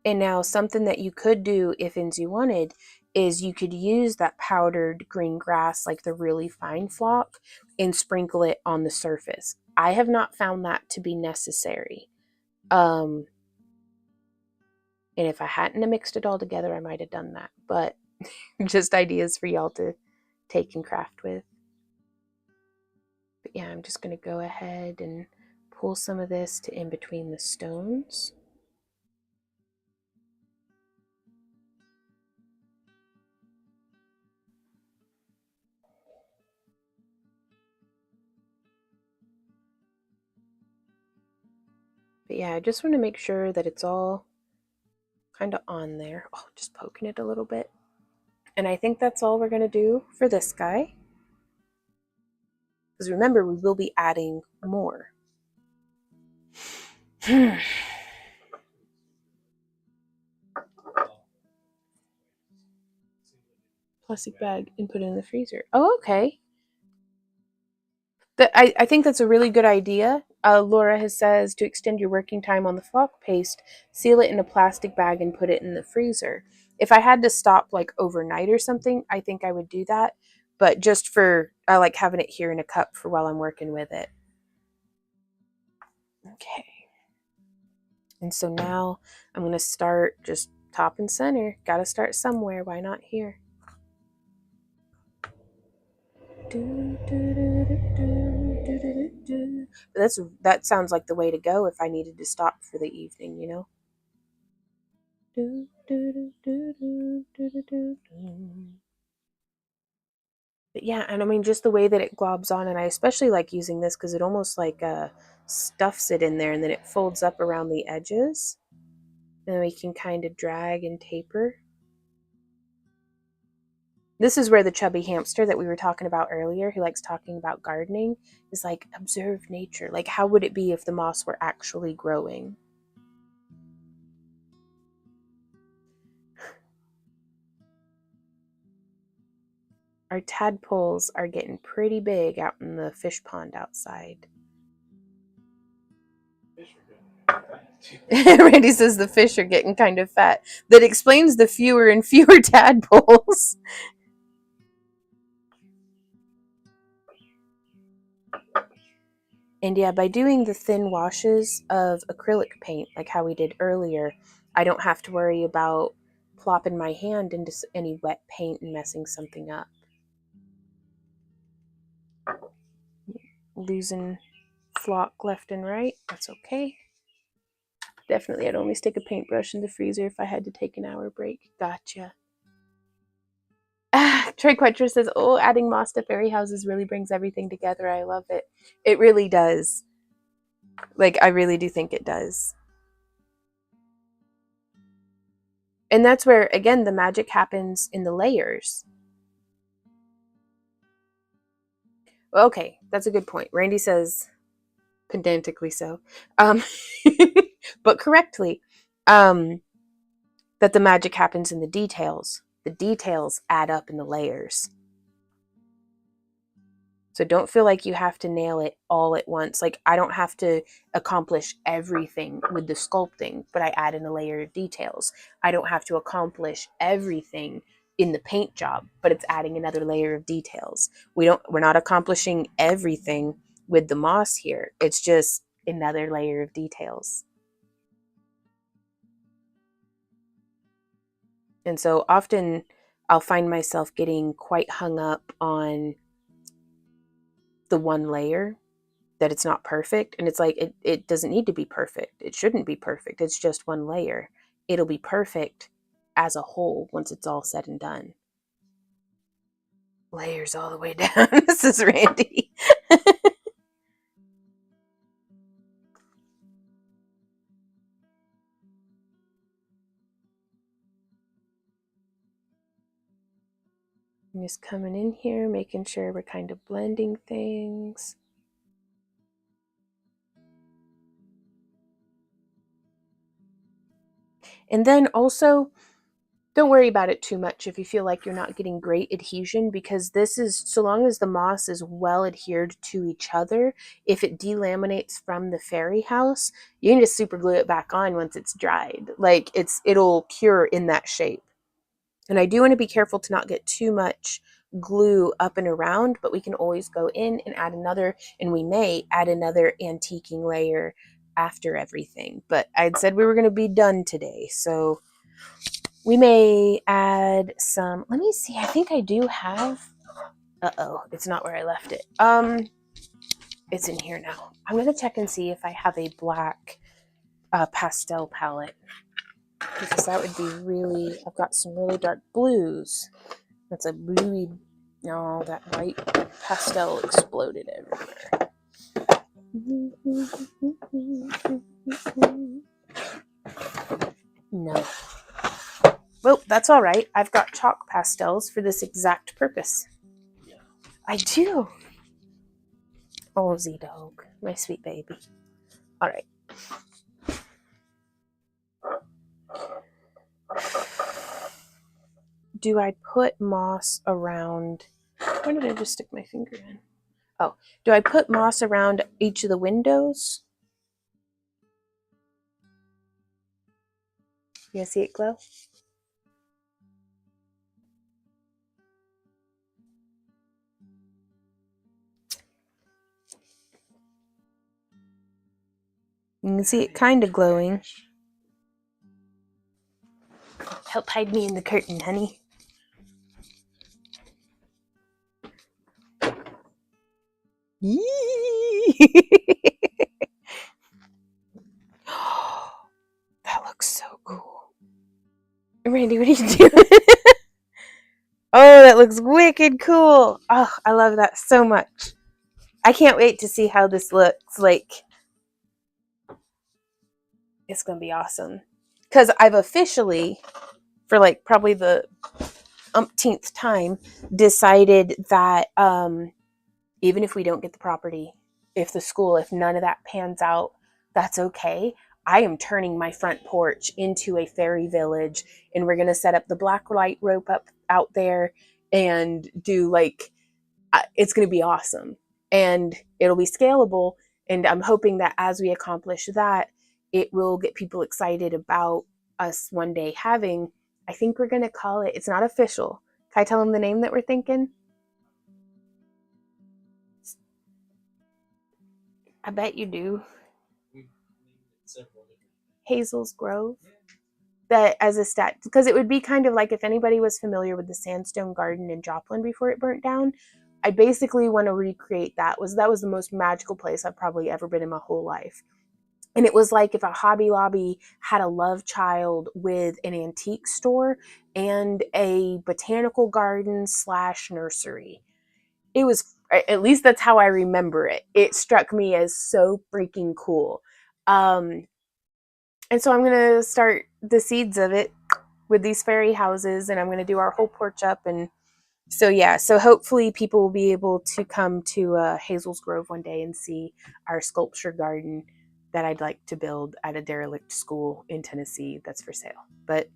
And now something that you could do if you wanted is you could use that powdered green grass, like the really fine flock, and sprinkle it on the surface. I have not found that to be necessary. And if I hadn't mixed it all together, I might have done that. But just ideas for y'all to take and craft with. But yeah, I'm just going to go ahead and pull some of this to in between the stones. But yeah, I just want to make sure that it's all kind of on there. Oh, just poking it a little bit. And I think that's all we're going to do for this guy. Because remember, we will be adding more. Plastic bag and put it in the freezer. Oh, okay. I think that's a really good idea. Laura has says to extend your working time on the flock paste, seal it in a plastic bag and put it in the freezer. If I had to stop like overnight or something, I think I would do that. But just for, I like having it here in a cup for while I'm working with it. Okay. And so now I'm going to start just top and center. Got to start somewhere. Why not here? That sounds like the way to go if I needed to stop for the evening, you know? But yeah, and I mean, just the way that it globs on, and I especially like using this because it almost like stuffs it in there and then it folds up around the edges. And then we can kind of drag and taper. This is where the chubby hamster that we were talking about earlier, who likes talking about gardening, is like, observe nature. Like, how would it be if the moss were actually growing? Our tadpoles are getting pretty big out in the fish pond outside. Randy says the fish are getting kind of fat. That explains the fewer and fewer tadpoles. And yeah, by doing the thin washes of acrylic paint, like how we did earlier, I don't have to worry about plopping my hand into any wet paint and messing something up. Losing flock left and right, that's okay. Definitely, I'd only stick a paintbrush in the freezer if I had to take an hour break. Gotcha. Trey Quetra says, oh, adding moss to fairy houses really brings everything together. I love it. It really does. Like, I really do think it does. And that's where, again, the magic happens in the layers. Okay, that's a good point. Randy says, pedantically so, but correctly, that the magic happens in the details. The details add up in the layers. So don't feel like you have to nail it all at once. Like, I don't have to accomplish everything with the sculpting, but I add in a layer of details. I don't have to accomplish everything in the paint job, but it's adding another layer of details. We're not accomplishing everything with the moss here. It's just another layer of details. And so often I'll find myself getting quite hung up on the one layer, that it's not perfect. And it's like, it doesn't need to be perfect. It shouldn't be perfect. It's just one layer. It'll be perfect as a whole once it's all said and done. Layers all the way down. This is Randy. I'm just coming in here, making sure we're kind of blending things. And then also, don't worry about it too much if you feel like you're not getting great adhesion, because this is, so long as the moss is well adhered to each other, if it delaminates from the fairy house, you can just super glue it back on once it's dried. Like, it'll cure in that shape. And I do want to be careful to not get too much glue up and around, but we can always go in and add another, and we may add another antiquing layer after everything. But I'd said we were going to be done today, so we may add some, let me see, I think I do have, it's not where I left it. It's in here now. I'm going to check and see if I have a black pastel palette, because that would be really, I've got some really dark blues. That's a bluey, no, that white pastel exploded everywhere. No. Well, that's all right. I've got chalk pastels for this exact purpose.
Yeah.
I do. Oh, Z-Dog, my sweet baby. All right. Do I put moss around, where did I just stick my finger in? Oh, do I put moss around each of the windows? You guys see it glow? You can see it kind of glowing. Help hide me in the curtain, honey. That looks so cool. Randy, what are you doing? Oh, that looks wicked cool. Oh, I love that so much. I can't wait to see how this looks. Like, it's going to be awesome. Because I've officially, for like probably the umpteenth time, decided that even if we don't get the property, if none of that pans out, that's okay. I am turning my front porch into a fairy village, and we're going to set up the black light rope up out there and do like, it's going to be awesome, and it'll be scalable. And I'm hoping that as we accomplish that, it will get people excited about us one day having, I think we're going to call it, it's not official. Can I tell them the name that we're thinking? I bet you do. Hazel's Grove. That as a stat, because it would be kind of like if anybody was familiar with the sandstone garden in Joplin before it burnt down. I basically want to recreate that. Was the most magical place I've probably ever been in my whole life. And it was like if a Hobby Lobby had a love child with an antique store and a botanical garden / nursery. It was, at least that's how I remember it. It struck me as so freaking cool. And so I'm going to start the seeds of it with these fairy houses, and I'm going to do our whole porch up. And so, yeah, so hopefully people will be able to come to Hazel's Grove one day and see our sculpture garden that I'd like to build at a derelict school in Tennessee that's for sale. But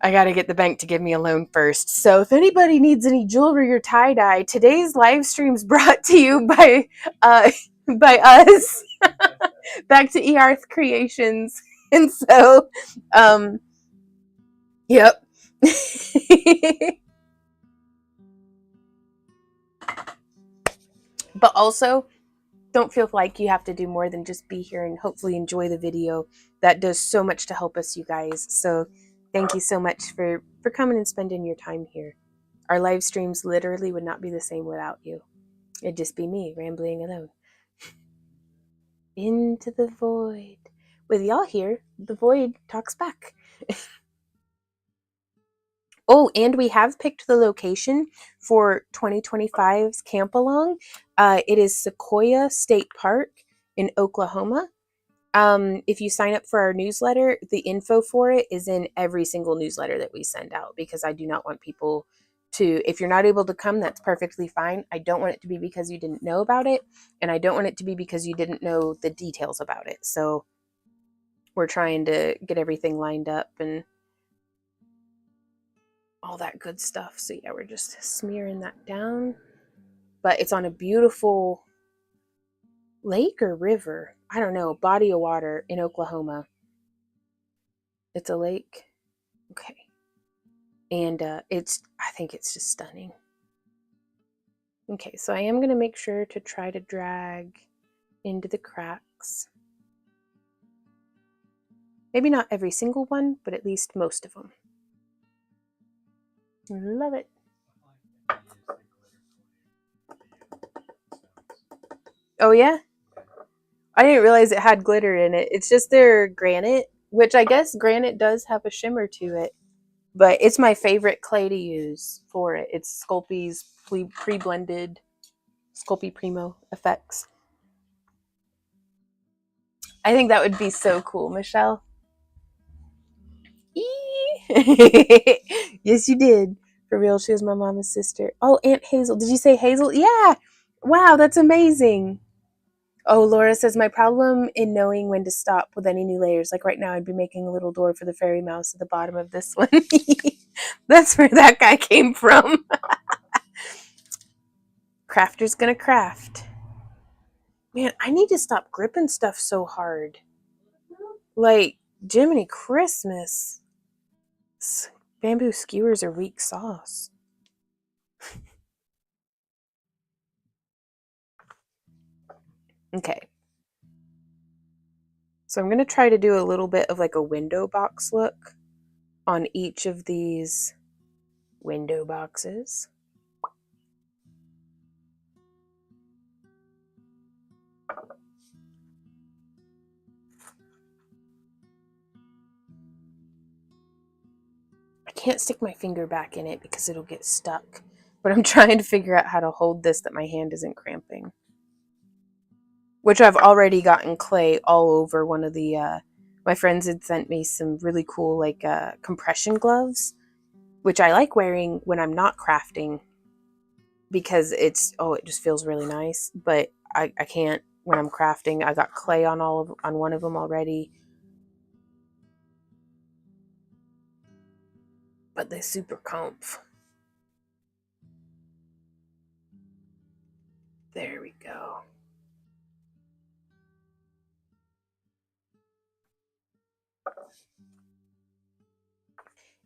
I got to get the bank to give me a loan first. So if anybody needs any jewelry or tie-dye, today's live stream's brought to you by us. Back to Earth Creations. And so, yep. But also, don't feel like you have to do more than just be here and hopefully enjoy the video. That does so much to help us, you guys. So thank you so much for coming and spending your time here. Our live streams literally would not be the same without you. It'd just be me rambling alone. Into the void. With y'all here, the void talks back. Oh, and we have picked the location for 2025's Camp Along. It is Sequoia State Park in Oklahoma. If you sign up for our newsletter, the info for it is in every single newsletter that we send out, because I do not want people to, if you're not able to come, that's perfectly fine. I don't want it to be because you didn't know about it, and I don't want it to be because you didn't know the details about it. So we're trying to get everything lined up and all that good stuff. So yeah, we're just smearing that down. But it's on a beautiful lake or river, I don't know, body of water in Oklahoma. It's a lake. Okay. And I think it's just stunning. Okay, so I am going to make sure to try to drag into the cracks. Maybe not every single one, but at least most of them. Love it. Oh yeah? I didn't realize it had glitter in it. It's just their granite, which I guess granite does have a shimmer to it. But it's my favorite clay to use for it. It's Sculpey's pre-blended Sculpey Primo effects. I think that would be so cool, Michelle. Yes, you did. For real, she was my mama's sister. Oh, Aunt Hazel. Did you say Hazel? Yeah. Wow, that's amazing. Oh, Laura says, my problem in knowing when to stop with any new layers. Like right now, I'd be making a little door for the fairy mouse at the bottom of this one. That's where that guy came from. Crafter's gonna craft. Man, I need to stop gripping stuff so hard. Like, Jiminy Christmas. Bamboo skewers are weak sauce. Okay. So I'm going to try to do a little bit of like a window box look on each of these window boxes. I can't stick my finger back in it because it'll get stuck. But I'm trying to figure out how to hold this that my hand isn't cramping. Which I've already gotten clay all over one of the, my friends had sent me some really cool like compression gloves, which I like wearing when I'm not crafting because it just feels really nice. But I can't when I'm crafting. I got clay on one of them already. But they're super comf. There we go.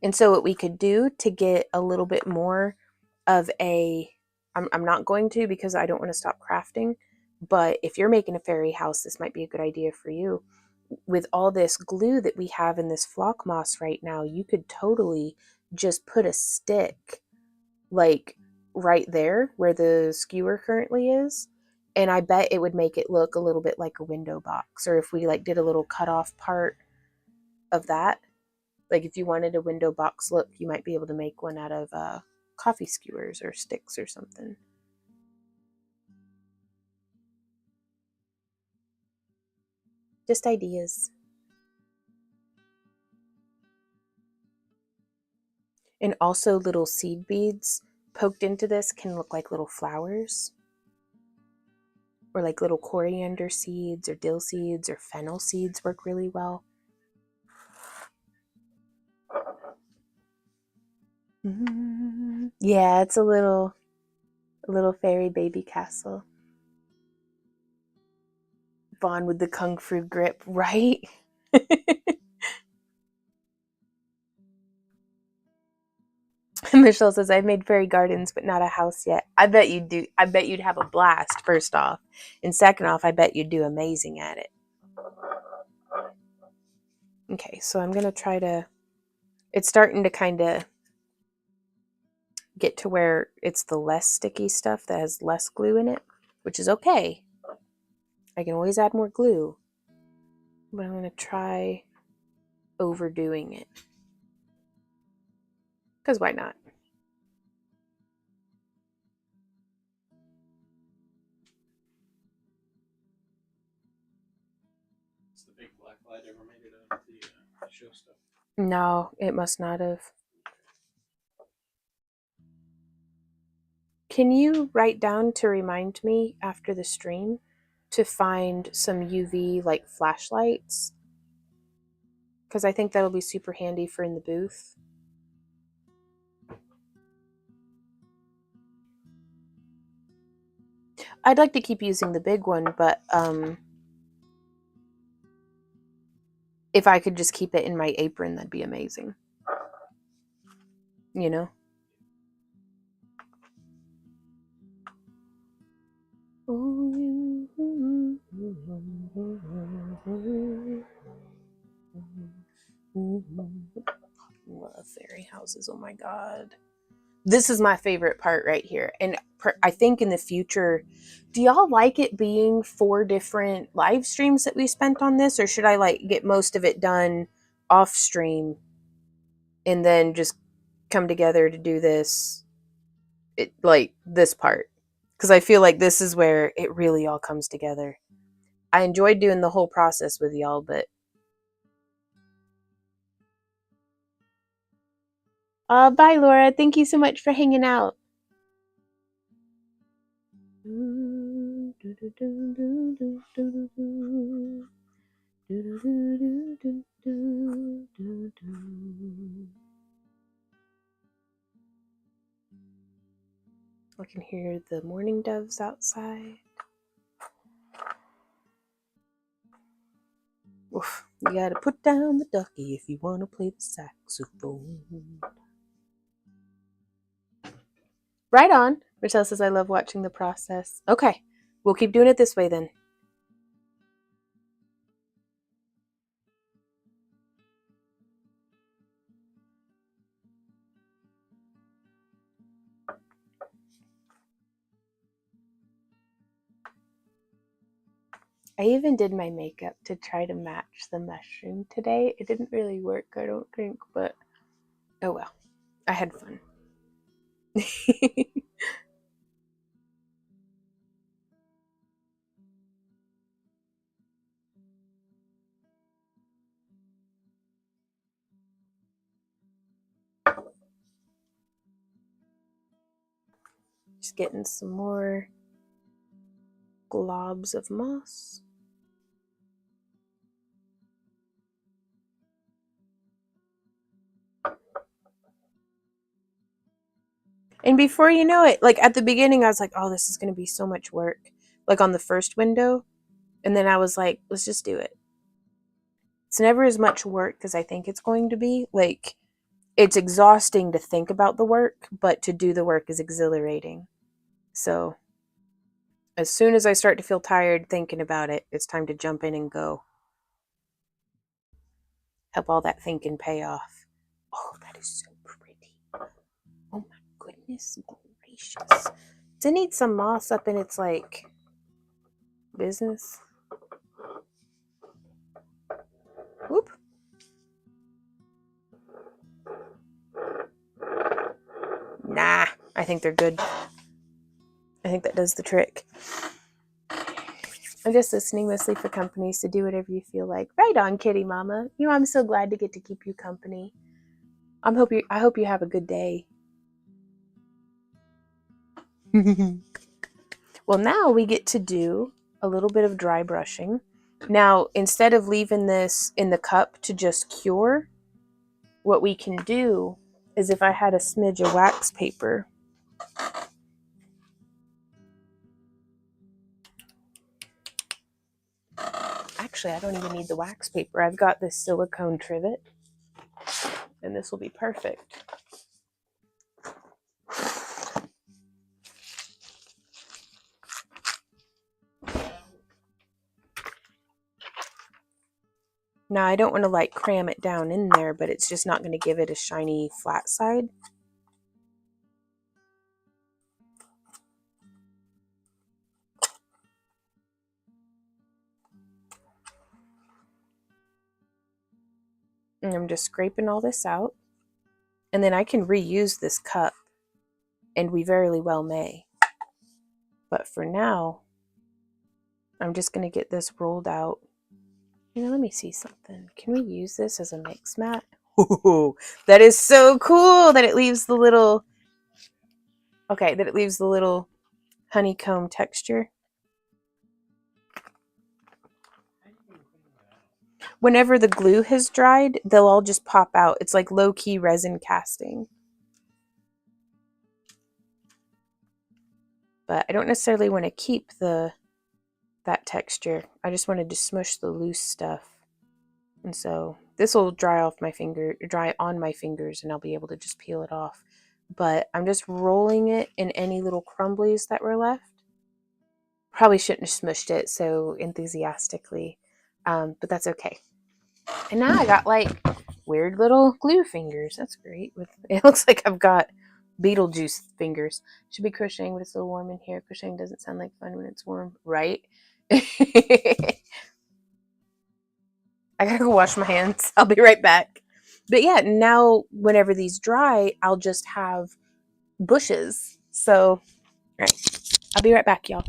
And so what we could do to get a little bit more of I'm not going to because I don't want to stop crafting, but if you're making a fairy house, this might be a good idea for you. With all this glue that we have in this flock moss right now, you could totally just put a stick like right there where the skewer currently is. And I bet it would make it look a little bit like a window box. Or if we like did a little cut off part of that, like if you wanted a window box look, you might be able to make one out of coffee skewers or sticks or something. Just ideas. And also little seed beads poked into this can look like little flowers, or like little coriander seeds or dill seeds or fennel seeds work really well. Yeah, it's a little fairy baby castle. Vaughn with the kung fu grip, right? Michelle says, I've made fairy gardens, but not a house yet. I bet you'd do. I bet you'd have a blast, first off. And second off, I bet you'd do amazing at it. Okay, so I'm going to try to... It's starting to kind of get to where it's the less sticky stuff that has less glue in it, which is okay. I can always add more glue. But I'm going to try overdoing it. Because why not?
Has the big black light ever made it out of the show stuff?
No, it must not have. Can you write down to remind me after the stream to find some UV like flashlights? Because I think that'll be super handy for in the booth. I'd like to keep using the big one, but if I could just keep it in my apron, that'd be amazing. You know? Love fairy houses. Oh my god. This is my favorite part right here. And I think in the future, do y'all like it being 4 different live streams that we spent on this? Or should I like get most of it done off stream and then just come together to do this, like this part? Because I feel like this is where it really all comes together. I enjoyed doing the whole process with y'all, but... bye, Laura. Thank you so much for hanging out. I can hear the morning doves outside. Oof, you gotta put down the ducky if you want to play the saxophone. Right on. Michelle says, I love watching the process. Okay, we'll keep doing it this way then. I even did my makeup to try to match the mushroom today. It didn't really work, I don't think, but oh well. I had fun. Just getting some more globs of moss. And before you know it, like at the beginning, I was like, oh, this is going to be so much work. Like on the first window. And then I was like, let's just do it. It's never as much work as I think it's going to be. Like, it's exhausting to think about the work, but to do the work is exhilarating. So as soon as I start to feel tired thinking about it, it's time to jump in and go. Help all that thinking pay off. Oh, that is so pretty. Oh my goodness gracious. Does it need some moss up in its, like, business? Whoop. Nah, I think they're good. I think that does the trick. I'm just listening mostly for company, so do whatever you feel like. Right on, kitty mama. You know, I'm so glad to get to keep you company. I hope you have a good day. Well, now we get to do a little bit of dry brushing. Now, instead of leaving this in the cup to just cure, what we can do is, if I had a smidge of wax paper, actually, I don't even need the wax paper. I've got this silicone trivet, and this will be perfect. Now, I don't want to like cram it down in there, but it's just not going to give it a shiny flat side. And I'm just scraping all this out. And then I can reuse this cup, and we very well may. But for now, I'm just going to get this rolled out. You know, let me see something. Can we use this as a mix mat? Ooh, that is so cool that it leaves the little, okay, that it leaves the little honeycomb texture. Whenever the glue has dried, they'll all just pop out. It's like low-key resin casting. But I don't necessarily want to keep that texture. I just wanted to smush the loose stuff. And so this will dry on my fingers, and I'll be able to just peel it off. But I'm just rolling it in any little crumblies that were left. Probably shouldn't have smushed it so enthusiastically, but that's okay. And now I got like weird little glue fingers. That's great. It looks like I've got Beetlejuice fingers. Should be crocheting, but it's a little warm in here. Crocheting doesn't sound like fun when it's warm, right? I gotta go wash my hands. I'll be right back. But yeah, now whenever these dry, I'll just have bushes. So, all right, I'll be right back, y'all.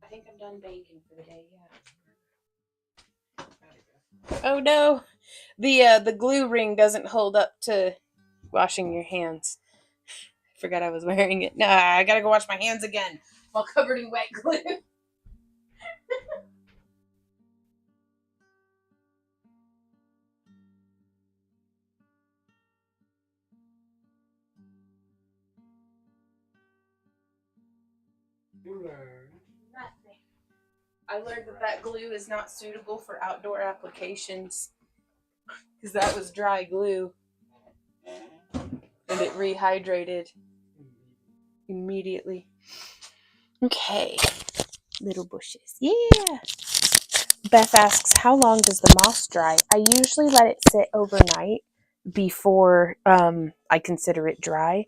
I think I'm done baking for the day, yeah. Oh no, the glue ring doesn't hold up to washing your hands. I forgot I was wearing it. Nah, I gotta go wash my hands again while covered in wet glue. Nothing. I learned that glue is not suitable for outdoor applications because that was dry glue and it rehydrated immediately. Okay, little bushes. Yeah. Beth asks, how long does the moss dry? I usually let it sit overnight before I consider it dry,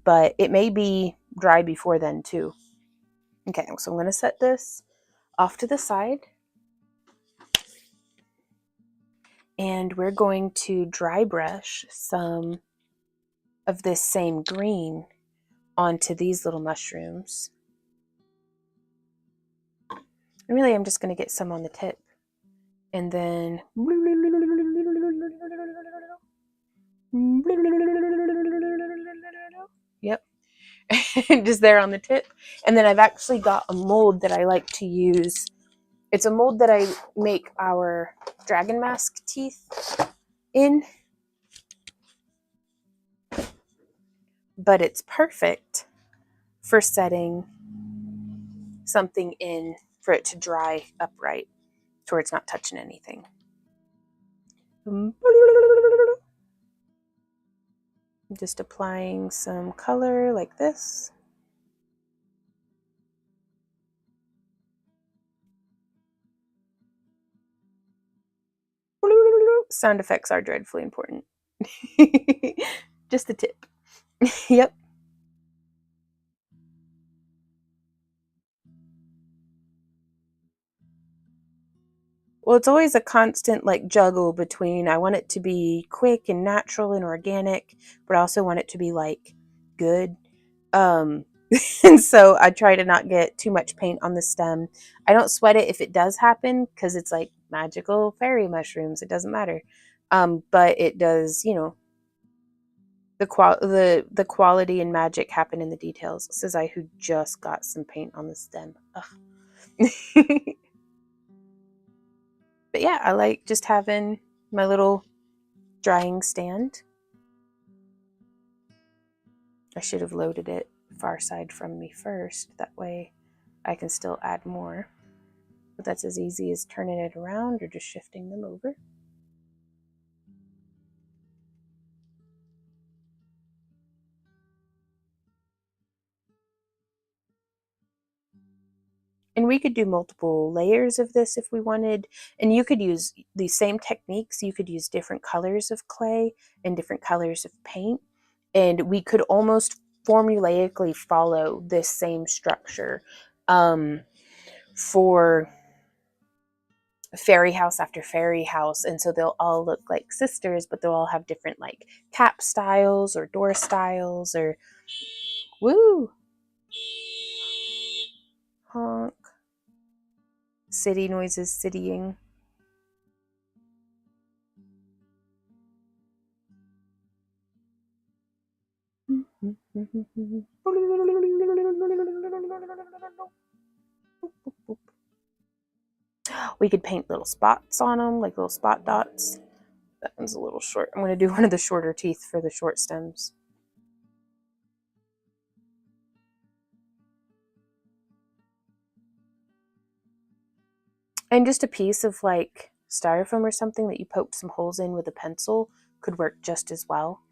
but it may be dry before then too. Okay, so I'm going to set this off to the side, and we're going to dry brush some of this same green onto these little mushrooms. And really, I'm just going to get some on the tip, and then Yep. Just there on the tip. And then I've actually got a mold that I like to use. It's a mold that I make our dragon mask teeth in. But it's perfect for setting something in for it to dry upright to where it's not touching anything. Just applying some color like this. Sound effects are dreadfully important. Just a tip. Yep. Well, it's always a constant like juggle between I want it to be quick and natural and organic, but I also want it to be like good. And so I try to not get too much paint on the stem. I don't sweat it if it does happen because it's like magical fairy mushrooms. It doesn't matter. But it does, you know, the quality and magic happen in the details. Says I who just got some paint on the stem. But yeah, I like just having my little drying stand. I should have loaded it far side from me first. That way I can still add more. But that's as easy as turning it around or just shifting them over. And we could do multiple layers of this if we wanted. And you could use these same techniques. You could use different colors of clay and different colors of paint. And we could almost formulaically follow this same structure for fairy house after fairy house. And so they'll all look like sisters, but they'll all have different like cap styles or door styles or woo, honk, city noises, citying. We could paint little spots on them, like little spot dots. That one's a little short. I'm going to do one of the shorter teeth for the short stems. And just a piece of like styrofoam or something that you poked some holes in with a pencil could work just as well.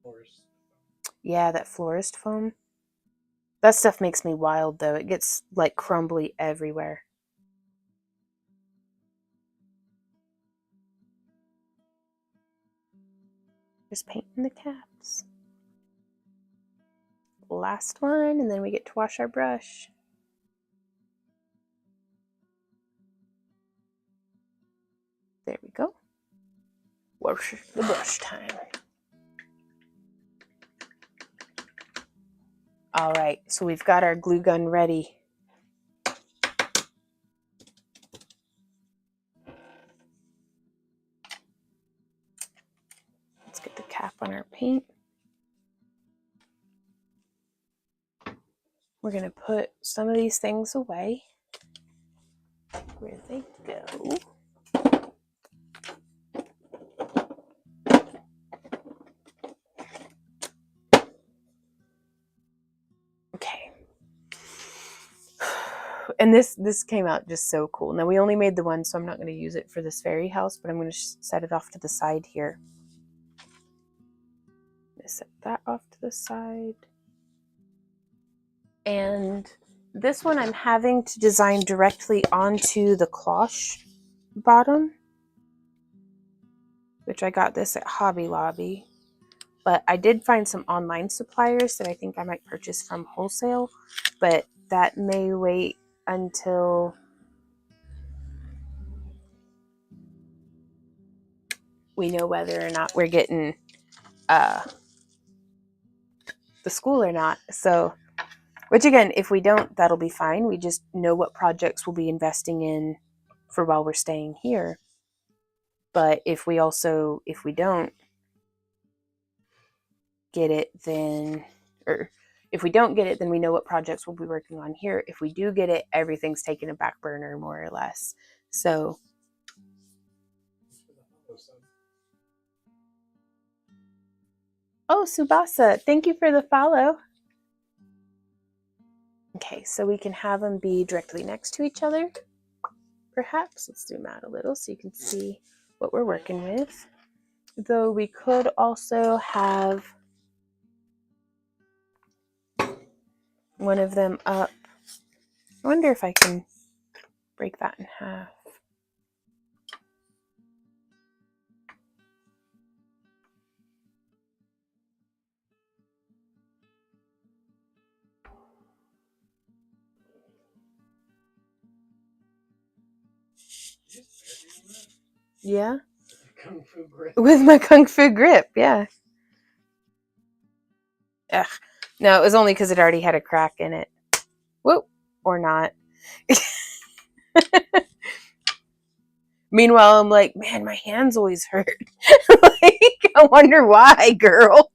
Forest.
Yeah, that florist foam. That stuff makes me wild though. It gets like crumbly everywhere. Just painting the caps. Last one, and then we get to wash our brush. There we go. Wash the brush time. All right, so we've got our glue gun ready. Let's get the cap on our paint. We're going to put some of these things away. Where they go. Okay. And this came out just so cool. Now we only made the one, so I'm not going to use it for this fairy house, but I'm going to set it off to the side here. I'm going to set that off to the side. And this one I'm having to design directly onto the cloche bottom, which I got this at Hobby Lobby. But I did find some online suppliers that I think I might purchase from wholesale, but that may wait until we know whether or not we're getting the school or not. So, which again, if we don't, that'll be fine. We just know what projects we'll be investing in for while we're staying here. But if we don't get it, then, or if we don't get it, then we know what projects we'll be working on here. If we do get it, everything's taken a back burner, more or less. So, oh, Subasa, thank you for the follow. Okay, so we can have them be directly next to each other, perhaps. Let's zoom out a little so you can see what we're working with. Though we could also have one of them up. I wonder if I can break that in half. Yeah.
Kung Fu grip.
With my Kung Fu grip, yeah. Ugh. No, it was only because it already had a crack in it. Whoop. Or not. Meanwhile, I'm like, man, my hands always hurt. Like, I wonder why, girl.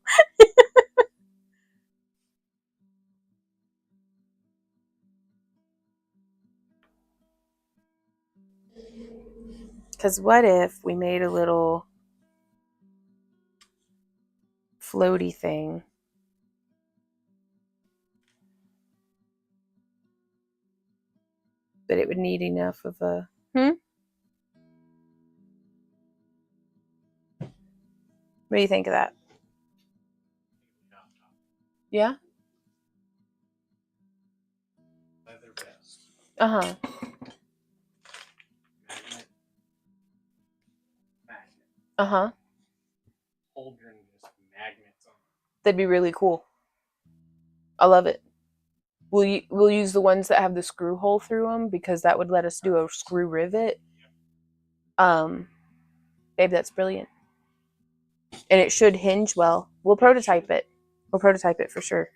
Because what if we made a little floaty thing? But it would need enough of a... What do you think of that? Yeah?
Leather vest.
Uh-huh.
Magnet.
Uh-huh.
Holder and just magnets on.
That'd be really cool. I love it. We'll use the ones that have the screw hole through them because that would let us do a screw rivet. Babe, that's brilliant. And it should hinge well. We'll prototype it. We'll prototype it for sure.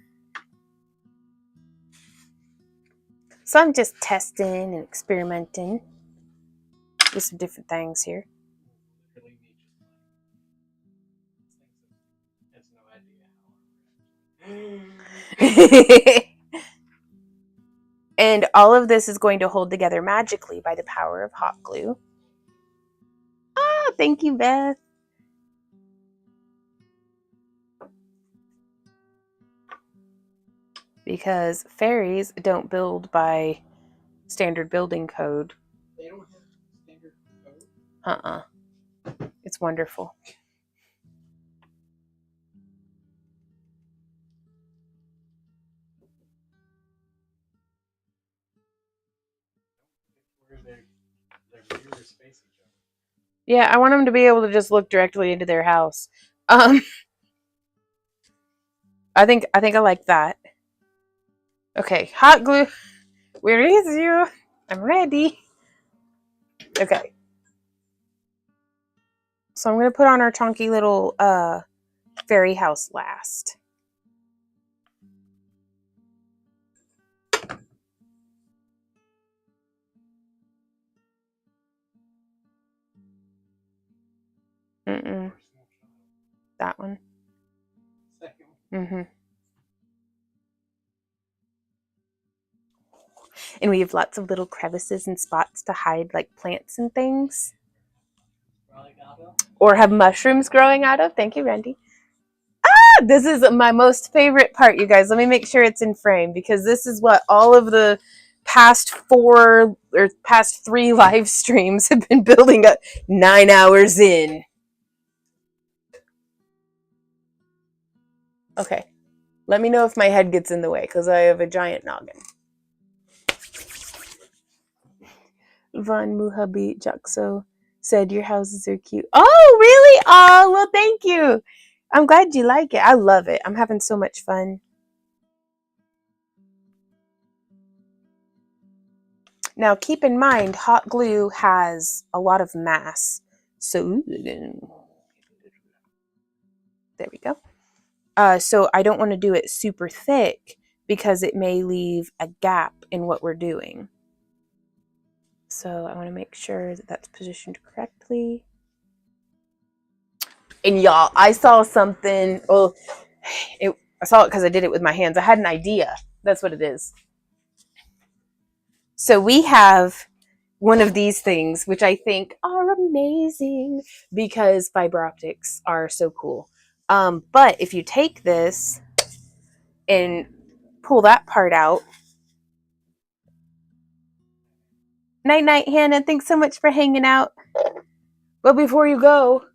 So I'm just testing and experimenting with some different things here. And all of this is going to hold together magically by the power of hot glue. Ah, thank you, Beth. Because fairies don't build by standard building code.
They don't have standard code?
It's wonderful.
Their viewers face each other.
Yeah, I want them to be able to just look directly into their house. I think I like that. Okay, hot glue. Where is you? I'm ready. Okay. So I'm going to put on our chunky little fairy house last. That one. And we have lots of little crevices and spots to hide like plants and things. Or have mushrooms growing out of. Thank you, Randy. Ah, this is my most favorite part, you guys. Let me make sure it's in frame because this is what all of the past 3 live streams have been building up 9 hours in. Okay. Let me know if my head gets in the way because I have a giant noggin. Von Muhabi Jaxo said your houses are cute. Oh, really? Oh, well, thank you. I'm glad you like it. I love it. I'm having so much fun. Now, keep in mind, hot glue has a lot of mass. So, there we go. So I don't want to do it super thick because it may leave a gap in what we're doing. So I want to make sure that that's positioned correctly. And y'all, I saw something. Well, I saw it because I did it with my hands. I had an idea. That's what it is. So we have one of these things, which I think are amazing because fiber optics are so cool. But if you take this and pull that part out. Night night, Hannah. Thanks so much for hanging out. But before you go,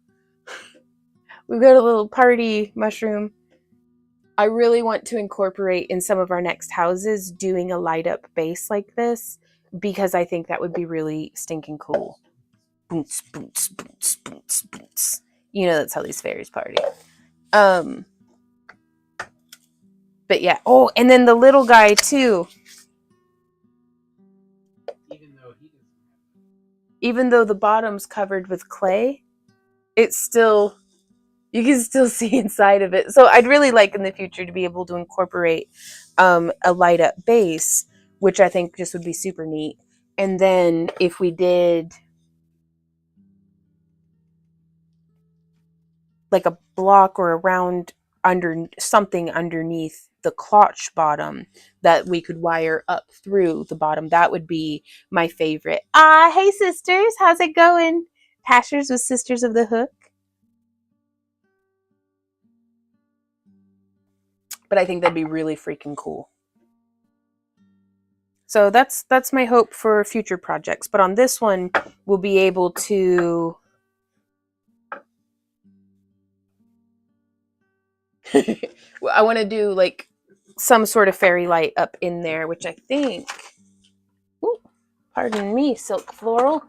we've got a little party mushroom. I really want to incorporate in some of our next houses doing a light up base like this because I think that would be really stinking cool. Boots, boots, boots, boots, boots. You know that's how these fairies party. But yeah. Oh, and then the little guy too. Even though the bottom's covered with clay, it's still, you can still see inside of it. So I'd really like in the future to be able to incorporate a light up base, which I think just would be super neat. And then if we did like a block or a round under something underneath the clutch bottom that we could wire up through the bottom, that would be my favorite. Hey sisters, how's it going? Pastures with Sisters of the Hook. But I think that'd be really freaking cool. So that's my hope for future projects. But on this one, we'll be able to I want to do like some sort of fairy light up in there, which I think, ooh, pardon me, silk floral.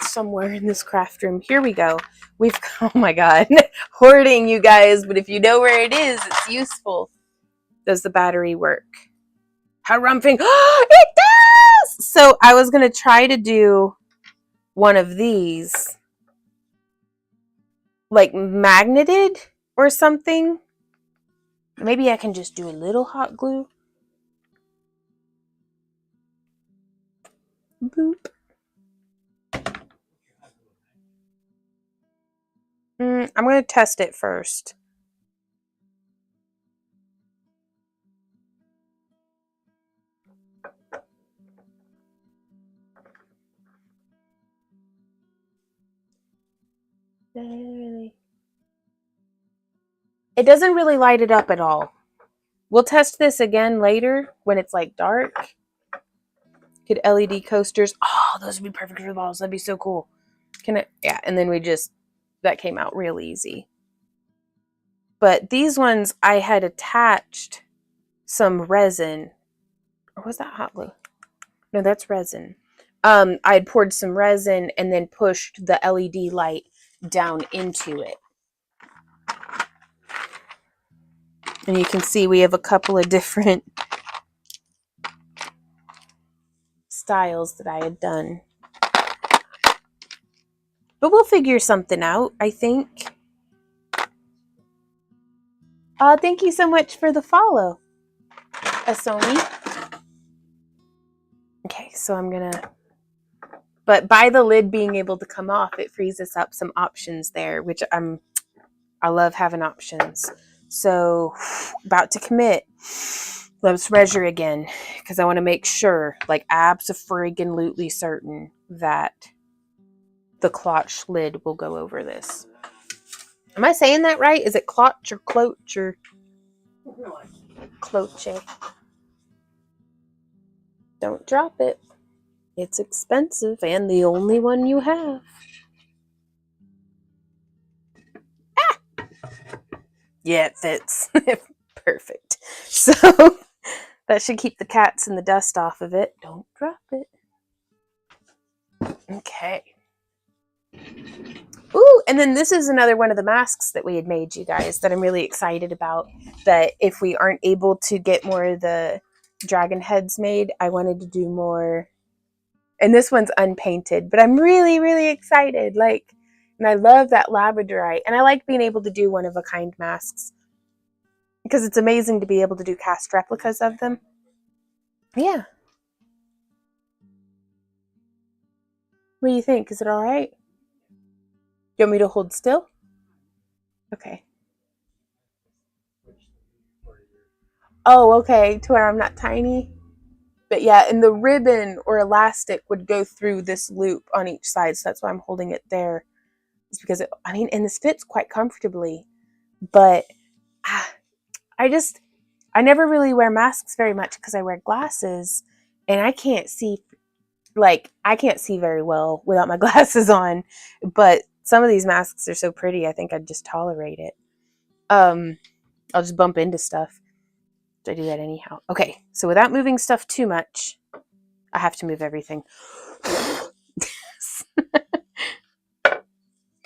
Somewhere in this craft room. Here we go. We've, oh my God, hoarding, you guys. But if you know where it is, it's useful. Does the battery work? Harumphing. It does! So I was going to try to do one of these, like magneted or something. Maybe I can just do a little hot glue. Boop. I'm going to test it first. It doesn't really light it up at all. We'll test this again later when it's like dark. Could LED coasters. Oh, those would be perfect for the bottles. That'd be so cool. Can it? Yeah, and then that came out real easy. But these ones, I had attached some resin. Or was that hot glue? No, that's resin. I had poured some resin and then pushed the LED light down into it. And you can see we have a couple of different styles that I had done. But we'll figure something out, I think. Thank you so much for the follow, Asoni. Okay, so I'm gonna, but by the lid being able to come off, it frees us up some options there, which I love having options. So about to commit. Let's measure again because I want to make sure, like abso-friggin-lutely certain that the clutch lid will go over this. Am I saying that right? Is it clutch or cloche or cloche? Don't drop it. It's expensive and the only one you have. Ah! Yeah, it fits. Perfect. So that should keep the cats and the dust off of it. Don't drop it. Okay. Ooh, and then this is another one of the masks that we had made, you guys, that I'm really excited about. That if we aren't able to get more of the dragon heads made, I wanted to do more. And this one's unpainted, but I'm really, really excited. Like, and I love that labradorite. And I like being able to do one-of-a-kind masks because it's amazing to be able to do cast replicas of them. Yeah. What do you think? Is it all right? You want me to hold still? Okay. Oh, okay. To where I'm not tiny. But yeah, and the ribbon or elastic would go through this loop on each side. So that's why I'm holding it there. It's because and this fits quite comfortably. But I never really wear masks very much because I wear glasses and I can't see very well without my glasses on. But some of these masks are so pretty, I think I'd just tolerate it. I'll just bump into stuff. I do that anyhow. Okay, so without moving stuff too much, I have to move everything.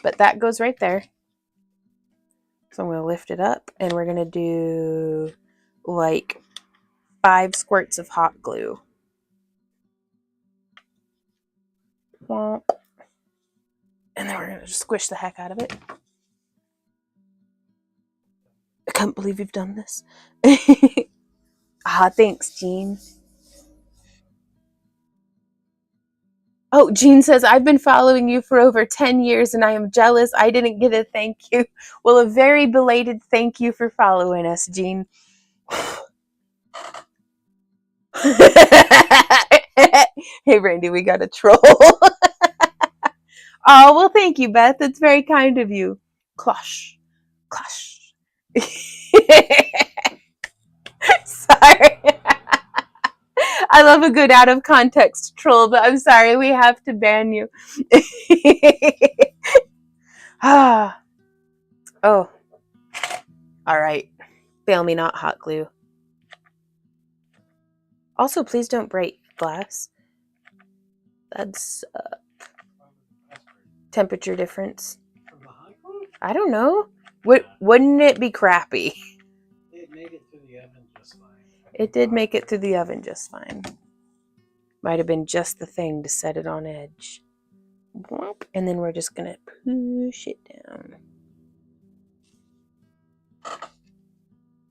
But that goes right there. So I'm going to lift it up and we're going to do like 5 squirts of hot glue. And then we're going to just squish the heck out of it. I can't believe you've done this. Thanks, Jean. Oh, Jean says, I've been following you for over 10 years and I am jealous I didn't get a thank you. Well, a very belated thank you for following us, Jean. Hey, Randy, we got a troll. Oh, well, thank you, Beth. It's very kind of you. Closh. Closh. Sorry. I love a good out of context troll, but I'm sorry, we have to ban you. Oh. All right. Fail me not, hot glue. Also, please don't break glass. That's temperature difference. I don't know. Wouldn't it be crappy?
It made it through the oven just fine.
It did make it through the oven just fine. Might have been just the thing to set it on edge. And then we're just going to push it down.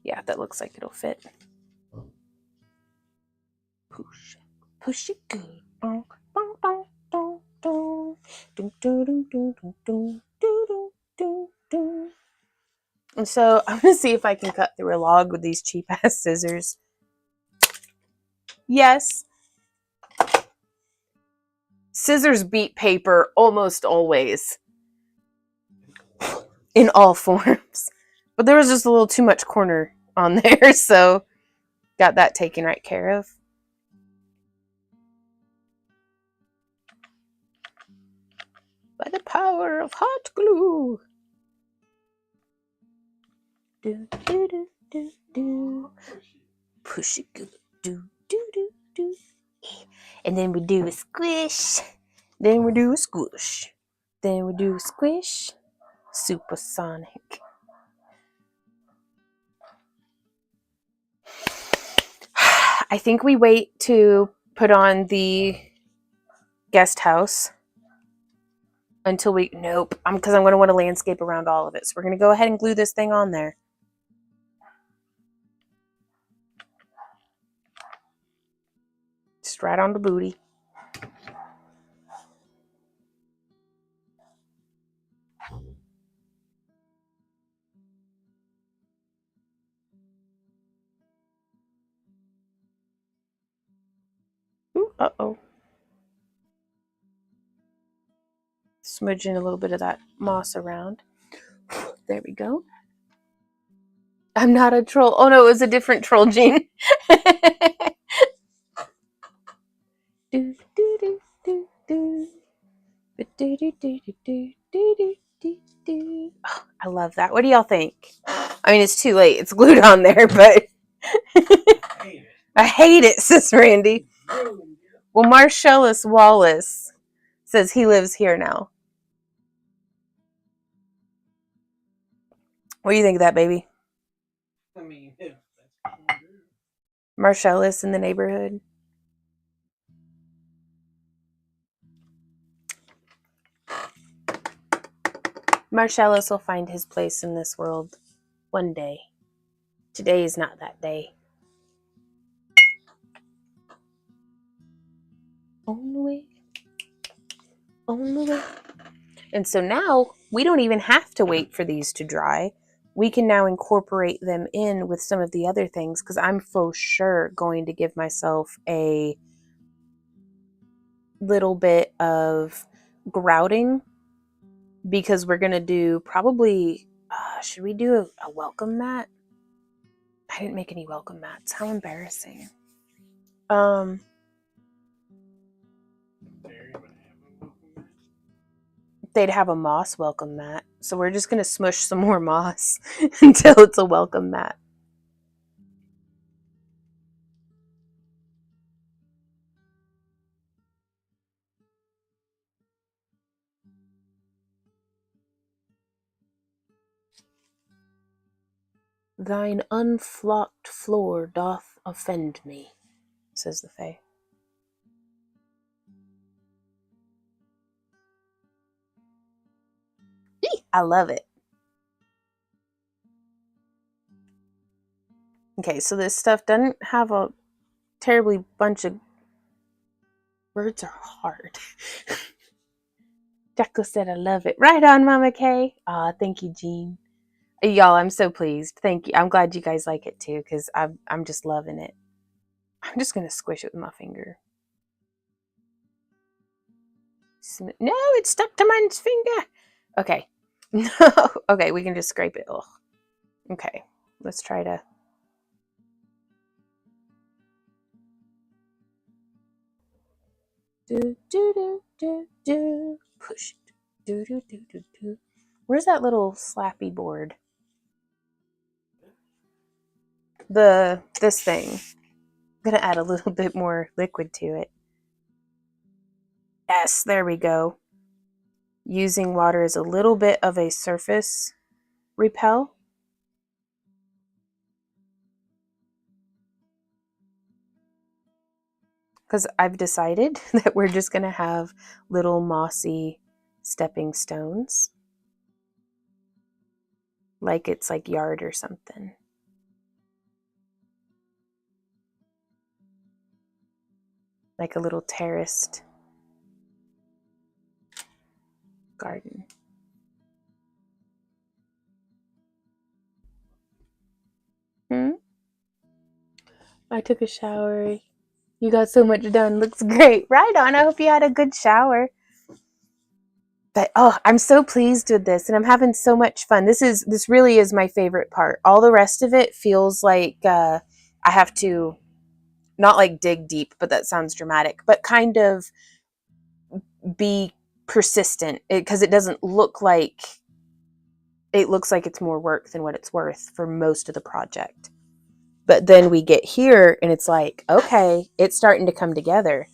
Yeah, that looks like it'll fit. Push it good. And so I'm going to see if I can cut through a log with these cheap ass scissors. Yes. Scissors beat paper almost always. In all forms. But there was just a little too much corner on there, so got that taken right care of. By the power of hot glue. Do, do, do, do, do. Push it good. Do, do, do, do. And then we do a squish. Then we do a squish. Then we do a squish. Supersonic. I think we wait to put on the guest house until nope, because I'm going to want to landscape around all of it. So we're going to go ahead and glue this thing on there. Just right on the booty. Ooh, uh-oh. Smudging a little bit of that moss around. There we go. I'm not a troll. Oh no, it was a different troll, Jean. Do, do, do, do, do. Do, do, do, do, do, do, do, do. Oh, I love that. What do y'all think? I mean, it's too late. It's glued on there, but I hate it, says Randy. Well, Marcellus Wallace says he lives here now. What do you think of that, baby?
I mean, yeah,
Marcellus in the neighborhood. Marcellus will find his place in this world one day. Today is not that day. On the way. On the way. And so now we don't even have to wait for these to dry. We can now incorporate them in with some of the other things, because I'm for sure going to give myself a little bit of grouting, because we're going to do probably, should we do a welcome mat? I didn't make any welcome mats. How embarrassing. They'd have a moss welcome mat. So we're just going to smush some more moss until it's a welcome mat. Thine unflocked floor doth offend me, says the Fae. I love it. Okay, so this stuff doesn't have a terribly bunch of words are hard. Jacko said I love it. Right on, Mama Kay. Aw, thank you, Jean. Y'all, I'm so pleased. Thank you. I'm glad you guys like it too, because I'm just loving it. I'm just gonna squish it with my finger. No, it's stuck to my finger. Okay. No. Okay, we can just scrape it. Ugh. Okay, let's try to. Do do do do do. Push it. Do do do do do. Where's that little slappy board? This thing. I'm gonna add a little bit more liquid to it. Yes, there we go. Using water as a little bit of a surface repel. Because I've decided that we're just gonna have little mossy stepping stones. Like it's like yard or something. Like a little terraced garden. I took a shower. You got so much done. Looks great. Right on. I hope you had a good shower. But oh, I'm so pleased with this, and I'm having so much fun. This really is my favorite part. All the rest of it feels like I have to not like dig deep, but that sounds dramatic, but kind of be persistent, because it doesn't look like it looks like it's more work than what it's worth for most of the project. But then we get here and it's like, okay, it's starting to come together.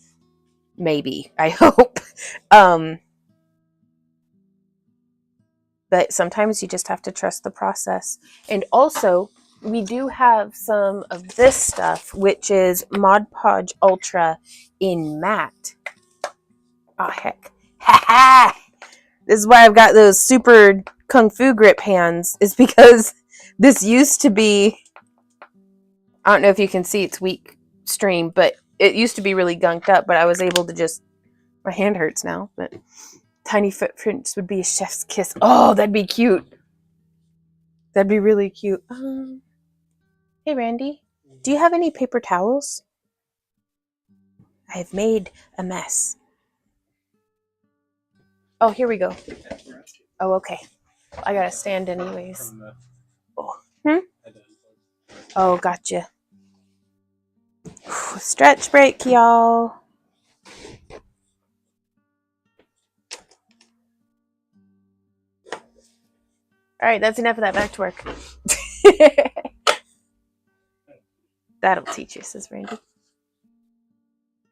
Maybe, I hope. But sometimes you just have to trust the process. And also, we do have some of this stuff, which is Mod Podge Ultra in matte. Oh, heck. Ha ha! This is why I've got those super kung fu grip hands, is because this used to be, I don't know if you can see it's weak stream, but it used to be really gunked up, but I was able to just, my hand hurts now, but tiny footprints would be a chef's kiss. Oh, that'd be cute. That'd be really cute. Hey, Randy, do you have any paper towels? I have made a mess. Oh, here we go. Oh, okay. I gotta stand anyways. Oh, oh, gotcha. Stretch break, y'all. All right, that's enough of that. Back to work. That'll teach you, says Randy.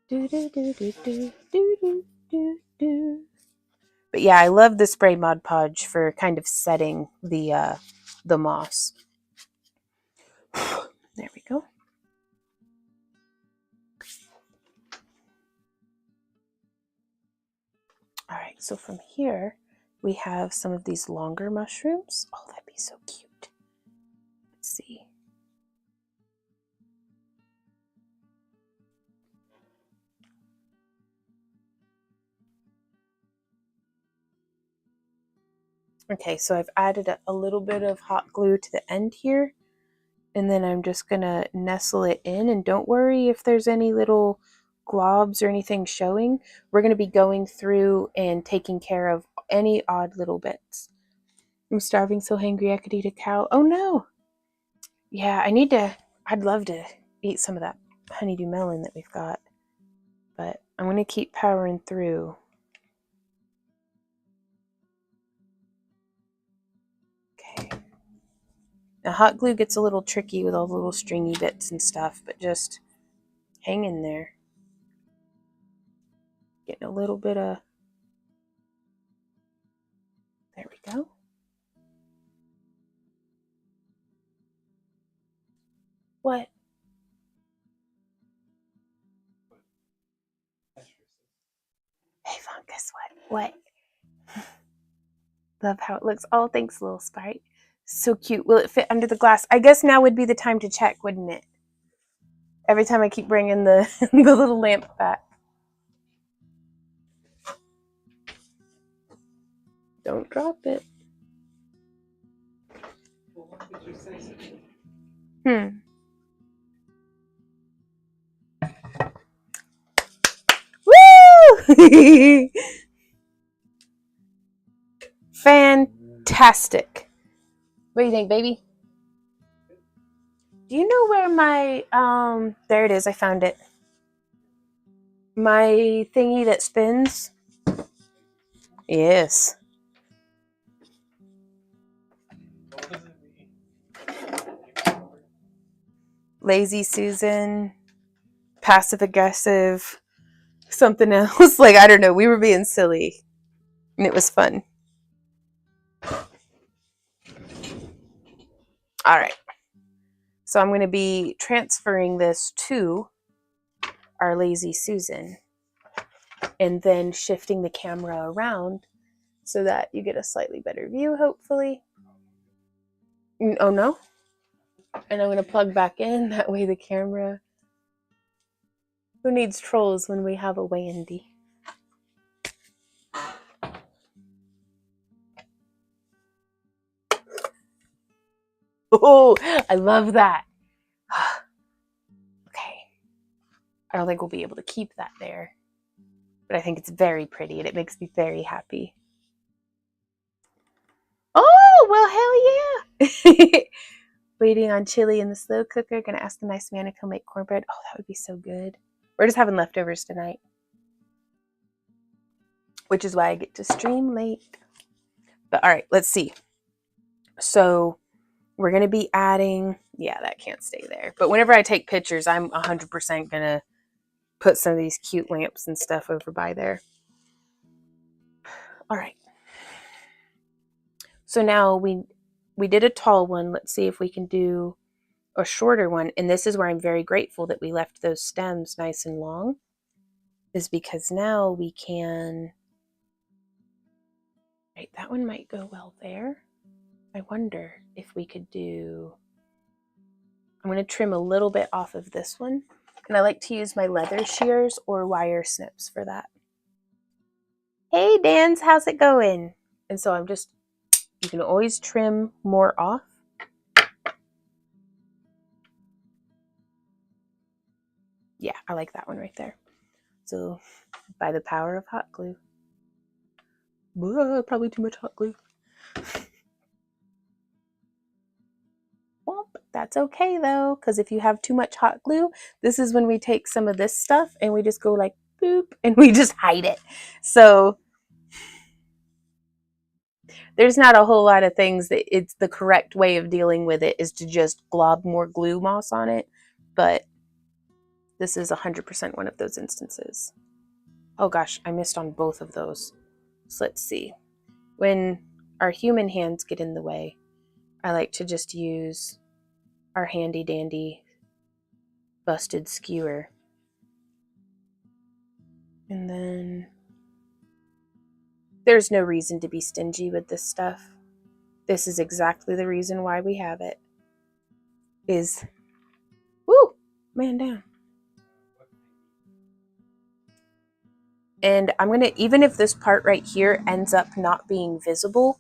Do, do, do, do, do, do, do, do. But yeah, I love the spray Mod Podge for kind of setting the moss. There we go. All right, so from here, we have some of these longer mushrooms. Oh, that'd be so cute. Let's see. Okay, so I've added a little bit of hot glue to the end here, and then I'm just gonna nestle it in, and don't worry if there's any little globs or anything showing. We're gonna be going through and taking care of any odd little bits. I'm starving, so hungry I could eat a cow. Oh no! Yeah, I'd love to eat some of that honeydew melon that we've got, but I'm gonna keep powering through. Okay. Now hot glue gets a little tricky with all the little stringy bits and stuff, but just hang in there. Getting a little bit of, there we go. What? Hey Fungus, what? Love how it looks. Oh, thanks, little sprite. So cute. Will it fit under the glass? I guess now would be the time to check, wouldn't it? Every time I keep bringing the, the little lamp back. Don't drop it.
Well, why did you say so?
Woo! Fantastic. What do you think, baby? Do you know where my, there it is, I found it. My thingy that spins? Yes.
What does it mean?
Lazy Susan, passive aggressive, something else. Like, I don't know. We were being silly. And it was fun. All right. So I'm going to be transferring this to our Lazy Susan and then shifting the camera around so that you get a slightly better view, hopefully. Oh, no? And I'm going to plug back in. That way the camera... Who needs trolls when we have a Wendy? Oh, I love that. Okay. I don't think we'll be able to keep that there. But I think it's very pretty and it makes me very happy. Oh, well, hell yeah. Waiting on chili in the slow cooker. Gonna ask the nice man to come make cornbread. Oh, that would be so good. We're just having leftovers tonight, which is why I get to stream late. But all right, let's see. So we're gonna be adding, yeah, that can't stay there. But whenever I take pictures, I'm 100% gonna put some of these cute lamps and stuff over by there. All right. So now we did a tall one. Let's see if we can do a shorter one. And this is where I'm very grateful that we left those stems nice and long, is because now we can, right, that one might go well there. I wonder if we could do, I'm going to trim a little bit off of this one. And I like to use my leather shears or wire snips for that. Hey, Dans, how's it going? And so I'm just, you can always trim more off. Yeah, I like that one right there. So by the power of hot glue. Probably too much hot glue. Well, that's okay though, because if you have too much hot glue, this is when we take some of this stuff and we just go like boop and we just hide it. So there's not a whole lot of things that it's the correct way of dealing with it is to just glob more glue moss on it. But this is 100% one of those instances. Oh gosh, I missed on both of those. So let's see. When our human hands get in the way, I like to just use our handy dandy busted skewer. And then there's no reason to be stingy with this stuff. This is exactly the reason why we have it. Is, woo, man down. And I'm gonna, even if this part right here ends up not being visible,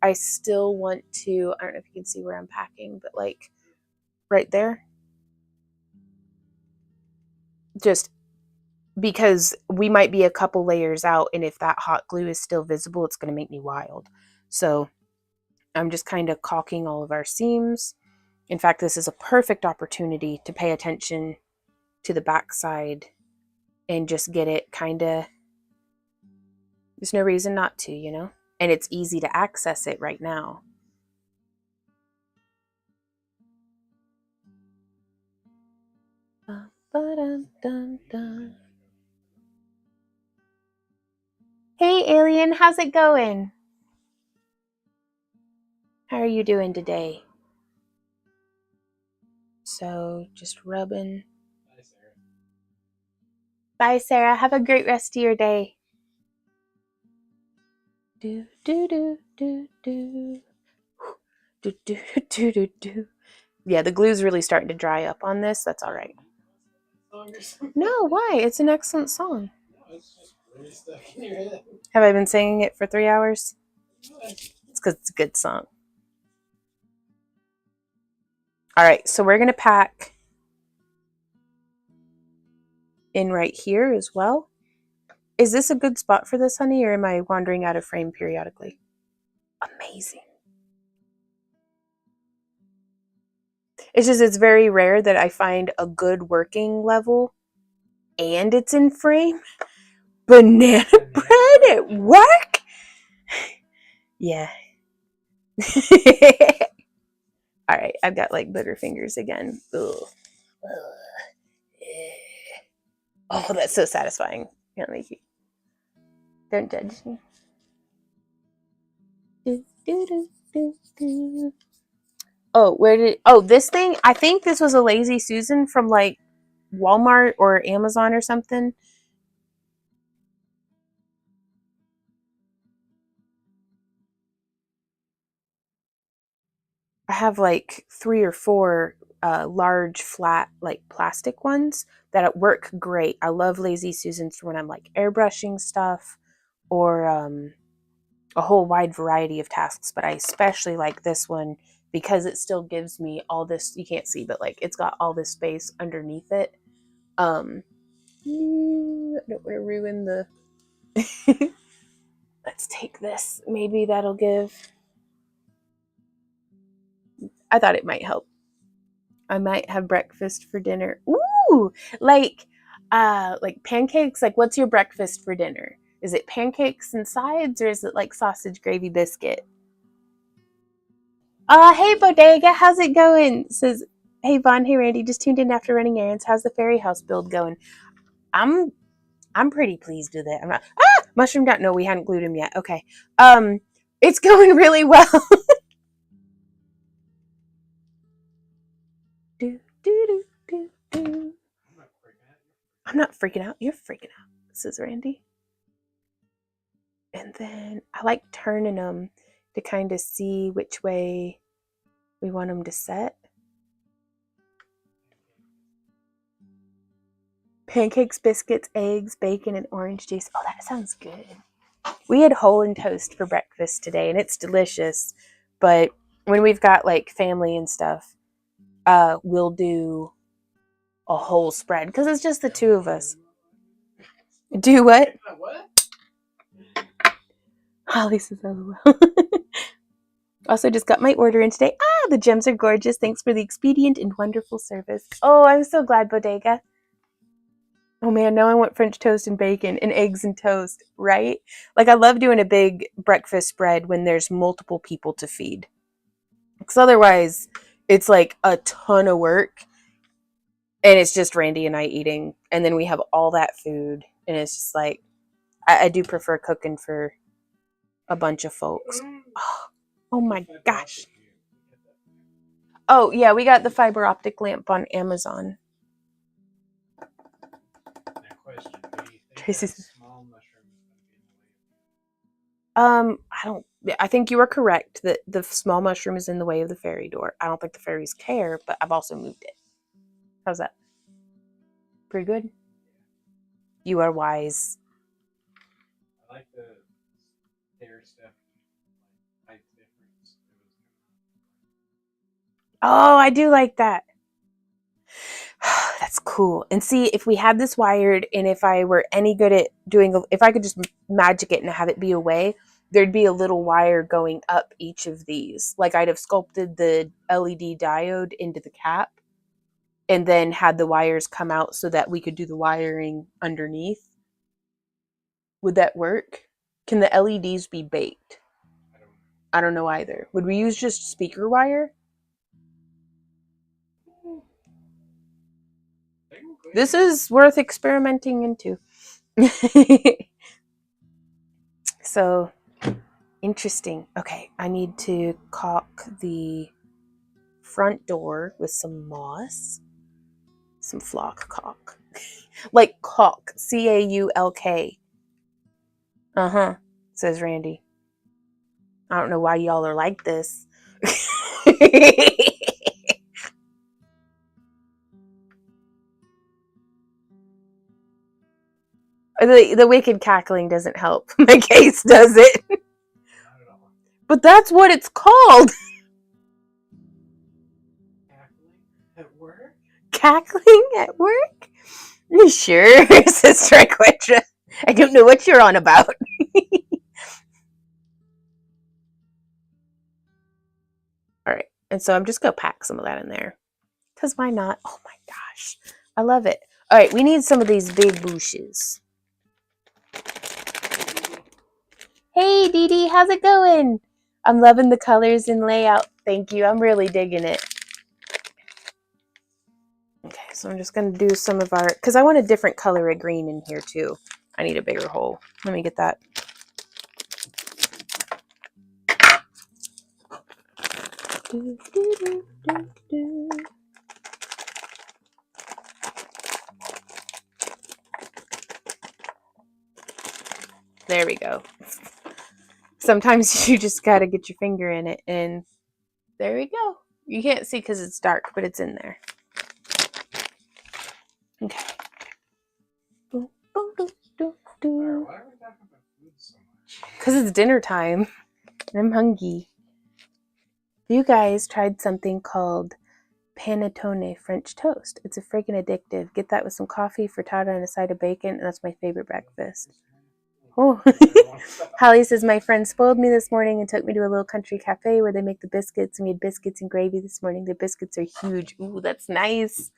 I still want to, I don't know if you can see where I'm packing, but like right there, just because we might be a couple layers out, and if that hot glue is still visible, it's going to make me wild. So I'm just kind of caulking all of our seams. In fact, this is a perfect opportunity to pay attention to the back side and just get it kind of, there's no reason not to, you know? And it's easy to access it right now. Hey, Alien, how's it going? How are you doing today? So just rubbing.
Bye, Sarah.
Bye, Sarah. Have a great rest of your day. Do do do do do. Do do do do do. Yeah, the glue's really starting to dry up on this. That's all right. No, why? It's an excellent song.
No, it's just really stuck in your head.
Have I been singing it for 3 hours? It's because it's a good song. All right, so we're going to pack in right here as well. Is this a good spot for this, honey, or am I wandering out of frame periodically? Amazing. It's just, it's very rare that I find a good working level and it's in frame. Banana bread at work? Yeah. All right, I've got like bitter fingers again. Ugh. Oh, that's so satisfying. Can't make you. Don't judge me. Oh, where did? Oh, this thing. I think this was a Lazy Susan from like Walmart or Amazon or something. I have like 3 or 4 large flat like plastic ones that work great. I love Lazy Susans for when I'm like airbrushing stuff or a whole wide variety of tasks, but I especially like this one because it still gives me all this, you can't see, but like it's got all this space underneath it. I don't want to ruin the let's take this, maybe that'll give, I thought it might help. I might have breakfast for dinner. Ooh, like pancakes. Like, what's your breakfast for dinner? Is it pancakes and sides, or is it like sausage gravy biscuit? Hey Bodega, how's it going? Says, hey Vaughn, hey Randy, just tuned in after running errands. How's the fairy house build going? I'm pretty pleased with it. I'm not. Mushroom down. No, we hadn't glued him yet. Okay. It's going really well. do do do do do. I'm not freaking out. You're freaking out, says Randy. And then I like turning them to kind of see which way we want them to set. Pancakes, biscuits, eggs, bacon, and orange juice. Oh, that sounds good. We had hole and toast for breakfast today, and it's delicious. But when we've got like family and stuff, we'll do a whole spread because it's just the 2 of us. Do what? Holly says LOL. Also, just got my order in today. The gems are gorgeous. Thanks for the expedient and wonderful service. Oh, I'm so glad, Bodega. Oh man, now I want French toast and bacon and eggs and toast, right? Like, I love doing a big breakfast spread when there's multiple people to feed. Because otherwise, it's like a ton of work. And it's just Randy and I eating. And then we have all that food. And it's just like, I do prefer cooking for a bunch of folks. Oh my gosh. Oh, yeah, we got the fiber optic lamp on Amazon. Tracy's. I think you are correct that the small mushroom is in the way of the fairy door. I don't think the fairies care, but I've also moved it. How's that? Pretty good? You are wise. I like the stair step. Oh, I do like that. That's cool. And see, if we had this wired and if I were any good at doing, if I could just magic it and have it be away, there'd be a little wire going up each of these. Like I'd have sculpted the LED diode into the cap and then had the wires come out so that we could do the wiring underneath. Would that work? Can the LEDs be baked? I don't know either. Would we use just speaker wire? This is worth experimenting into. So interesting. Okay, I need to caulk the front door with some moss, some flock caulk. Like caulk, C-A-U-L-K. Uh-huh, says Randy. I don't know why y'all are like this. The wicked cackling doesn't help. My case does it. But that's what it's called.
Cackling at work?
Cackling at work? You sure, says Triquetra. I don't know what you're on about. All right, and so I'm just going to pack some of that in there. Because why not? Oh my gosh. I love it. All right, we need some of these big bushes. Hey, Dee Dee, how's it going? I'm loving the colors and layout. Thank you. I'm really digging it. Okay, so I'm just going to do some of our... Because I want a different color of green in here, too. I need a bigger hole. Let me get that. Do, do, do, do, do. There we go. Sometimes you just got to get your finger in it, and there we go. You can't see because it's dark, but it's in there. Okay.
Why are we talking about food so much?
Because it's dinner time. I'm hungry. You guys tried something called panettone French toast. It's a freaking addictive. Get that with some coffee, frittata, and a side of bacon, and that's my favorite breakfast. Oh. Holly says, my friend spoiled me this morning and took me to a little country cafe where they make the biscuits, and we had biscuits and gravy this morning. The biscuits are huge. Ooh, that's nice.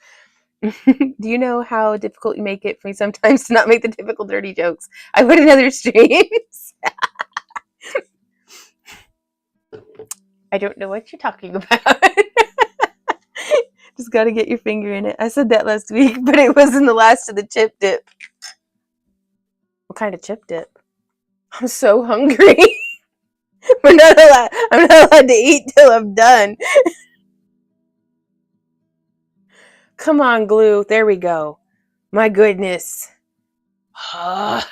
Do you know how difficult you make it for me sometimes to not make the typical dirty jokes? I put in other streams. I don't know what you're talking about. Just got to get your finger in it. I said that last week, but it wasn't the last of the chip dip. What kind of chip dip? I'm so hungry. I'm not allowed to eat till I'm done. Come on, glue. There we go. My goodness. Gosh.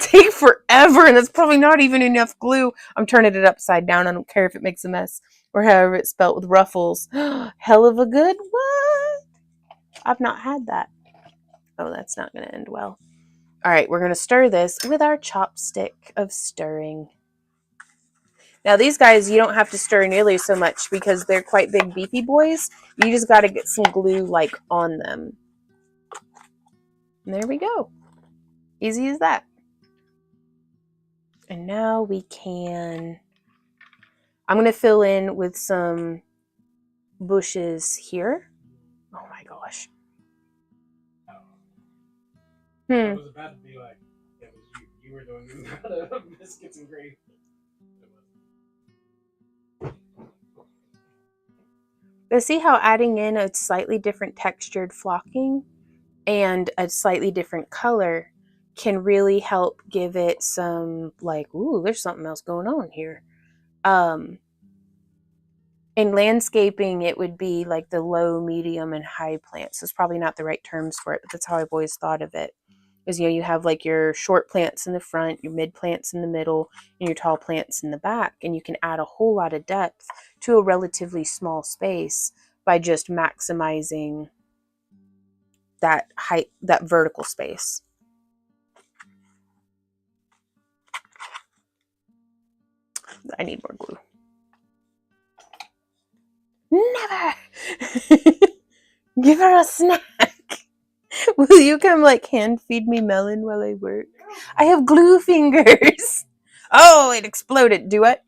Take forever, and that's probably not even enough glue. I'm turning it upside down. I don't care if it makes a mess or however it's spelt with ruffles. Hell of a good what? I've not had that. Oh, that's not going to end well. All right, we're going to stir this with our chopstick of stirring. Now, these guys, you don't have to stir nearly so much because they're quite big, beefy boys. You just got to get some glue, like, on them. And there we go. Easy as that. And now we can... I'm going to fill in with some bushes here. Oh, my gosh.
I was about to be like, it was you were doing biscuits and gravy.
But see how adding in a slightly different textured flocking and a slightly different color can really help give it some, like, ooh, there's something else going on here. In landscaping, it would be like the low, medium, and high plants. It's probably not the right terms for it, but that's how I've always thought of it. Is, you have like your short plants in the front, your mid plants in the middle, and your tall plants in the back. And you can add a whole lot of depth to a relatively small space by just maximizing that height, that vertical space. I need more glue. Never! Give her a snack. Will you come like hand feed me melon while I work? I have glue fingers. Oh, it exploded. Do it.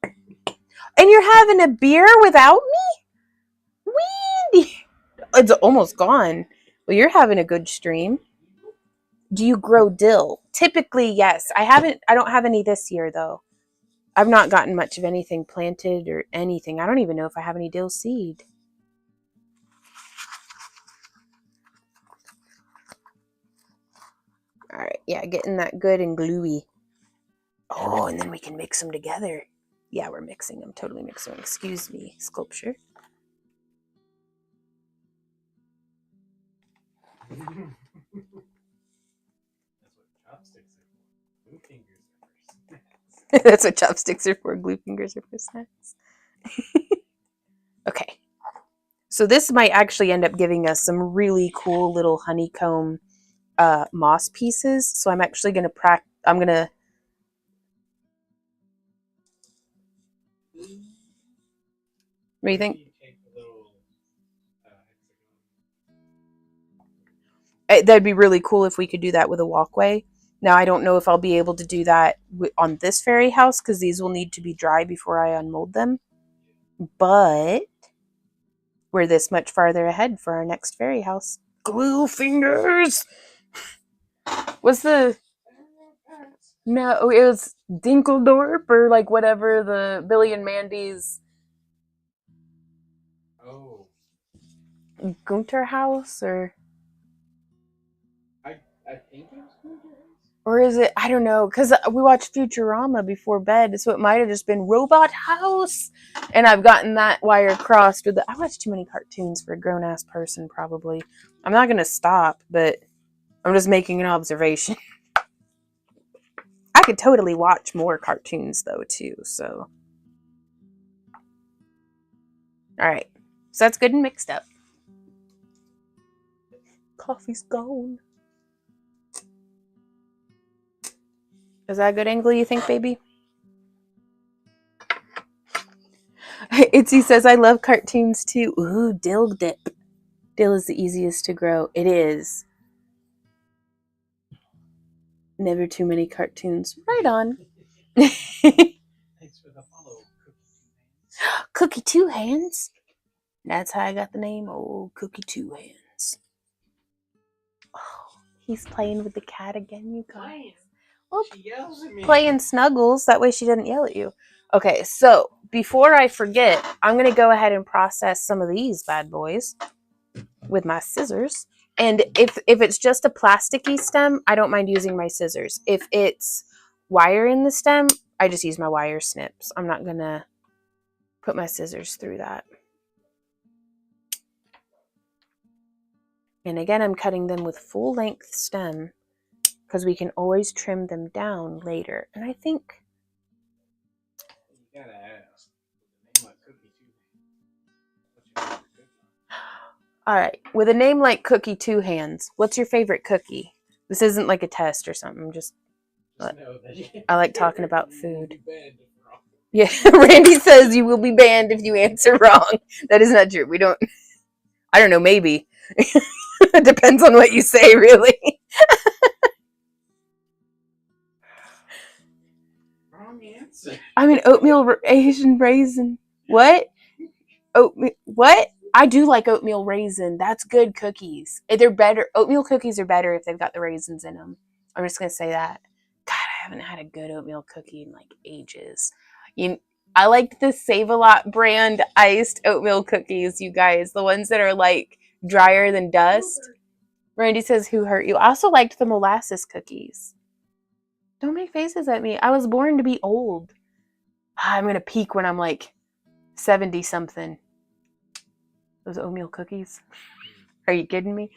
And you're having a beer without me? Wendy. It's almost gone. Well, you're having a good stream. Do you grow dill? Typically, yes. I don't have any this year though. I've not gotten much of anything planted or anything. I don't even know if I have any dill seed. All right, yeah, getting that good and gluey. Oh, and then we can mix them together. Yeah, we're mixing them. Totally mixing them. Excuse me, sculpture. That's what chopsticks are for. Glue fingers are for snacks. Okay. So this might actually end up giving us some really cool little honeycomb moss pieces. So I'm actually going to I'm going to... What do you think? That'd be really cool if we could do that with a walkway. Now, I don't know if I'll be able to do that on this fairy house because these will need to be dry before I unmold them. But we're this much farther ahead for our next fairy house. Glue fingers! What's the... No, it was Dinkeldorp or like whatever the Billy and Mandy's...
Oh.
Gunter house or...
I think it was Gunter house.
Or is it, I don't know, because we watched Futurama before bed, so it might have just been Robot House. And I've gotten that wire crossed with I watch too many cartoons for a grown-ass person, probably. I'm not going to stop, but I'm just making an observation. I could totally watch more cartoons, though, too, so. Alright, so that's good and mixed up. Coffee's gone. Is that a good angle, you think, baby? Itzy says, I love cartoons too. Ooh, dill dip. Dill is the easiest to grow. It is. Never too many cartoons. Right on.
Thanks for the follow,
Cookie Two Hands. That's how I got the name. Oh, Cookie Two Hands. Oh, he's playing with the cat again, you guys. Well,
she yells at me.
Playing snuggles. That way she doesn't yell at you. Okay, so before I forget, I'm going to go ahead and process some of these bad boys with my scissors. And if it's just a plasticky stem, I don't mind using my scissors. If it's wire in the stem, I just use my wire snips. I'm not going to put my scissors through that. And again, I'm cutting them with full length stem because we can always trim them down later. And I think...
You gotta ask. With a name like Cookie Two Hands, what's your favorite cookie?
All right, with a name like Cookie Two Hands, what's your favorite cookie? This isn't like a test or something. Just I like talking about food. Yeah, Randy says you will be banned if you answer wrong. That is not true. We don't... I don't know, maybe. It depends on what you say, really.
Wrong answer.
I mean, oatmeal Asian raisin. What? Oatmeal? What? I do like oatmeal raisin. That's good cookies. They're better. Oatmeal cookies are better if they've got the raisins in them. I'm just gonna say that. God, I haven't had a good oatmeal cookie in like ages. I like the Save-A-Lot brand iced oatmeal cookies, you guys. The ones that are like drier than dust. Randy says, who hurt you? I also liked the molasses cookies. Don't make faces at me. I was born to be old. I'm going to peak when I'm like 70 something. Those oatmeal cookies. Are you kidding me?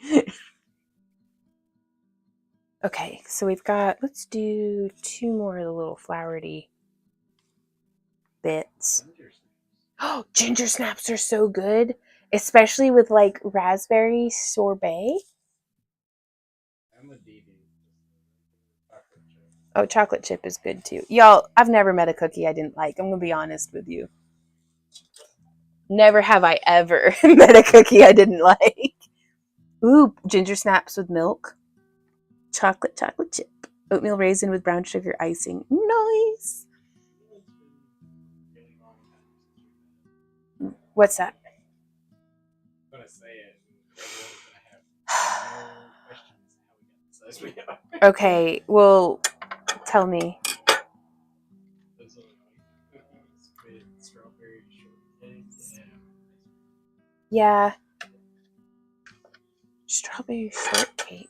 Okay, so we've got, let's do 2 more of the little flowery bits. Oh, ginger snaps are so good, especially with like raspberry sorbet. Oh, chocolate chip is good too. Y'all, I've never met a cookie I didn't like. I'm going to be honest with you. Never have I ever met a cookie I didn't like. Ooh, ginger snaps with milk. Chocolate chip. Oatmeal raisin with brown sugar icing. Nice. What's that?
I'm gonna say it. I have no questions how we got the size we are.
Okay, well, tell me.
Those little cookies with strawberry shortcake.
Yeah. Strawberry shortcake.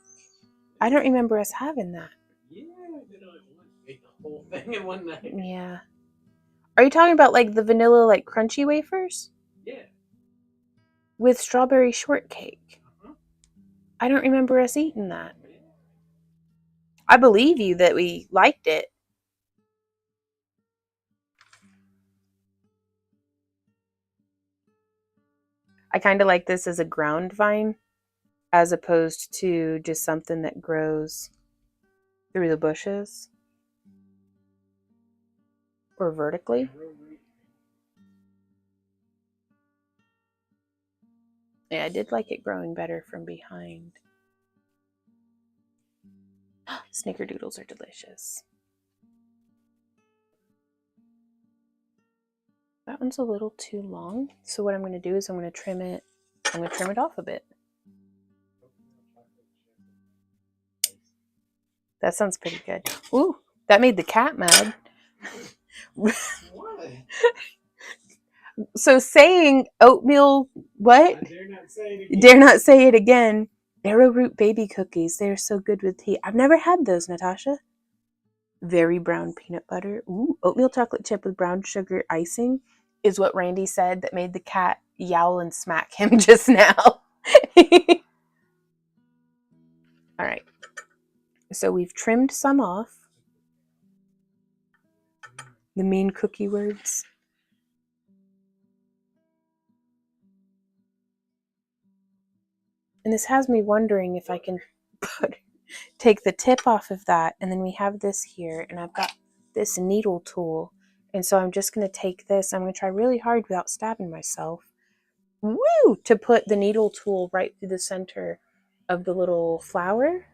I don't remember us having that.
Yeah, they don't ate the whole thing in one night.
Yeah. Are you talking about like the vanilla, like crunchy wafers?
Yeah.
With strawberry shortcake? I don't remember us eating that. I believe you that we liked it. I kind of like this as a ground vine as opposed to just something that grows through the bushes or vertically. Yeah, I did like it growing better from behind. Snickerdoodles are delicious. That one's a little too long. So what I'm going to do is I'm going to trim it off a bit. That sounds pretty good. Ooh, that made the cat mad.
What?
So saying oatmeal, what?
I dare not say it again.
Dare not say it again. Arrowroot baby cookies. They're so good with tea. I've never had those, Natasha. Very brown peanut butter. Ooh, oatmeal chocolate chip with brown sugar icing is what Randy said that made the cat yowl and smack him just now. All right. So we've trimmed some off. The mean cookie words. And this has me wondering if I can take the tip off of that. And then we have this here. And I've got this needle tool. And so I'm just going to take this. I'm going to try really hard without stabbing myself. Woo! To put the needle tool right through the center of the little flower.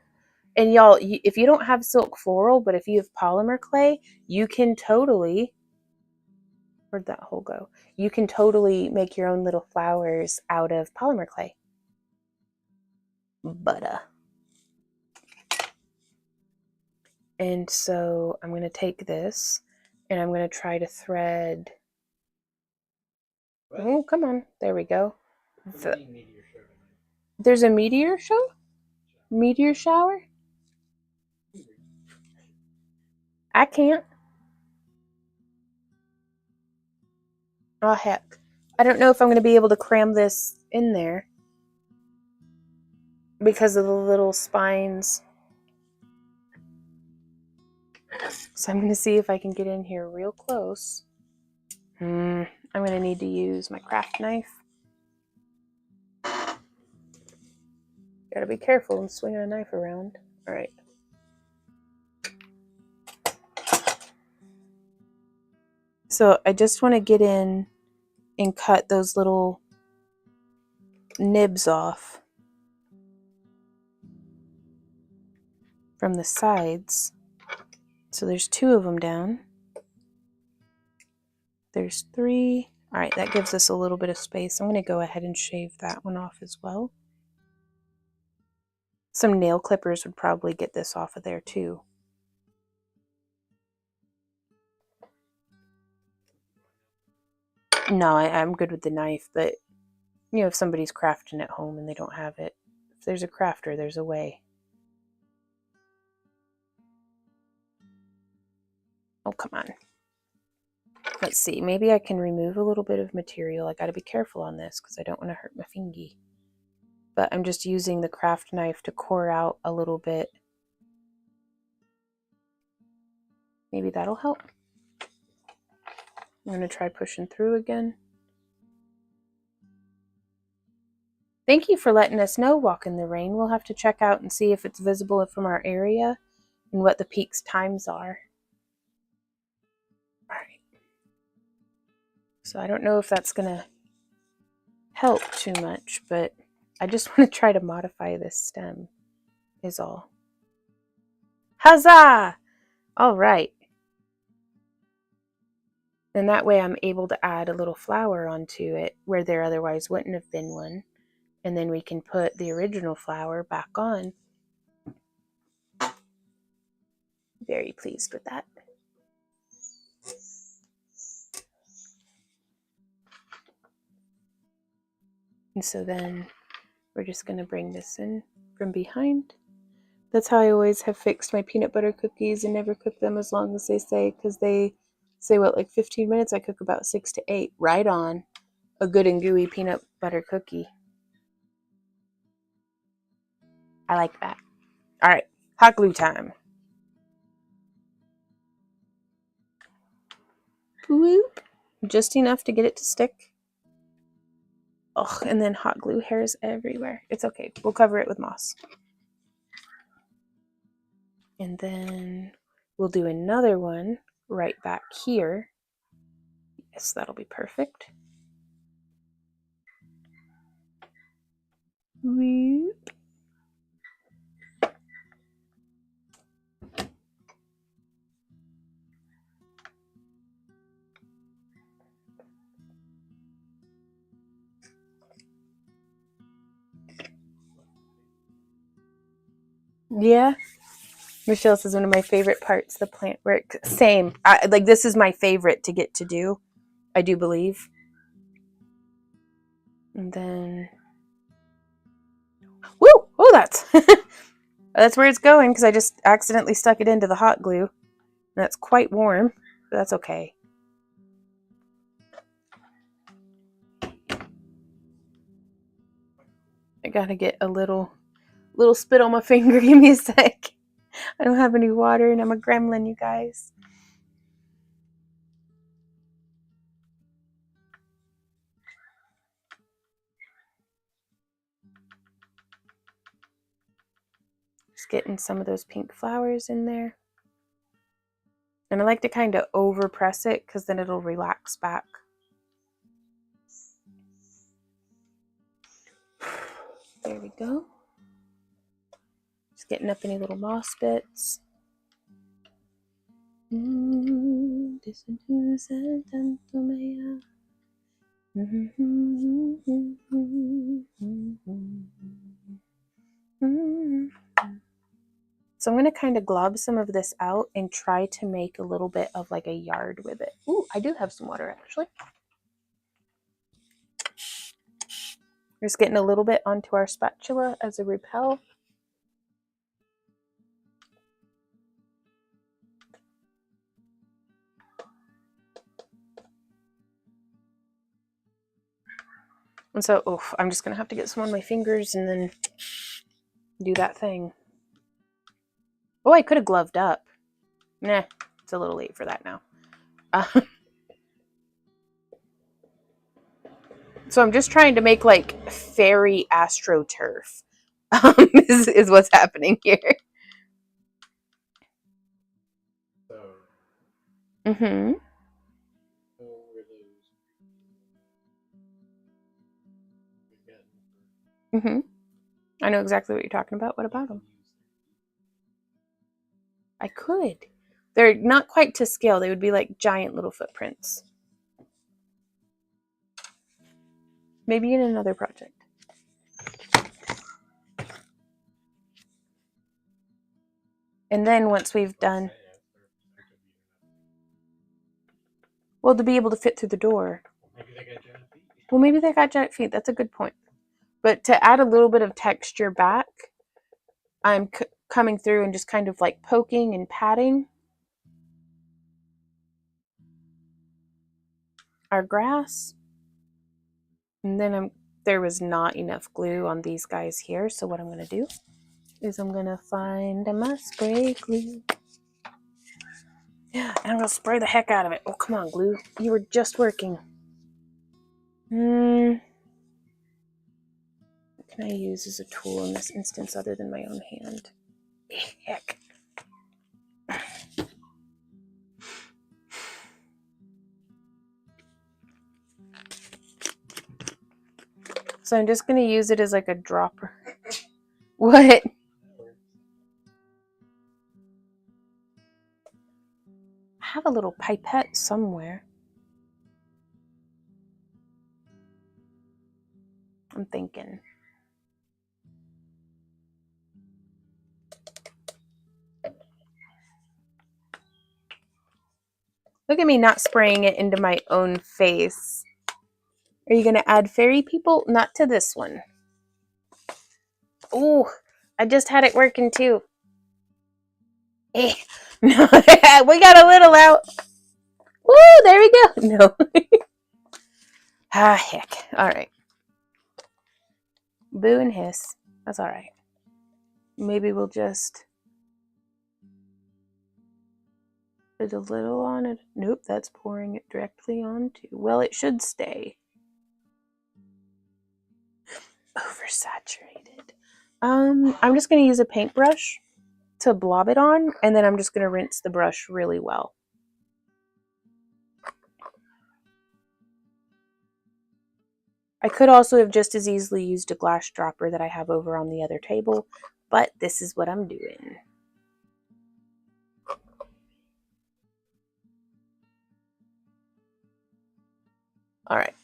And y'all, if you don't have silk floral, but if you have PolymerClay, you can totally, where'd that hole go? You can totally make your own little flowers out of PolymerClay. And so I'm going to take this and I'm going to try to thread. What? Oh, come on. There we go. There's a meteor show? Meteor shower? I can't. Oh, heck. I don't know if I'm going to be able to cram this in there because of the little spines. So I'm going to see if I can get in here real close. I'm going to need to use my craft knife. Gotta be careful when swinging a knife around. All right. So I just want to get in and cut those little nibs off from the sides. So there's 2 of them down. There's 3. All right, that gives us a little bit of space. I'm going to go ahead and shave that one off as well. Some nail clippers would probably get this off of there too. No, I'm good with the knife, but you know, if somebody's crafting at home and they don't have it, if there's a crafter, there's a way. Oh, come on. Let's see, maybe I can remove a little bit of material. I got to be careful on this because I don't want to hurt my fingy. But I'm just using the craft knife to core out a little bit. Maybe that'll help. I'm going to try pushing through again. Thank you for letting us know, Walk in the Rain. We'll have to check out and see if it's visible from our area and what the peaks times are. All right. So I don't know if that's going to help too much, but I just want to try to modify this stem is all. Huzzah! All right. And that way I'm able to add a little flower onto it where there otherwise wouldn't have been one. And then we can put the original flower back on. Very pleased with that. And so then we're just going to bring this in from behind. That's how I always have fixed my peanut butter cookies and never cook them as long as they say, because they say, what, like 15 minutes? I cook about 6 to 8. Right on. A good and gooey peanut butter cookie. I like that. All right, hot glue time. Whoop. Just enough to get it to stick. Oh, and then hot glue hairs everywhere. It's okay. We'll cover it with moss. And then we'll do another one right back here. Yes, that'll be perfect. Whoop. Yeah. Michelle says one of my favorite parts, the plant work. Same. Like this is my favorite to get to do. I do believe. And then, woo! Oh, that's where it's going because I just accidentally stuck it into the hot glue. And that's quite warm, but that's okay. I gotta get a little spit on my finger. Give me a sec. I don't have any water and I'm a gremlin, you guys. Just getting some of those pink flowers in there. And I like to kind of over press it because then it'll relax back. There we go. Just getting up any little moss bits. So I'm going to kind of glob some of this out and try to make a little bit of like a yard with it. Ooh, I do have some water actually. Just getting a little bit onto our spatula as a repel. And so, oof, I'm just going to have to get some on my fingers and then do that thing. Oh, I could have gloved up. Nah, it's a little late for that now. So I'm just trying to make like fairy astroturf is what's happening here.
So,
Mm-hmm. Mm-hmm. I know exactly what you're talking about. What about them? I could. They're not quite to scale. They would be like giant little footprints. Maybe in another project. And then once we've done... Well, to be able to fit through the door.
Maybe they got giant feet.
Well, maybe they got giant feet. That's a good point. But to add a little bit of texture back, I'm coming through and just kind of like poking and patting our grass. And then there was not enough glue on these guys here. So what I'm going to do is I'm going to find my spray glue. And I'm going to spray the heck out of it. Oh, come on, glue. You were just working. What can I use as a tool in this instance other than my own hand? Heck. So I'm just going to use it as like a dropper. What? I have a little pipette somewhere. I'm thinking. Look at me not spraying it into my own face. Are you going to add fairy people? Not to this one. Ooh, I just had it working too. Eh. No, we got a little out. Ooh, there we go. No. Ah, heck. All right. Boo and hiss. That's all right. Maybe we'll just put a little on it. Nope, that's pouring it directly onto. Well, it should stay. Oversaturated. I'm just going to use a paintbrush to blob it on, and then I'm just going to rinse the brush really well. I could also have just as easily used a glass dropper that I have over on the other table, but this is what I'm doing. All right.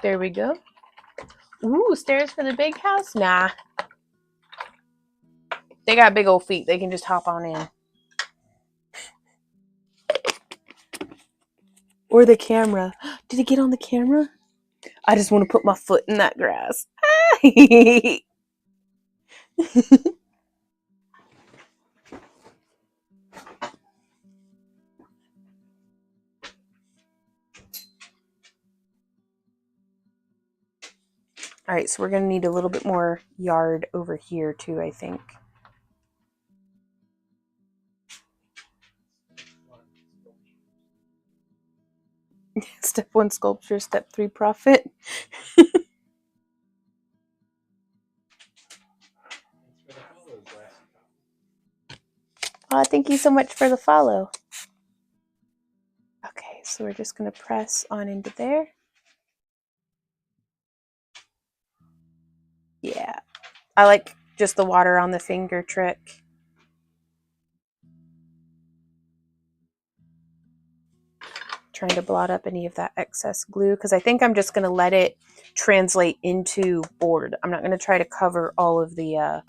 There we go. Ooh, stairs for the big house? Nah. They got big old feet. They can just hop on in. Or the camera. Did it get on the camera? I just want to put my foot in that grass. All right, so we're going to need a little bit more yard over here too, I think. Step 1 sculpture, step 3 profit. Oh, thank you so much for the follow. Okay, so we're just going to press on into there. Yeah, I like just the water on the finger trick. Trying to blot up any of that excess glue because I think I'm just going to let it translate into board. I'm not going to try to cover all of the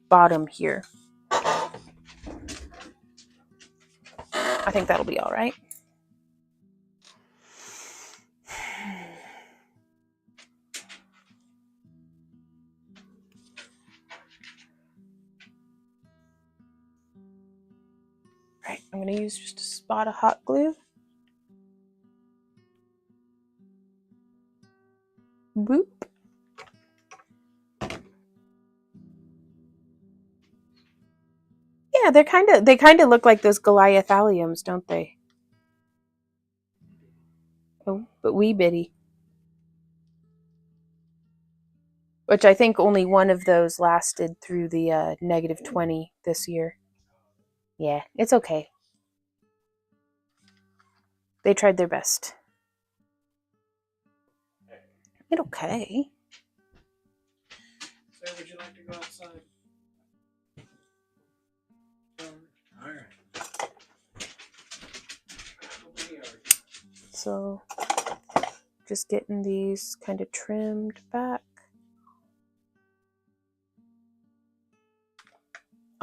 bottom here. I think that'll be all right. Right, I'm going to use just a spot of hot glue. Boop. Yeah, they kind of look like those Goliath alliums, don't they? Oh, but wee bitty. Which I think only one of those lasted through the -20 this year. Yeah, it's okay. They tried their best. It's okay.
Sir, would you like to go outside? All right.
So just getting these kind of trimmed back.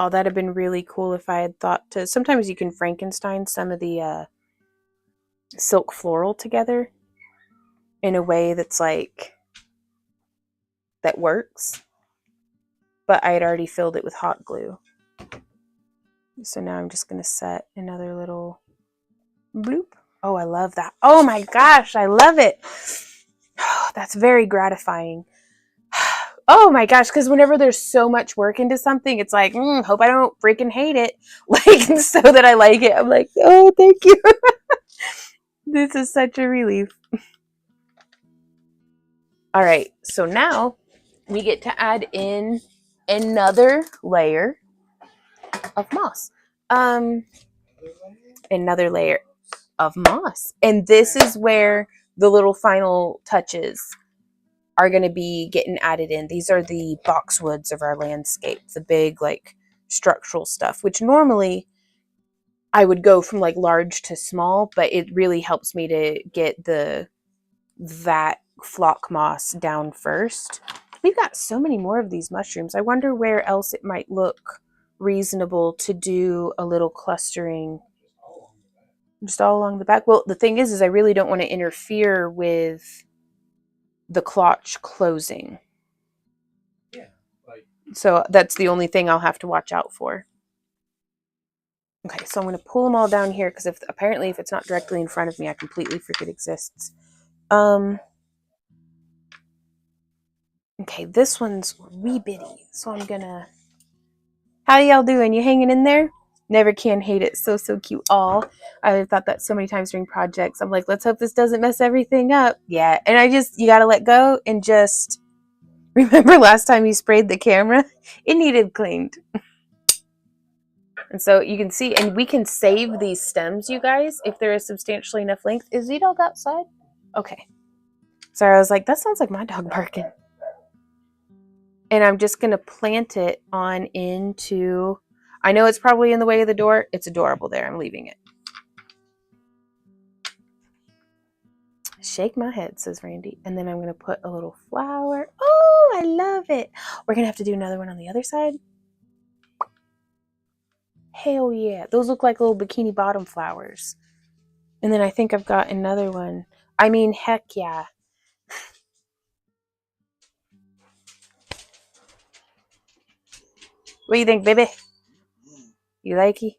Oh, that'd have been really cool if I had thought to. Sometimes you can Frankenstein some of the silk floral together in a way that's like that works. But I had already filled it with hot glue. So now I'm just going to set another little bloop. Oh, I love that. Oh my gosh, I love it. That's very gratifying. Oh my gosh, because whenever there's so much work into something, it's like, hope I don't freaking hate it. Like, so that I like it. I'm like, oh, thank you. This is such a relief. All right, so now we get to add in another layer of moss. Another layer of moss. And this is where the little final touches are going to be getting added in. These are the boxwoods of our landscape, the big like structural stuff, which normally I would go from like large to small, but it really helps me to get that flock moss down first. We've got so many more of these mushrooms. I wonder where else it might look reasonable to do a little clustering. Just all along the back. Well, the thing is I really don't want to interfere with the clutch closing.
Yeah, like,
so that's the only thing I'll have to watch out for. Okay, so I'm going to pull them all down here because apparently if it's not directly in front of me, I completely forget it exists. Okay, this one's wee bitty, so I'm gonna. How y'all doing? You hanging in there? Never can hate it. So cute. All I've thought that so many times during projects. I'm like, let's hope this doesn't mess everything up. Yeah, and you gotta let go and just remember last time you sprayed the camera, it needed cleaned. And so you can see, and we can save these stems, you guys, if there is substantially enough length. Is Z-Dog outside? Okay. Sorry, I was like, that sounds like my dog barking. And I'm just going to plant it on into, I know it's probably in the way of the door. It's adorable there. I'm leaving it. Shake my head, says Randy. And then I'm going to put a little flower. Oh, I love it. We're going to have to do another one on the other side. Hell yeah. Those look like little bikini bottom flowers. And then I think I've got another one. I mean, heck yeah. What do you think, baby? You like it?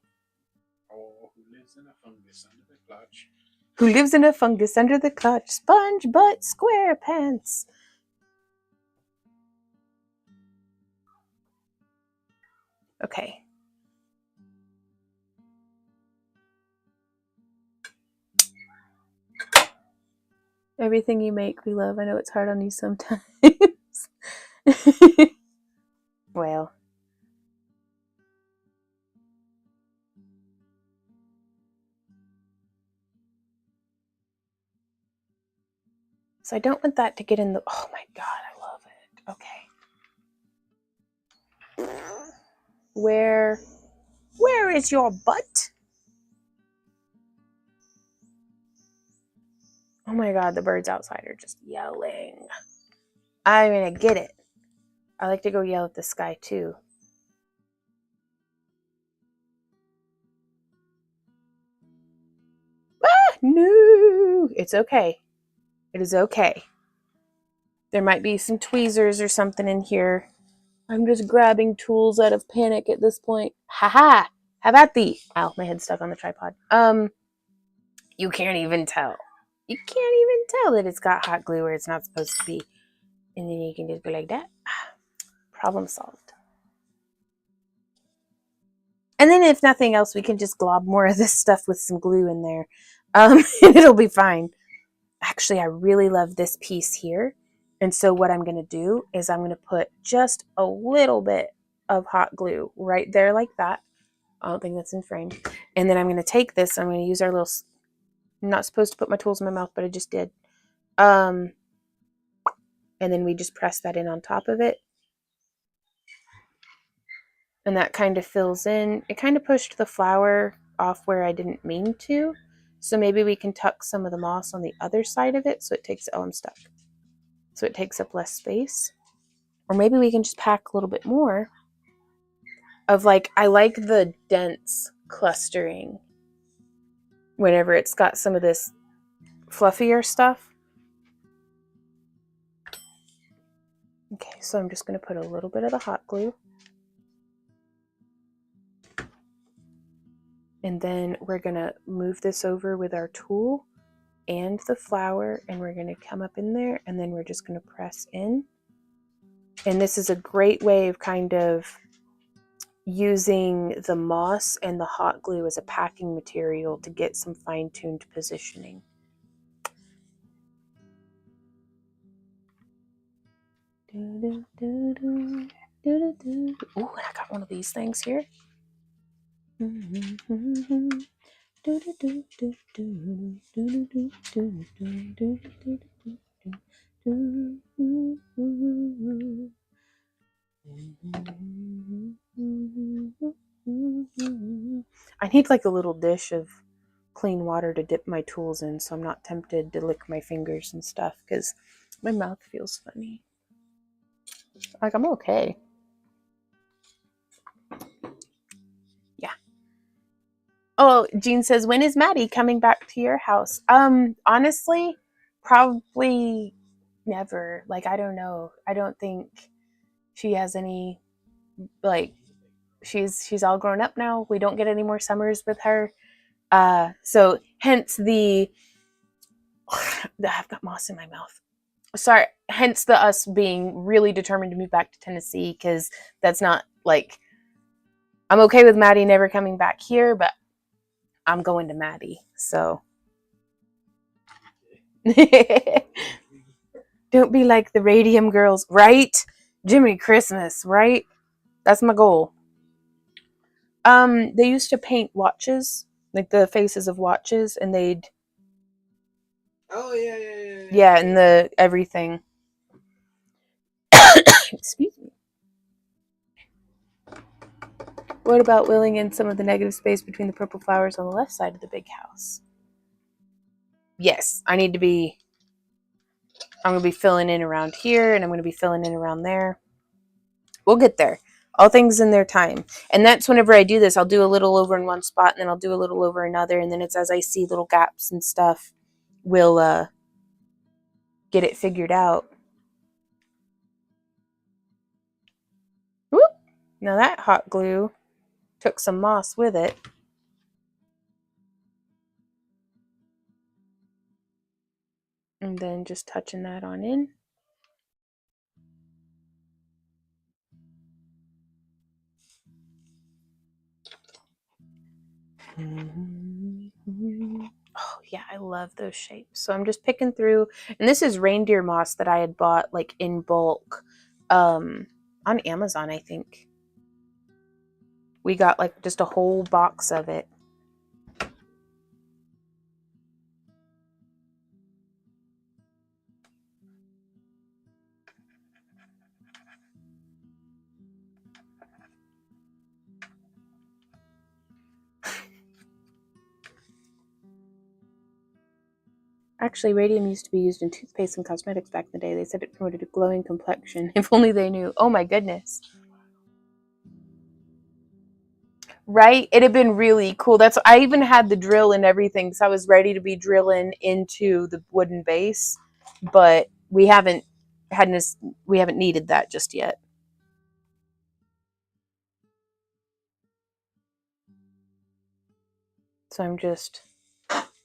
oh, who lives in a fungus under the clutch?
Who lives in a fungus under the clutch? Sponge butt square pants. Okay. Everything you make, we love. I know it's hard on you sometimes. Well. So I don't want that to get in the... Oh my God, I love it. Okay. Where is your butt? Oh my God, the birds outside are just yelling. I'm gonna get it. I like to go yell at the sky too. Ah, no, it's okay. It is okay. There might be some tweezers or something in here. I'm just grabbing tools out of panic at this point. Haha! How about thee? Ow, my head's stuck on the tripod. You can't even tell. You can't even tell that it's got hot glue where it's not supposed to be. And then you can just go like that. Problem solved. And then if nothing else, we can just glob more of this stuff with some glue in there. And it'll be fine. Actually, I really love this piece here. And so what I'm going to do is I'm going to put just a little bit of hot glue right there like that. I don't think that's in frame. And then I'm going to take this. I'm going to use our little... I'm not supposed to put my tools in my mouth, but I just did. And then we just press that in on top of it. And that kind of fills in. It kind of pushed the flower off where I didn't mean to. So maybe we can tuck some of the moss on the other side of it so it takes... Oh, I'm stuck. So it takes up less space. Or maybe we can just pack a little bit more of like... I like the dense clustering whenever it's got some of this fluffier stuff. Okay, so I'm just going to put a little bit of the hot glue. And then we're going to move this over with our tool and the flower, and we're going to come up in there, and then we're just going to press in. And this is a great way of kind of using the moss and the hot glue as a packing material to get some fine-tuned positioning. Oh, and I got one of these things here. I need like a little dish of clean water to dip my tools in so I'm not tempted to lick my fingers and stuff because my mouth feels funny. Like, I'm okay. Yeah. Oh, Jean says, when is Maddie coming back to your house? Honestly, probably never. Like, I don't know. I don't think she has any, like, she's all grown up now. We don't get any more summers with her. So hence the I've got moss in my mouth. Sorry, hence the us being really determined to move back to Tennessee, because that's not like, I'm okay with Maddie never coming back here, but I'm going to Maddie. So don't be like the Radium girls, right? Jiminy Christmas, right? That's my goal. They used to paint watches, like the faces of watches, and they'd yeah, and the everything. Excuse me. What about filling in some of the negative space between the purple flowers on the left side of the big house? Yes, I'm going to be filling in around here, and I'm going to be filling in around there. We'll get there. All things in their time. And that's whenever I do this, I'll do a little over in one spot, and then I'll do a little over another, and then it's as I see little gaps and stuff, we'll get it figured out. Whoop! Now that hot glue took some moss with it. And then just touching that on in. Oh yeah, I love those shapes. So I'm just picking through, and this is reindeer moss that I had bought like in bulk on Amazon, I think. We got like just a whole box of it. Actually, radium used to be used in toothpaste and cosmetics back in the day. They said it promoted a glowing complexion. If only they knew. Oh my goodness. Right? It had been really cool. I even had the drill and everything, so I was ready to be drilling into the wooden base, but we haven't needed that just yet. So I'm just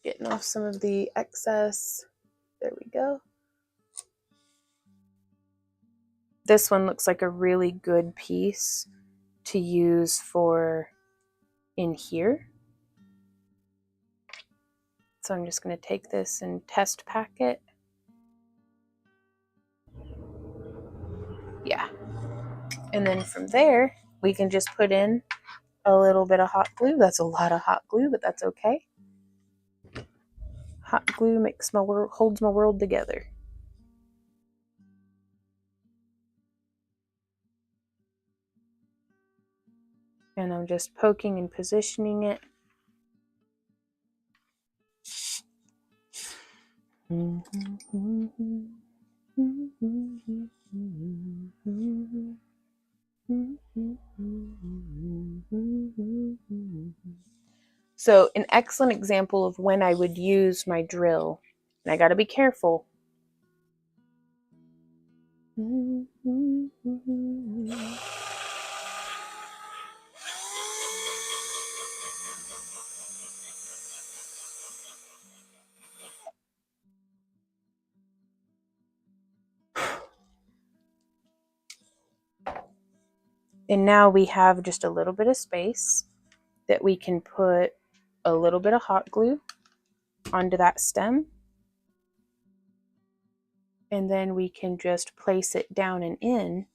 getting off some of the excess. There we go. This one looks like a really good piece to use for in here. So I'm just going to take this and test pack it. Yeah. And then from there, we can just put in a little bit of hot glue. That's a lot of hot glue, but that's okay. Hot glue makes my world, holds my world together. And I'm just poking and positioning it. So an excellent example of when I would use my drill, and I got to be careful. And now we have just a little bit of space that we can put a little bit of hot glue onto that stem. And then we can just place it down and in.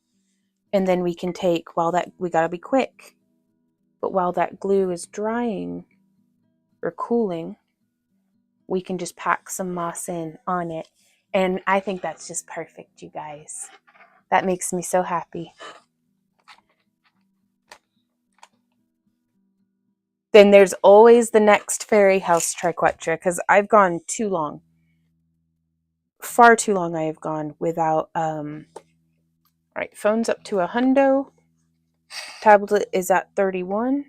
And then we can take, we gotta be quick, but while that glue is drying, or cooling, we can just pack some moss in on it. And I think that's just perfect, you guys. That makes me so happy. Then there's always the next fairy house triquetra, because I've gone too long. Far too long I have gone without, all right, phone's up to $100. Tablet is at 31.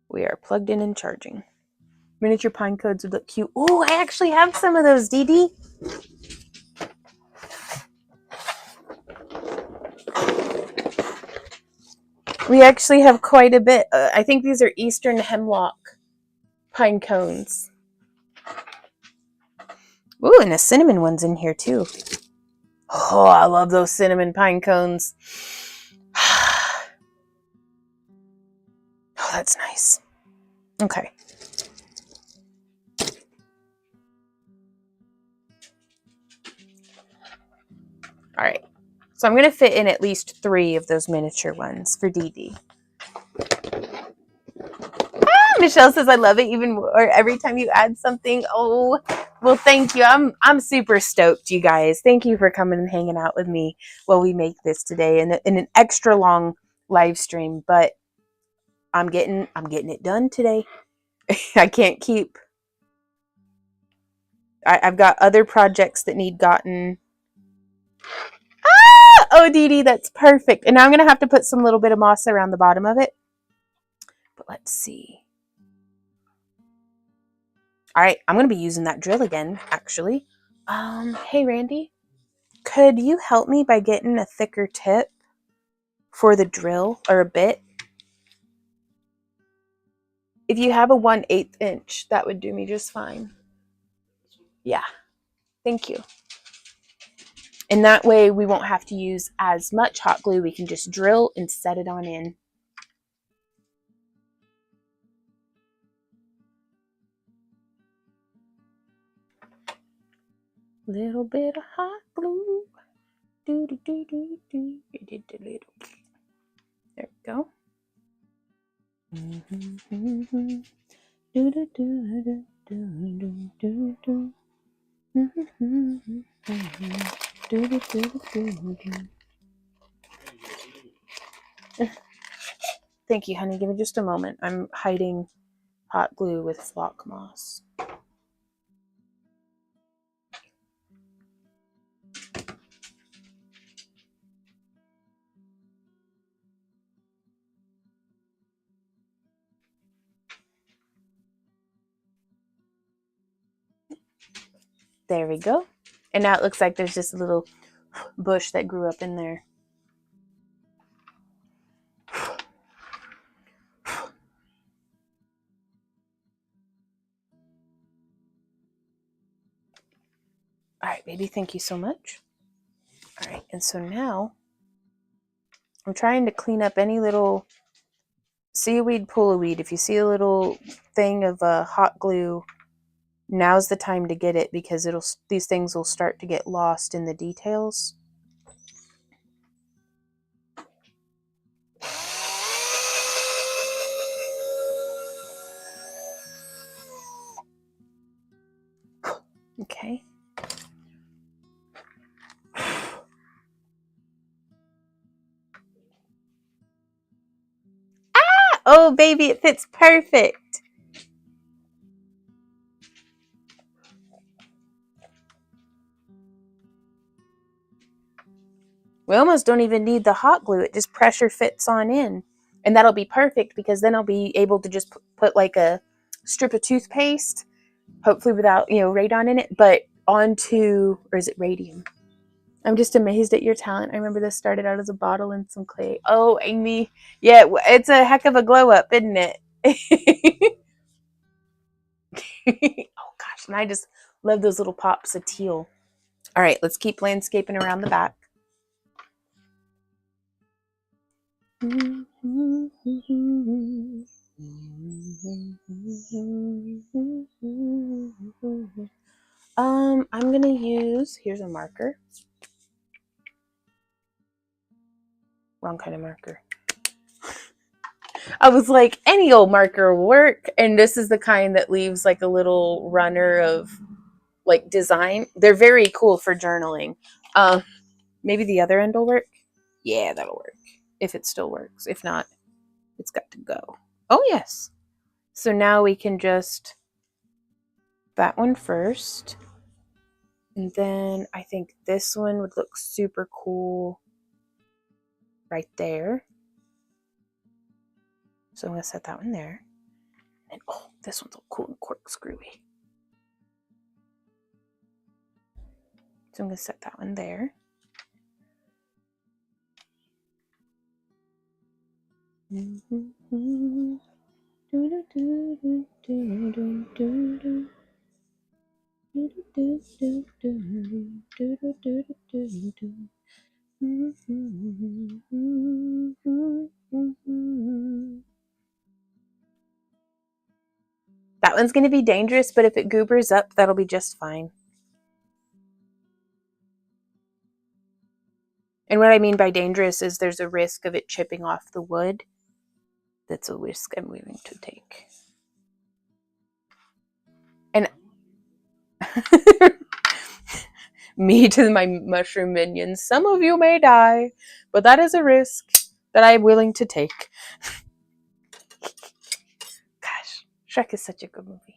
We are plugged in and charging. Miniature pine cones would look cute. Oh, I actually have some of those, Dee Dee. We actually have quite a bit. I think these are Eastern hemlock pine cones. Ooh, and a cinnamon one's in here too. Oh, I love those cinnamon pine cones. Oh, that's nice. Okay. All right. So I'm going to fit in at least 3 of those miniature ones for Dee Dee. Michelle says, I love it even more every time you add something. Oh, well, thank you. I'm super stoked, you guys. Thank you for coming and hanging out with me while we make this today in an extra long live stream. But I'm getting it done today. I can't keep. I've got other projects that need gotten. Ah! Oh, Dee Dee, that's perfect. And now I'm going to have to put some little bit of moss around the bottom of it. But let's see. All right, I'm going to be using that drill again, actually. Hey, Randy, could you help me by getting a thicker tip for the drill, or a bit? If you have a 1/8 inch, that would do me just fine. Yeah, thank you. And that way we won't have to use as much hot glue. We can just drill and set it on in. Little bit of hot glue. Do, do, do, do, do. There we go. Do, do, do, do, do, do, do. Thank you, honey. Give me just a moment. I'm hiding hot glue with flock moss. There we go. And now it looks like there's just a little bush that grew up in there. All right, baby, thank you so much. All right, and so now I'm trying to clean up any little seaweed, pulleweed. If you see a little thing of hot glue, now's the time to get it, because these things will start to get lost in the details. Okay. Ah! Oh, baby, it fits perfect. We almost don't even need the hot glue. It just pressure fits on in. And that'll be perfect, because then I'll be able to just put like a strip of toothpaste, hopefully without, radon in it, but onto, or is it radium? I'm just amazed at your talent. I remember this started out as a bottle and some clay. Oh, Amy. Yeah, it's a heck of a glow up, isn't it? Oh, gosh. And I just love those little pops of teal. All right, let's keep landscaping around the back. I'm gonna use, here's a marker. Wrong kind of marker. I was like, any old marker will work. And this is the kind that leaves like a little runner of like design. They're very cool for journaling. Maybe the other end will work. Yeah, that'll work. If it still works. If not, it's got to go. Oh, yes. So now we can just that one first. And then I think this one would look super cool right there. So I'm going to set that one there. And oh, this one's cool and corkscrewy. So I'm going to set that one there. That one's going to be dangerous, but if it goobers up, that'll be just fine. And what I mean by dangerous is there's a risk of it chipping off the wood. That's a risk I'm willing to take. And me to my mushroom minions, some of you may die, but that is a risk that I'm willing to take. Gosh, Shrek is such a good movie.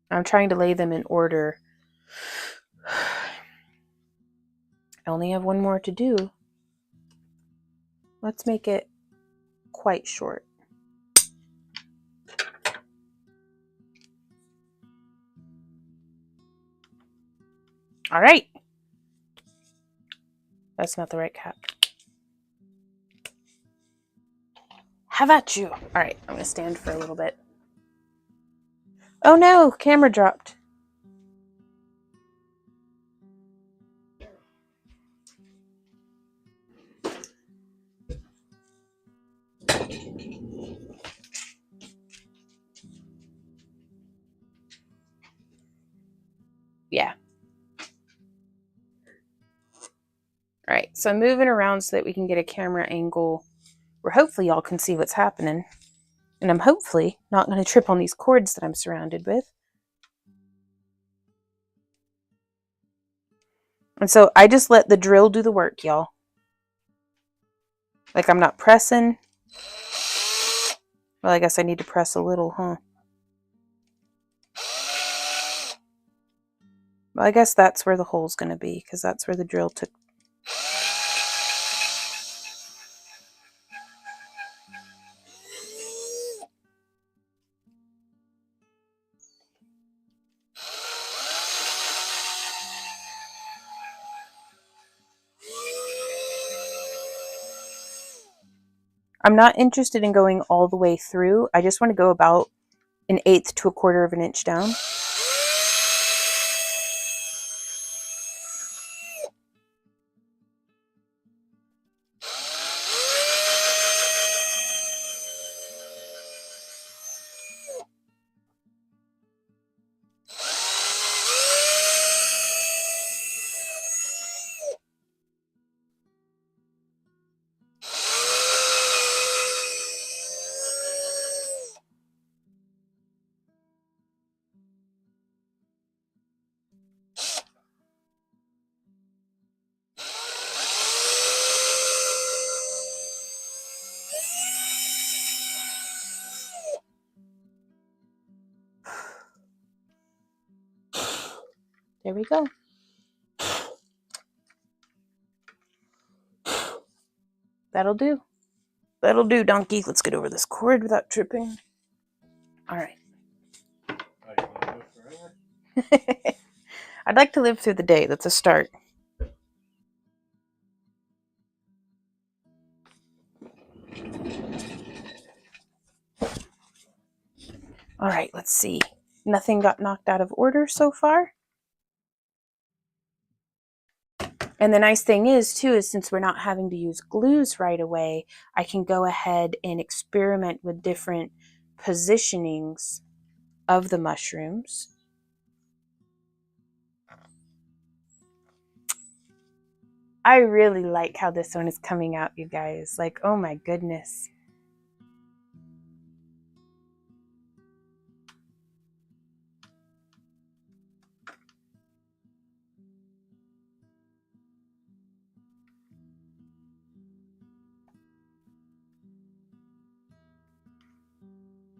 I'm trying to lay them in order. I only have one more to do. Let's make it quite short. All right. That's not the right cap. Have at you. All right, I'm going to stand for a little bit. Oh no, camera dropped. Yeah. All right, so I'm moving around so that we can get a camera angle where hopefully y'all can see what's happening. And I'm hopefully not going to trip on these cords that I'm surrounded with. And so I just let the drill do the work, y'all. Like I'm not pressing. Well, I guess I need to press a little, huh? Well, I guess that's where the hole's going to be, because that's where the drill took. I'm not interested in going all the way through. I just want to go about 1/8 to 1/4 of an inch down. There we go. That'll do. That'll do, donkey. Let's get over this cord without tripping. All right. I'd like to live through the day. That's a start. All right, let's see. Nothing got knocked out of order so far. And the nice thing is, too, is since we're not having to use glues right away, I can go ahead and experiment with different positionings of the mushrooms. I really like how this one is coming out, you guys. Like, oh my goodness.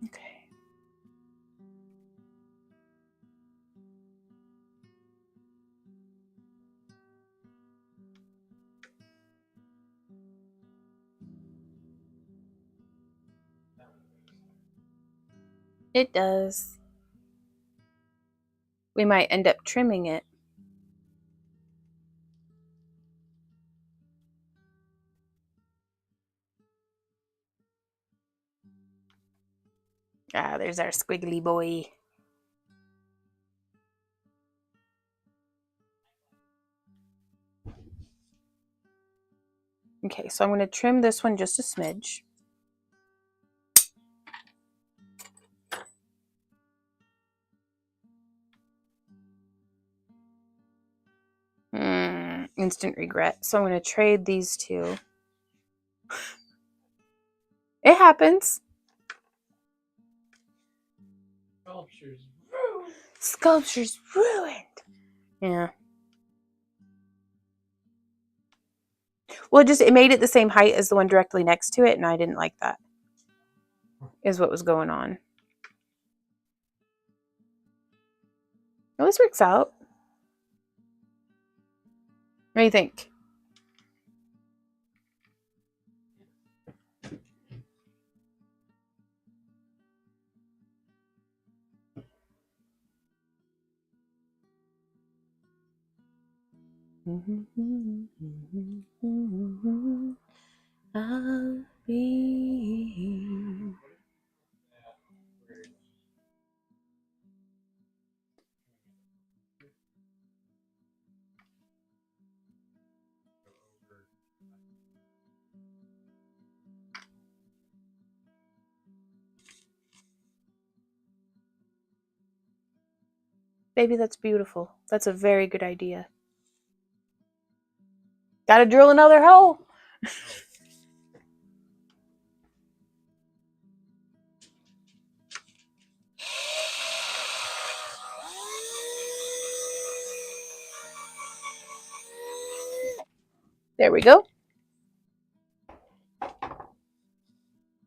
Okay. It does. We might end up trimming it. Ah, there's our squiggly boy. Okay, so I'm going to trim this one just a smidge. Instant regret. So I'm going to trade these two. It happens.
Sculpture's ruined.
Sculpture's ruined. Yeah. Well, it made it the same height as the one directly next to it, and I didn't like that. Is what was going on. Well, this works out. What do you think? I'll be. Baby, that's beautiful. That's a very good idea. Gotta drill another hole. There we go.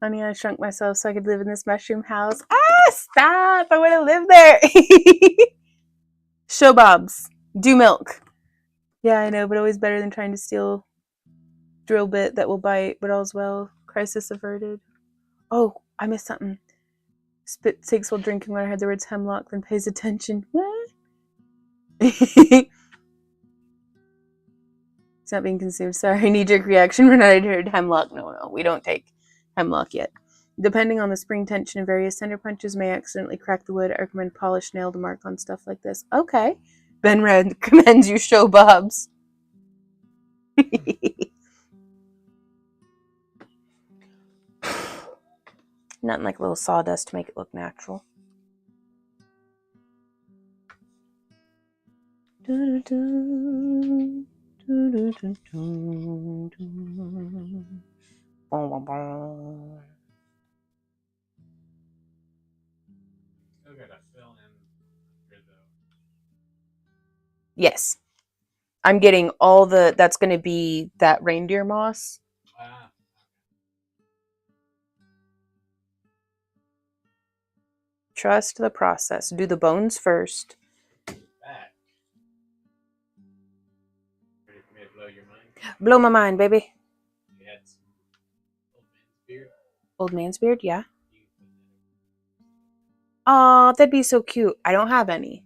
Honey, I shrunk myself so I could live in this mushroom house. Ah, stop! I want to live there. Show Bobs. Do milk. Yeah, I know, but always better than trying to steal drill bit that will bite, but all's well. Crisis averted. Oh, I missed something. Spit takes while drinking when I heard the words hemlock, then pays attention. What? It's not being consumed. Sorry, knee-jerk reaction when I heard hemlock. No, we don't take hemlock yet. Depending on the spring tension, various center punches may accidentally crack the wood. I recommend polished nail to mark on stuff like this. Okay. Ben recommends you show Bobs. Nothing like a little sawdust to make it look natural. Yes. I'm getting all that's going to be that reindeer moss.
Wow.
Trust the process. Do the bones first.
Back. Ready for me to blow your mind?
Blow my mind, baby.
You had some old man's beard.
Old man's beard, yeah. Oh, that'd be so cute. I don't have any.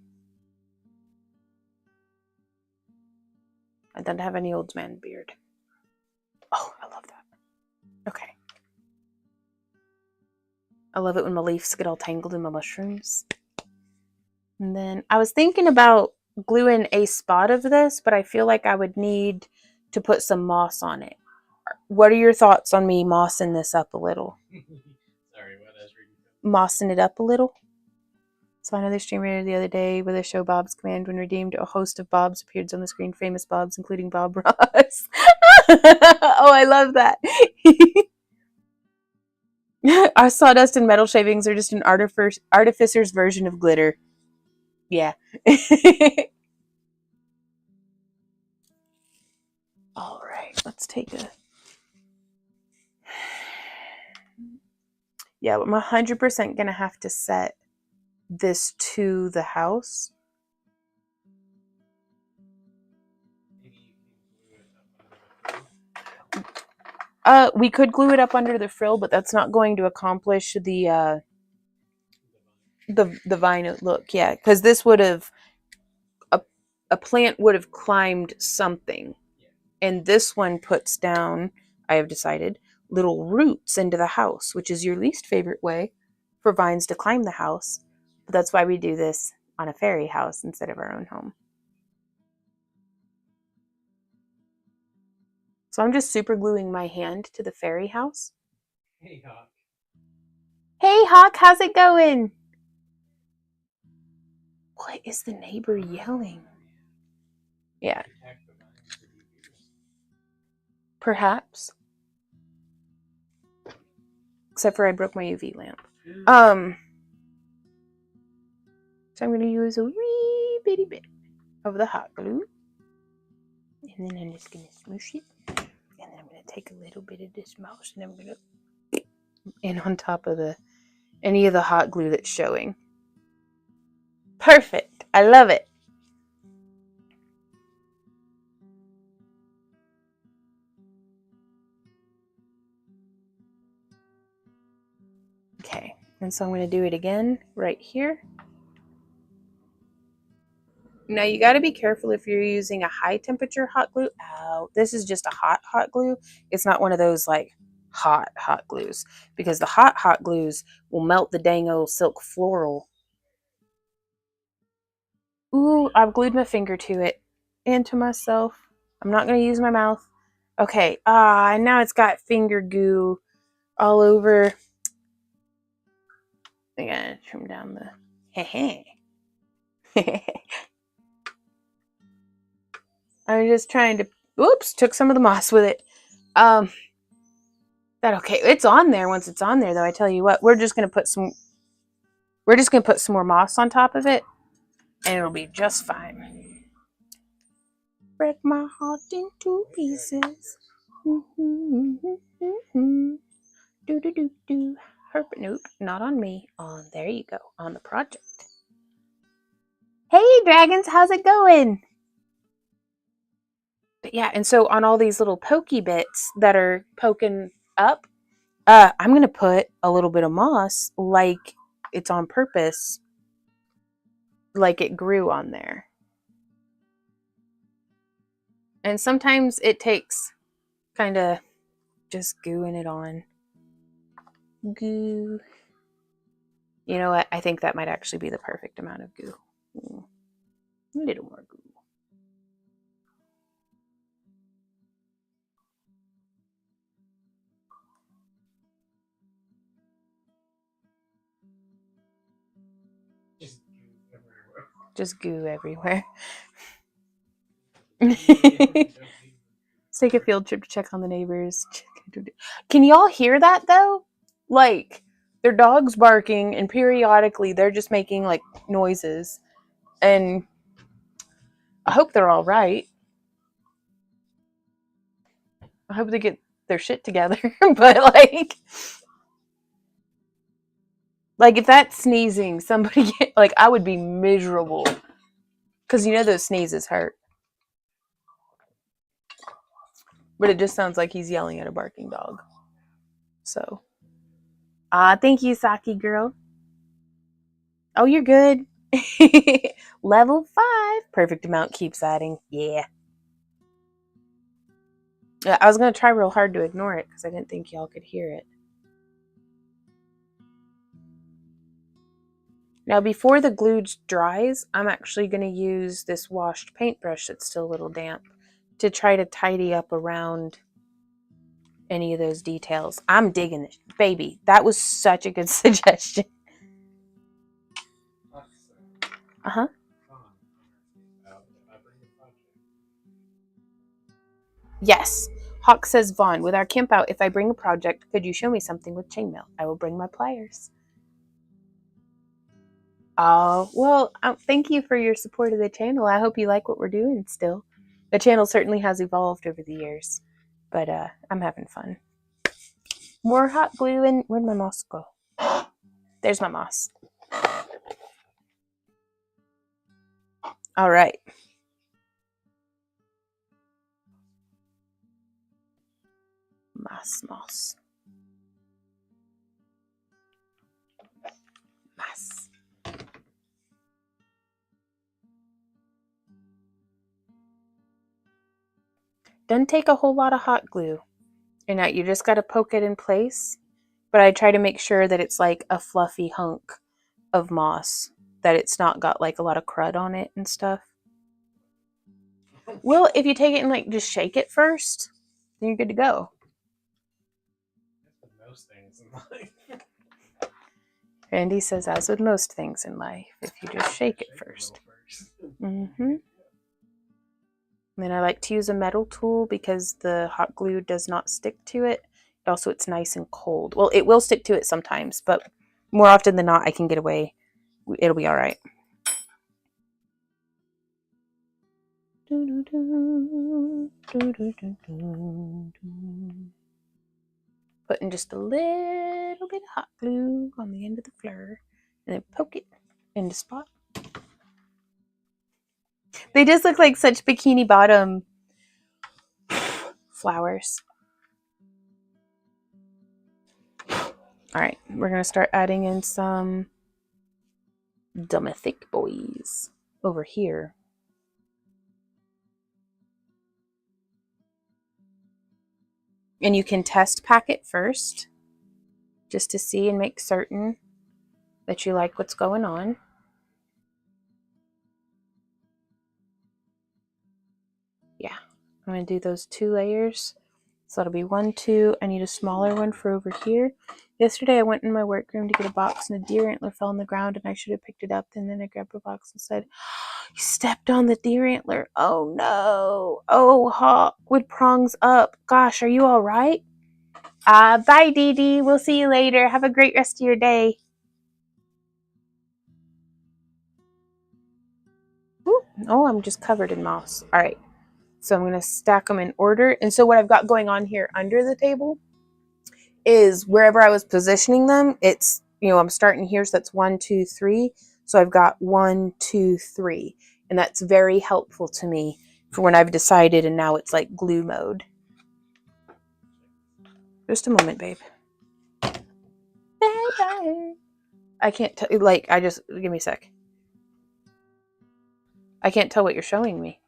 I don't have any old man beard. Oh, I love that. Okay. I love it when my leaves get all tangled in my mushrooms. And then I was thinking about gluing a spot of this, but I feel like I would need to put some moss on it. What are your thoughts on me mossing this up a little?
Sorry, what I was reading.
Mossing it up a little? Saw another streamer the other day with a show Bob's command when redeemed. A host of Bobs appeared on the screen, famous Bobs, including Bob Ross. Oh, I love that. Our sawdust and metal shavings are just an artificer's version of glitter. Yeah. All right, let's take a... Yeah, I'm 100% going to have to set this to the house. We could glue it up under the frill, but that's not going to accomplish the vine look. Yeah, because this would have... A plant would have climbed something. And this one puts down, I have decided, little roots into the house, which is your least favorite way for vines to climb the house. But that's why we do this on a fairy house instead of our own home. So I'm just super gluing my hand to the fairy house.
Hey, Hawk.
Hey, Hawk, how's it going? What is the neighbor yelling? Yeah. Perhaps. Except for I broke my UV lamp. So I'm going to use a wee bitty bit of the hot glue. And then I'm just going to smoosh it. And then I'm going to take a little bit of this mouse and I'm going to... in on top of any of the hot glue that's showing. Perfect. I love it. Okay, and so I'm going to do it again right here. Now you got to be careful if you're using a high temperature hot glue. Oh, this is just a hot glue. It's not one of those like hot glues, because the hot glues will melt the dang old silk floral. Ooh, I've glued my finger to it and to myself. I'm not going to use my mouth. Okay, and now it's got finger goo all over. I gotta trim down the... I'm just trying to... Oops, took some of the moss with it. That okay. It's on there once it's on there, though. I tell you what, we're just gonna put some more moss on top of it, and it'll be just fine. Break my heart in two pieces. Do. Nope, not on me. On there you go. On the project. Hey, dragons, how's it going? But yeah, and so on all these little pokey bits that are poking up, I'm going to put a little bit of moss like it's on purpose, like it grew on there. And sometimes it takes kind of just gooing it on. Goo. You know what? I think that might actually be the perfect amount of goo. A little more goo. Just goo everywhere. Let's take a field trip to check on the neighbors. Can y'all hear that though? Like, their dog's barking and periodically they're just making like noises. And I hope they're all right. I hope they get their shit together. But like if that's sneezing, somebody like I would be miserable. Because you know those sneezes hurt. But it just sounds like he's yelling at a barking dog. So. Thank you, Saki girl. Oh, you're good. Level 5. Perfect amount keeps adding. Yeah. Yeah, I was going to try real hard to ignore it because I didn't think y'all could hear it. Now, before the glue dries, I'm actually going to use this washed paintbrush that's still a little damp to try to tidy up around any of those details. I'm digging this. Baby, that was such a good suggestion. Uh-huh. Yes. Hawk says, Vaughn, with our camp out, if I bring a project, could you show me something with chainmail? I will bring my pliers. Oh, well, thank you for your support of the channel. I hope you like what we're doing still. The channel certainly has evolved over the years, but I'm having fun. More hot glue and where'd my moss go? There's my moss. All right. Moss. Moss. Doesn't take a whole lot of hot glue. And now you just got to poke it in place. But I try to make sure that it's like a fluffy hunk of moss, that it's not got like a lot of crud on it and stuff. Well, if you take it and like just shake it first, then you're good to go.
Most things in life.
Randy says, as with most things in life, if you just shake it first. Mm-hmm. And then I like to use a metal tool because the hot glue does not stick to it. Also, it's nice and cold. Well, it will stick to it sometimes, but more often than not, I can get away. It'll be all right. Putting just a little bit of hot glue on the end of the fleur and then poke it in the spot. They just look like such bikini bottom flowers. All right, we're going to start adding in some domestic boys over here. And you can test pack it first just to see and make certain that you like what's going on. Yeah, I'm going to do those 2 layers. So that'll be 1, 2. I need a smaller one for over here. Yesterday I went in my workroom to get a box and a deer antler fell on the ground and I should have picked it up. And then I grabbed the box and said, you stepped on the deer antler. Oh no. Oh, Hawk with prongs up. Gosh, are you all right? Bye, Dee Dee. We'll see you later. Have a great rest of your day. Ooh. Oh, I'm just covered in moss. All right. So I'm going to stack them in order. And so what I've got going on here under the table is wherever I was positioning them, it's, you know, I'm starting here. So that's 1, 2, 3. So I've got 1, 2, 3. And that's very helpful to me for when I've decided and now it's like glue mode. Just a moment, babe. I can't tell, like, give me a sec. I can't tell what you're showing me.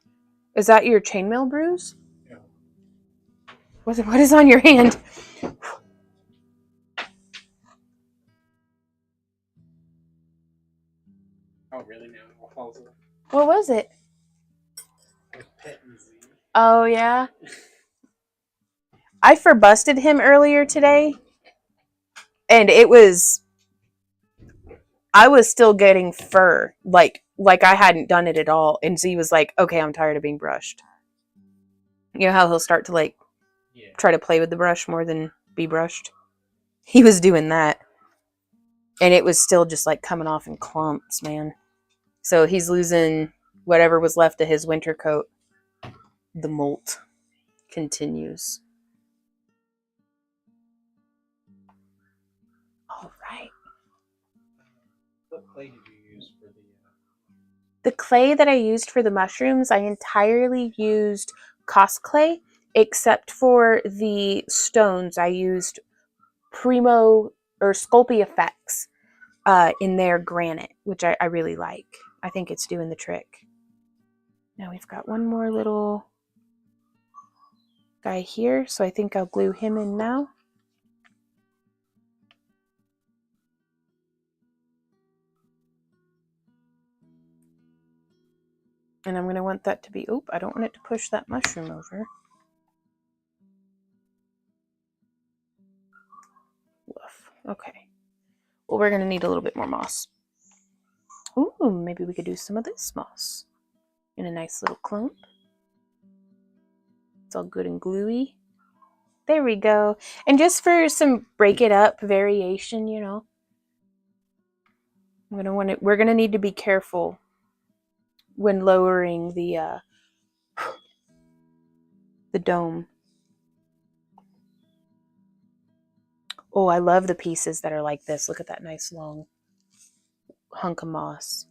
Is that your chainmail bruise?
Yeah.
What is on your hand?
Oh, really? Now it all falls off.
What was it?
Pet and Z.
Oh, yeah. I furbusted him earlier today. And I was still getting fur. Like I hadn't done it at all. And Z was like, okay, I'm tired of being brushed. You know how he'll start to like try to play with the brush more than be brushed? He was doing that. And it was still just like coming off in clumps, man. So he's losing whatever was left of his winter coat. The molt continues. All right.
What clay did you use for
the clay that I used for the mushrooms? I entirely used Cos clay, except for the stones. I used Primo or Sculpey Effects in their granite, which I really like. I think it's doing the trick. Now we've got one more little guy here, so I think I'll glue him in now. And I'm going to want that to be, I don't want it to push that mushroom over. Woof. Okay. Well, we're going to need a little bit more moss. Ooh, maybe we could do some of this moss in a nice little clump. It's all good and gluey. There we go. And just for some break it up variation, you know, we're gonna need to be careful when lowering the dome. Oh, I love the pieces that are like this. Look at that nice long hunk of moss.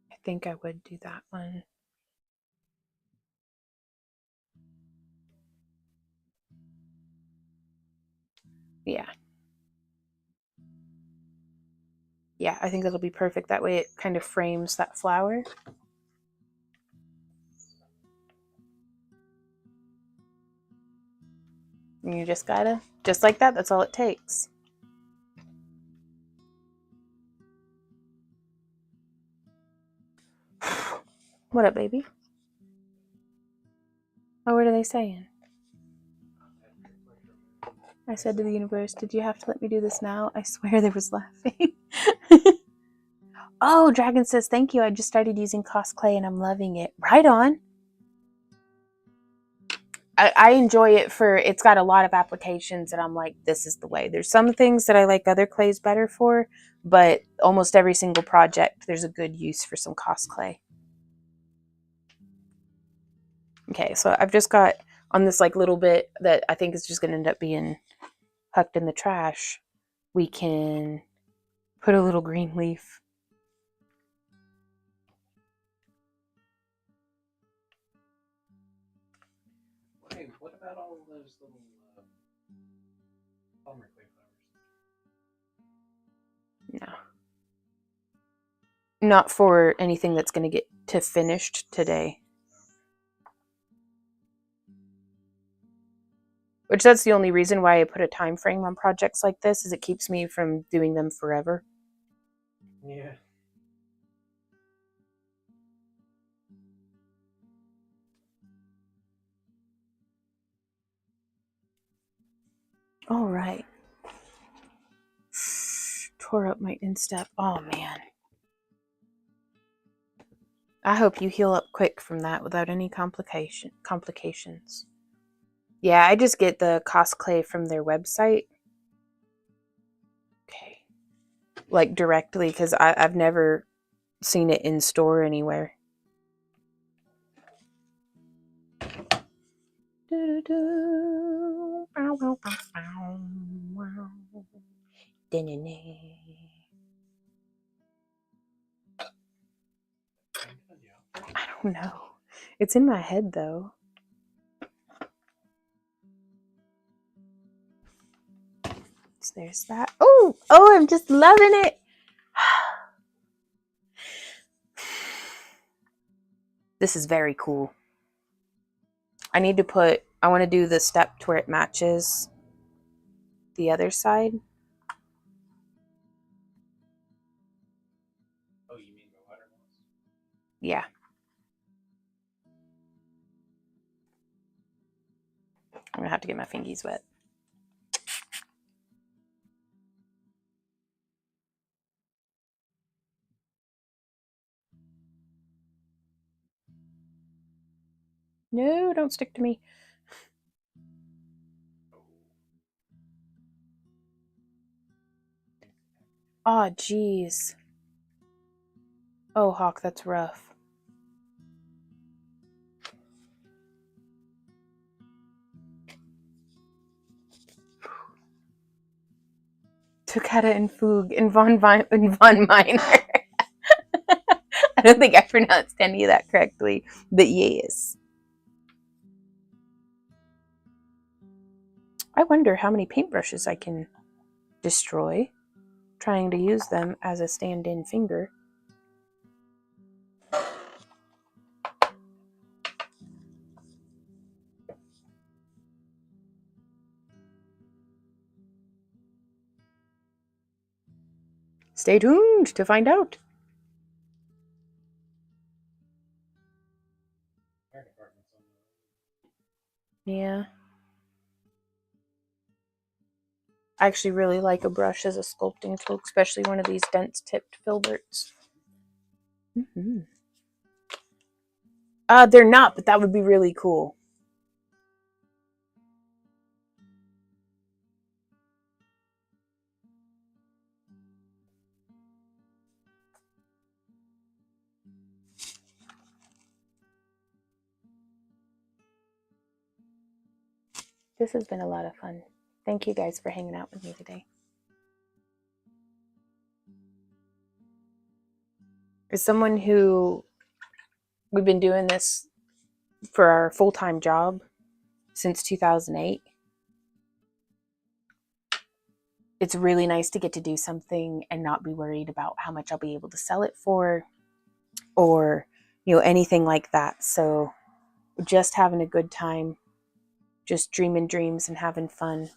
I think I would do that one. Yeah. Yeah, I think that'll be perfect. That way it kind of frames that flower. And you just gotta, just like that, that's all it takes. What up, baby? Oh, what are they saying? I said to the universe, did you have to let me do this now? I swear there was laughing. Oh, Dragon says, thank you. I just started using Clay and I'm loving it. Right on. I enjoy it for, it's got a lot of applications and I'm like, this is the way. There's some things that I like other clays better for, but almost every single project, there's a good use for some Clay. Okay, so I've just got on this like little bit that I think is just going to end up being hucked in the trash. We can put a little green leaf.
Wait, what about all of those little PolymerClay flowers?
No. Not for anything that's going to get to finished today. Which that's the only reason why I put a time frame on projects like this, is it keeps me from doing them forever.
Yeah.
All right. Tore up my instep. Oh man. I hope you heal up quick from that without any complications. Yeah, I just get the Clay from their website. Okay. Like directly, because I've never seen it in store anywhere. I don't know. It's in my head though. So there's that. Oh, I'm just loving it. This is very cool. I want to do the step to where it matches the other side.
Oh, you mean the water ones?
Yeah. I'm going to have to get my fingies wet. No, don't stick to me. Oh, geez. Oh, Hawk, that's rough. Toccata and Fugue and Von Minor. I don't think I pronounced any of that correctly, but yes. I wonder how many paintbrushes I can destroy trying to use them as a stand-in finger. Stay tuned to find out. Yeah. I actually really like a brush as a sculpting tool, especially one of these dense tipped filberts. They're not, but that would be really cool. This has been a lot of fun. Thank you guys for hanging out with me today. As someone who, we've been doing this for our full-time job since 2008, it's really nice to get to do something and not be worried about how much I'll be able to sell it for or, you know, anything like that. So just having a good time, just dreaming dreams and having fun.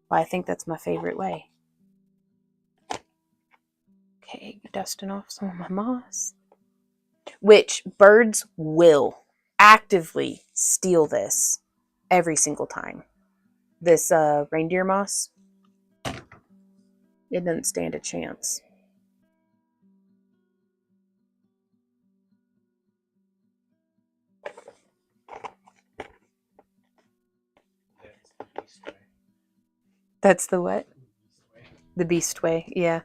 Well, I think that's my favorite way. Okay, dusting off some of my moss. Which birds will actively steal this every single time. This reindeer moss, it doesn't stand a chance. That's the what? The beast way, yeah.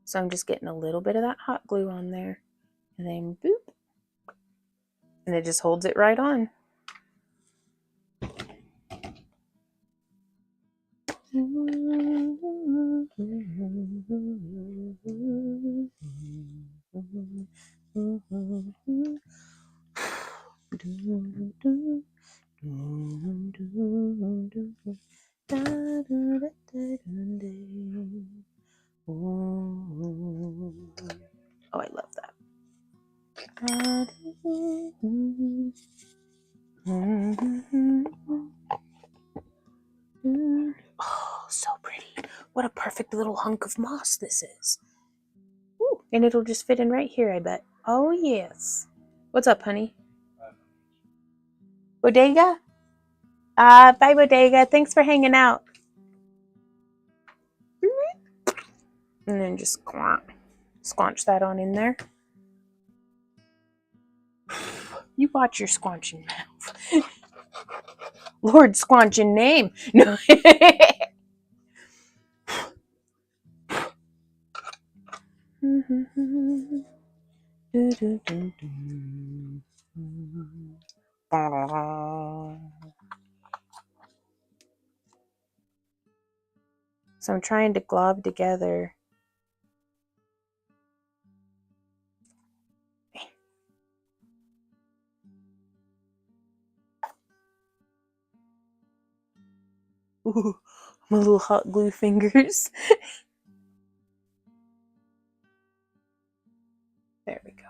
So I'm just getting a little bit of that hot glue on there. And then boop. And it just holds it right on. Oh, I love that. Oh, so pretty. What a perfect little hunk of moss this is. Ooh, and it'll just fit in right here, I bet. Oh, yes. What's up, honey? Bodega? Bye, Bodega. Thanks for hanging out. And then just squanch that on in there. You watch your squanching mouth. Lord squanching name. No. So I'm trying to glob together. Ooh, my little hot glue fingers. There we go.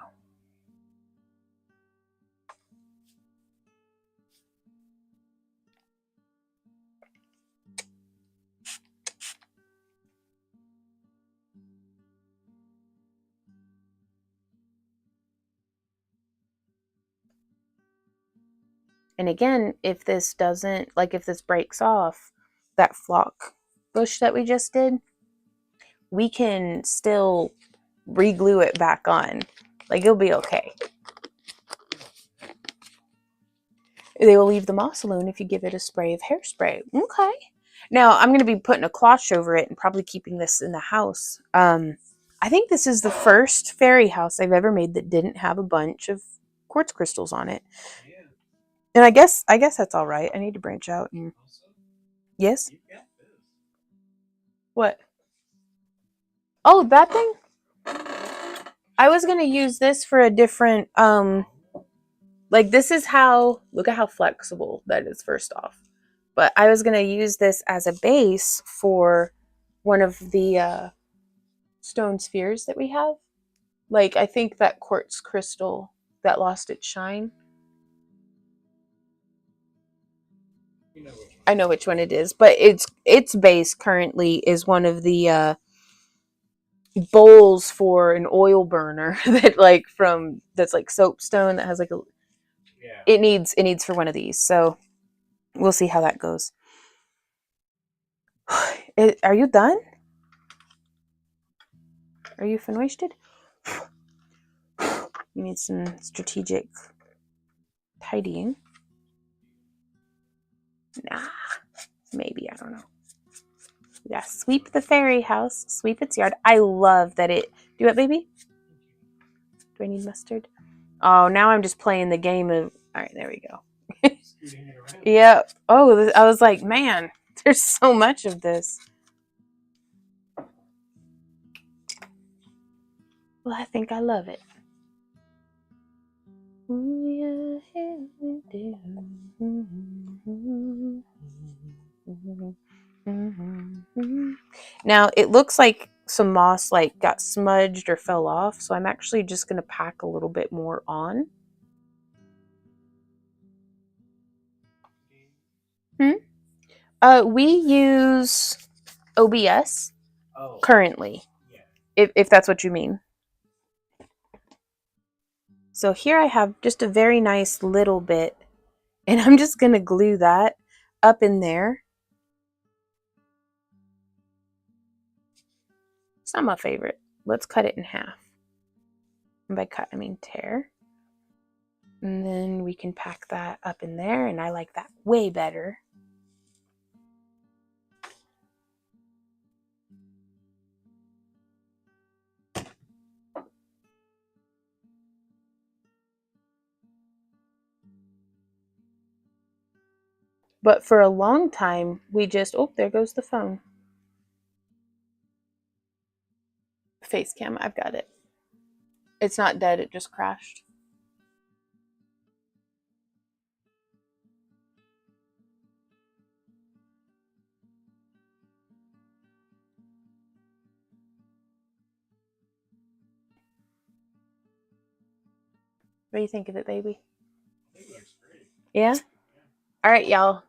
And again, if this doesn't, like if this breaks off, that flock bush that we just did, we can still re-glue it back on. Like it'll be okay. They will leave the moss alone if you give it a spray of hairspray. Okay. Now I'm going to be putting a cloche over it and probably keeping this in the house. I think this is the first fairy house I've ever made that didn't have a bunch of quartz crystals on it. And I guess that's all right. I need to branch out and yes. What? Oh, that thing? I was going to use this for a different like this is how, look at how flexible that is first off. But I was going to use this as a base for one of the stone spheres that we have. Like I think that quartz crystal that lost its shine.
You know
I know which one it is, but its base currently is one of the bowls for an oil burner that like that's like soapstone that has like a
Yeah.
it needs for one of these. So we'll see how that goes. Are you done? Are you finished? You need some strategic tidying. Nah, maybe, I don't know. Yeah, sweep the fairy house, sweep its yard. I love that it. Do it, baby? Do I need mustard? Oh, now I'm just playing the game of. All right, there we go. Yeah. Oh, I was like, man, there's so much of this. Well, I think I love it. Now it looks like some moss like got smudged or fell off, so I'm actually just going to pack a little bit more on. We use OBS currently, if that's what you mean. So here I have just a very nice little bit, and I'm just going to glue that up in there. It's not my favorite. Let's cut it in half. And by cut, I mean tear. And then we can pack that up in there, and I like that way better. But for a long time, we just, oh, there goes the phone. Face cam, I've got it. It's not dead, it just crashed. What do you think of it, baby?
I think it looks great.
Yeah? All right, y'all.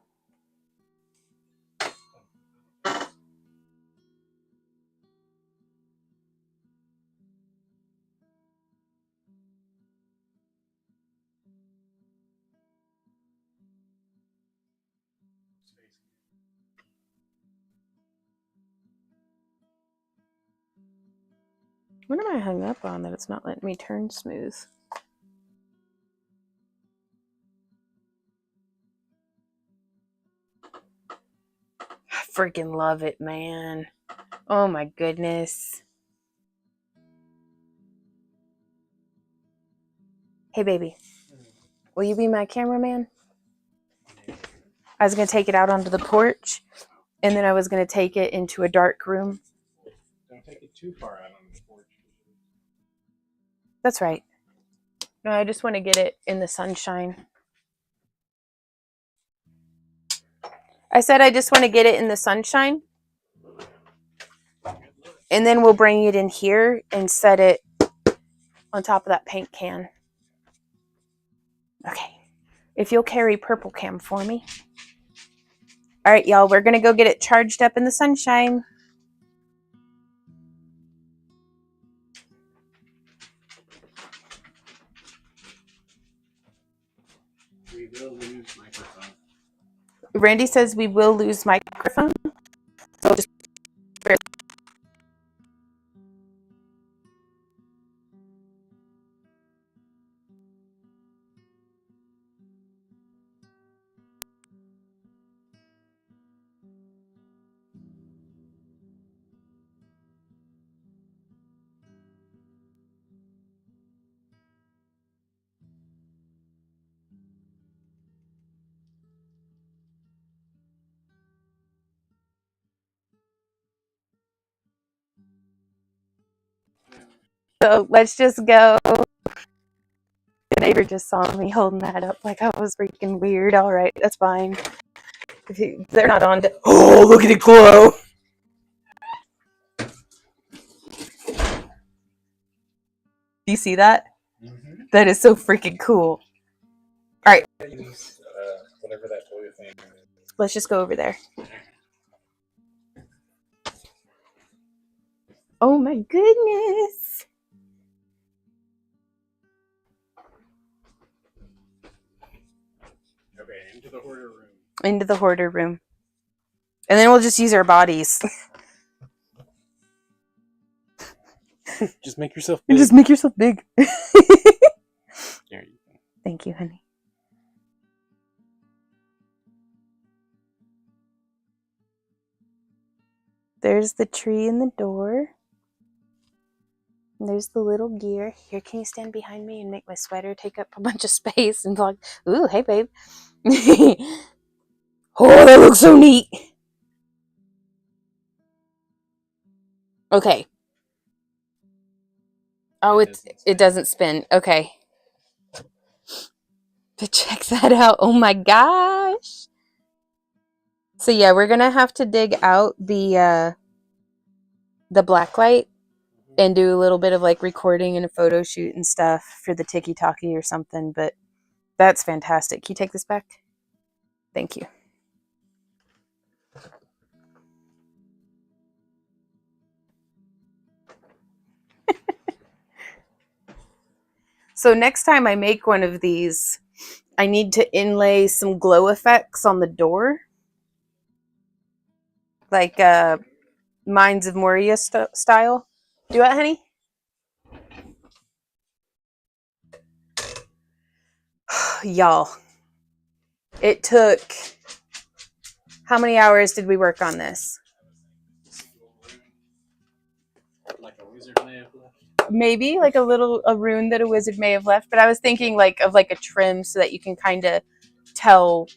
What am I hung up on that it's not letting me turn smooth? I freaking love it, man. Oh my goodness. Hey, baby. Will you be my cameraman? I was going to take it out onto the porch, and then I was going to take it into a dark room.
Don't take it too far out on the porch.
That's right. No, I just want to get it in the sunshine. I said I just want to get it in the sunshine. And then we'll bring it in here and set it on top of that paint can. Okay. If you'll carry purple cam for me. All right, y'all. We're going to go get it charged up in the sunshine.
We will lose microphone.
Randy says we will lose microphone. So just so let's just go. The neighbor just saw me holding that up like I was freaking weird. All right, that's fine. They're not on. Oh, look at it glow. Do you see that?
Mm-hmm.
That is so freaking cool. All right.
Use, whatever that toilet thing is.
Let's just go over there. Oh my goodness.
Okay, into the hoarder room.
Into the hoarder room. And then we'll just use our bodies.
Just make yourself big.
Just make yourself big.
There you go.
Thank you, honey. There's the tree in the door. And there's the little gear. Here, can you stand behind me and make my sweater take up a bunch of space and vlog? Ooh, hey, babe. Oh, that looks so neat. Okay. Oh, it doesn't spin. Okay. But check that out. Oh my gosh. So yeah, we're gonna have to dig out the black light and do a little bit of like recording and a photo shoot and stuff for the tiki-taki or something, but that's fantastic. Can you take this back? Thank you. So next time I make one of these, I need to inlay some glow effects on the door. Like Mines of Moria style. Do it, honey? Y'all, it took... How many hours did we work on this?
Like a wizard may have left.
Maybe like a rune that a wizard may have left, but I was thinking like of like a trim so that you can kind of tell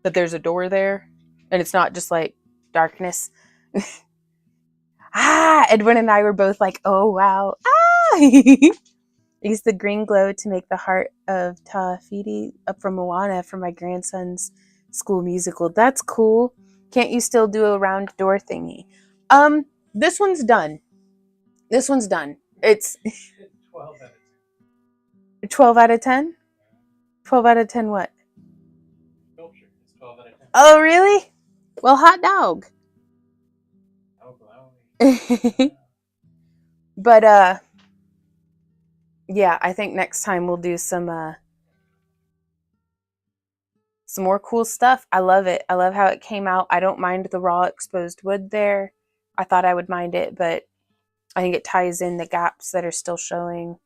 that there's a door there and it's not just like darkness. Edwin and I were both like, oh wow. I used the green glow to make the heart of Tafiti up from Moana for my grandson's school musical. That's cool. Can't you still do a round door thingy? This one's done. This one's done. It's
12 out of 10.
12 out of 10? 12 out of 10 what?
Sculpture. It's 12 out of 10.
Oh, really? Well, hot dog.
Oh,
But, yeah, I think next time we'll do some more cool stuff. I love it. I love how it came out. I don't mind the raw exposed wood there. I thought I would mind it, but I think it ties in the gaps that are still showing.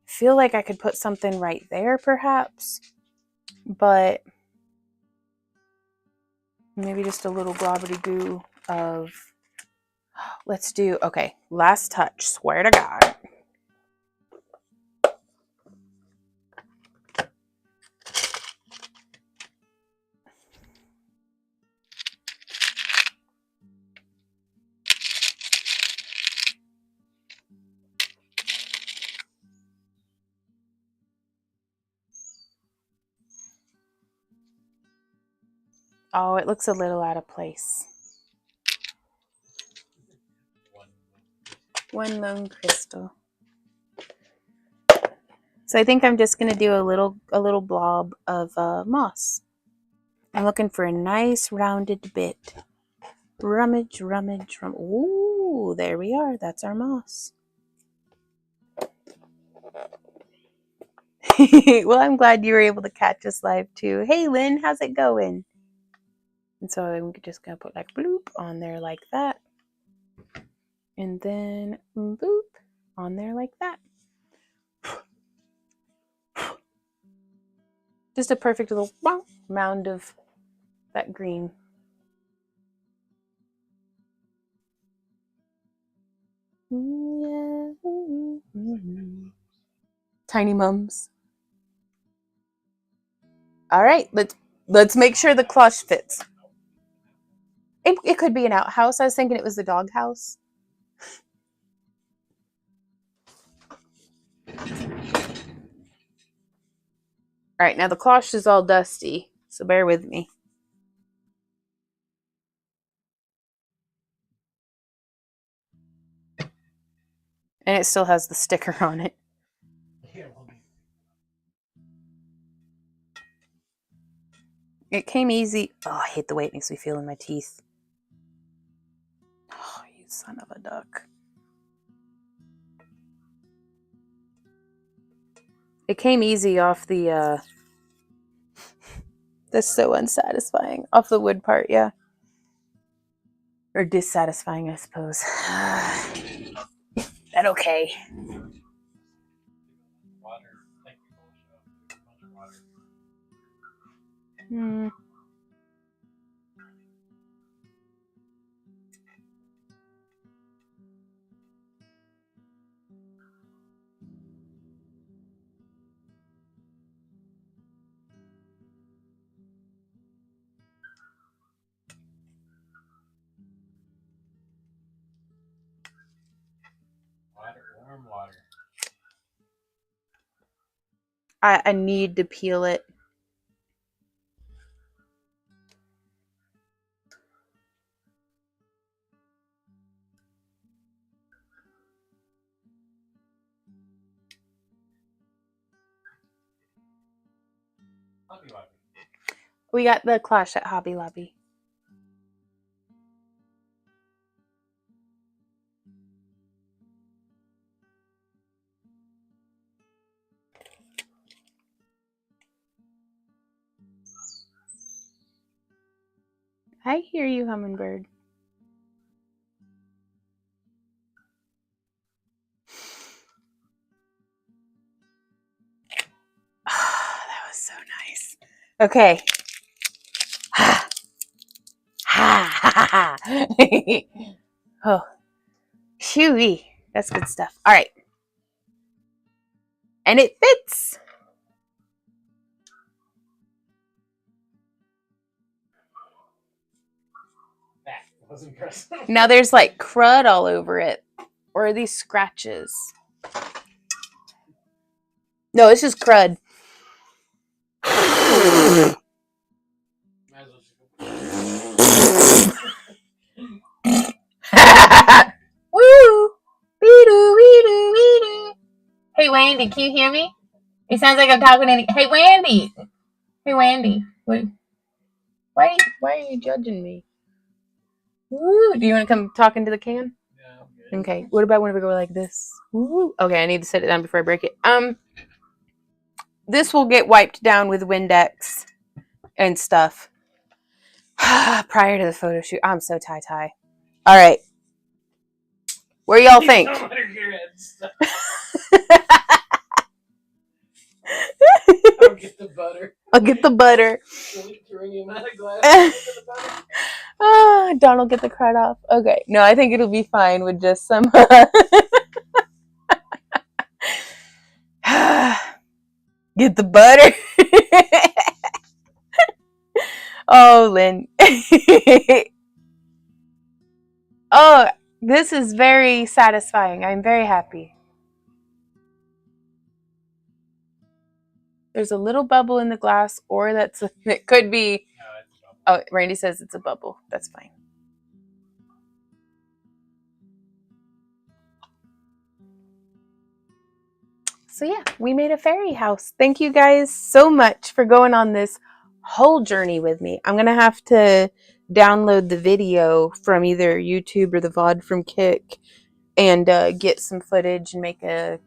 I feel like I could put something right there, perhaps, but maybe just a little globbity goo of... Let's do... Okay, last touch. Swear to God. Oh, it looks a little out of place. One lone crystal. So I think I'm just going to do a little blob of moss. I'm looking for a nice rounded bit. Rummage, rummage, rummage. Ooh, there we are. That's our moss. Well, I'm glad you were able to catch us live too. Hey, Lynn, how's it going? And so I'm just going to put like bloop on there like that. And then boop on there like that. Just a perfect little mound of that green. Yeah. Tiny mums. All right, let's make sure the cloche fits. It could be an outhouse. I was thinking it was the doghouse. All right, now the cloche is all dusty, so bear with me. And it still has the sticker on it. It came easy. Oh, I hate the way it makes me feel in my teeth. Oh, you son of a duck. It came easy off the, that's so unsatisfying. Off the wood part, yeah. Or dissatisfying, I suppose. That okay.
Water, technical show. Water. Water, warm water.
I need to peel it.
Hobby Lobby.
We got the Clash at Hobby Lobby. I hear you, hummingbird. Oh, that was so nice. Okay. Ha ha ha ha. Oh, shooey. That's good stuff. All right. And it fits.
That was impressive.
Now there's like crud all over it. Or are these scratches? No, it's just crud.
Might as well just
Woo! Wee-doo, wee-doo, wee-doo. Hey, Wendy, can you hear me? It sounds like I'm talking to... Hey, Wendy! Hey, Wendy. Why are you judging me? Woo! Do you want to come talk into the can?
Yeah, I'm good.
Okay. What about when we go like this? Woo! Okay, I need to set it down before I break it. This will get wiped down with Windex and stuff prior to the photo shoot. I'm so tie-tie. All right. Where y'all think?
Don't let her hear it. I'll get the butter.
I'll get the butter. Oh, Don will get the crud off. Okay. No, I think it'll be fine with just some. Get the butter. Oh, Lynn. Oh, this is very satisfying. I'm very happy. There's a little bubble in the glass, or it could be.
No, it's a bubble.
Oh, Randy says it's a bubble. That's fine. So yeah, we made a fairy house. Thank you guys so much for going on this whole journey with me. I'm going to have to download the video from either YouTube or the VOD from Kick and get some footage and make a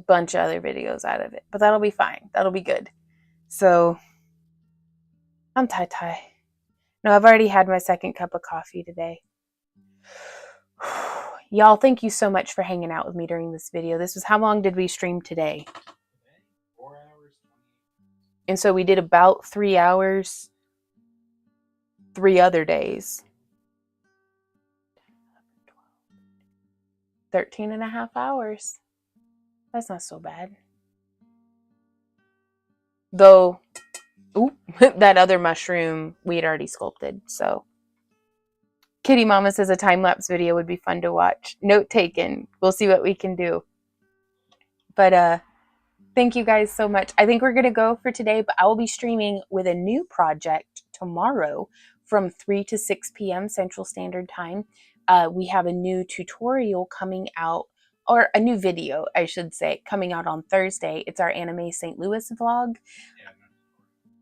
bunch of other videos out of it. But that'll be fine. That'll be good. So I'm tie-tie. No, I've already had my second cup of coffee today. Y'all, thank you so much for hanging out with me during this video. This was, how long did we stream today?
4 hours.
And so we did about 3 hours 3 other days. 13 and a half hours. That's not so bad. Though, ooh, that other mushroom we had already sculpted, so. Kitty Mama says a time-lapse video would be fun to watch. Note taken. We'll see what we can do. But thank you guys so much. I think we're going to go for today, but I will be streaming with a new project tomorrow from 3 to 6 p.m. Central Standard Time. We have a new tutorial coming out, or a new video, I should say, coming out on Thursday. It's our Anime St. Louis vlog.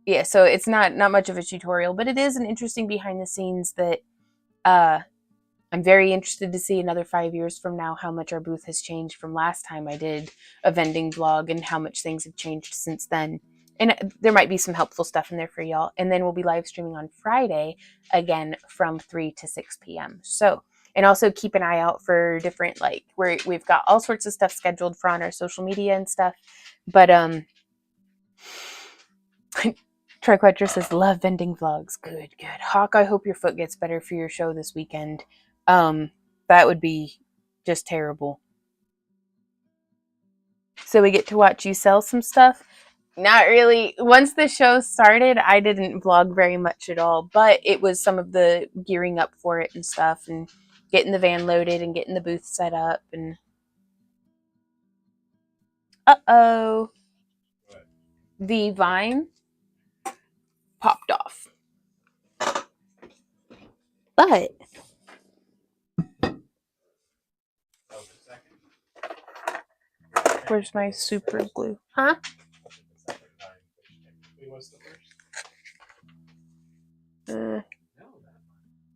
Yeah, so it's not much of a tutorial, but it is an interesting behind the scenes that I'm very interested to see another 5 years from now how much our booth has changed from last time I did a vending vlog and how much things have changed since then. And there might be some helpful stuff in there for y'all. And then we'll be live streaming on Friday again from 3 to 6 p.m. So, and also keep an eye out for different, like, we've got all sorts of stuff scheduled for on our social media and stuff. But Triquetra says, love vending vlogs. Good, good. Hawk, I hope your foot gets better for your show this weekend. That would be just terrible. So we get to watch you sell some stuff. Not really. Once the show started, I didn't vlog very much at all, but it was some of the gearing up for it and stuff, and getting the van loaded and getting the booth set up. And uh-oh, the vine popped off. But where's my super glue? Huh?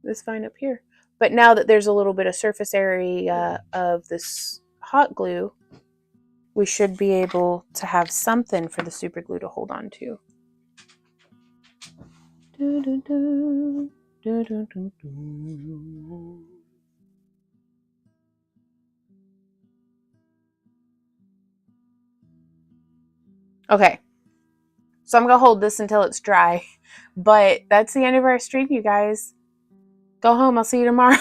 This vine up here. But now that there's a little bit of surface area of this hot glue, we should be able to have something for the super glue to hold on to. Okay, so I'm gonna hold this until it's dry, but that's the end of our stream, you guys. Go home. I'll see you tomorrow.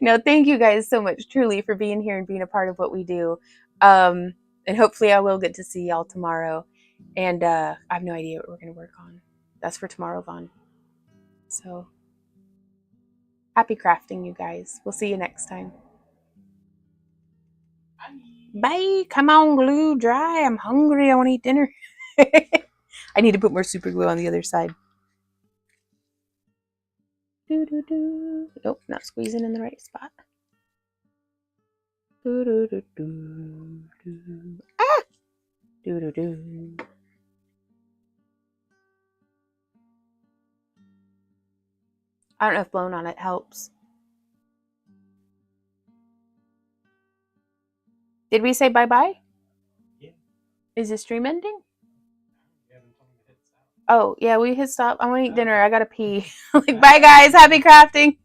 No, thank you guys so much, truly, for being here and being a part of what we do. And hopefully I will get to see y'all tomorrow. And I have no idea what we're going to work on. That's for tomorrow, Vaughn. So happy crafting, you guys. We'll see you next time. Bye. Come on, glue dry. I'm hungry. I want to eat dinner. I need to put more super glue on the other side. Nope, not squeezing in the right spot. Ah! I don't know if blowing on it helps. Did we say bye-bye?
Yeah.
Is the stream ending? Oh, yeah, we hit stop. I want to eat dinner. I gotta pee. Like, bye, guys. Happy crafting.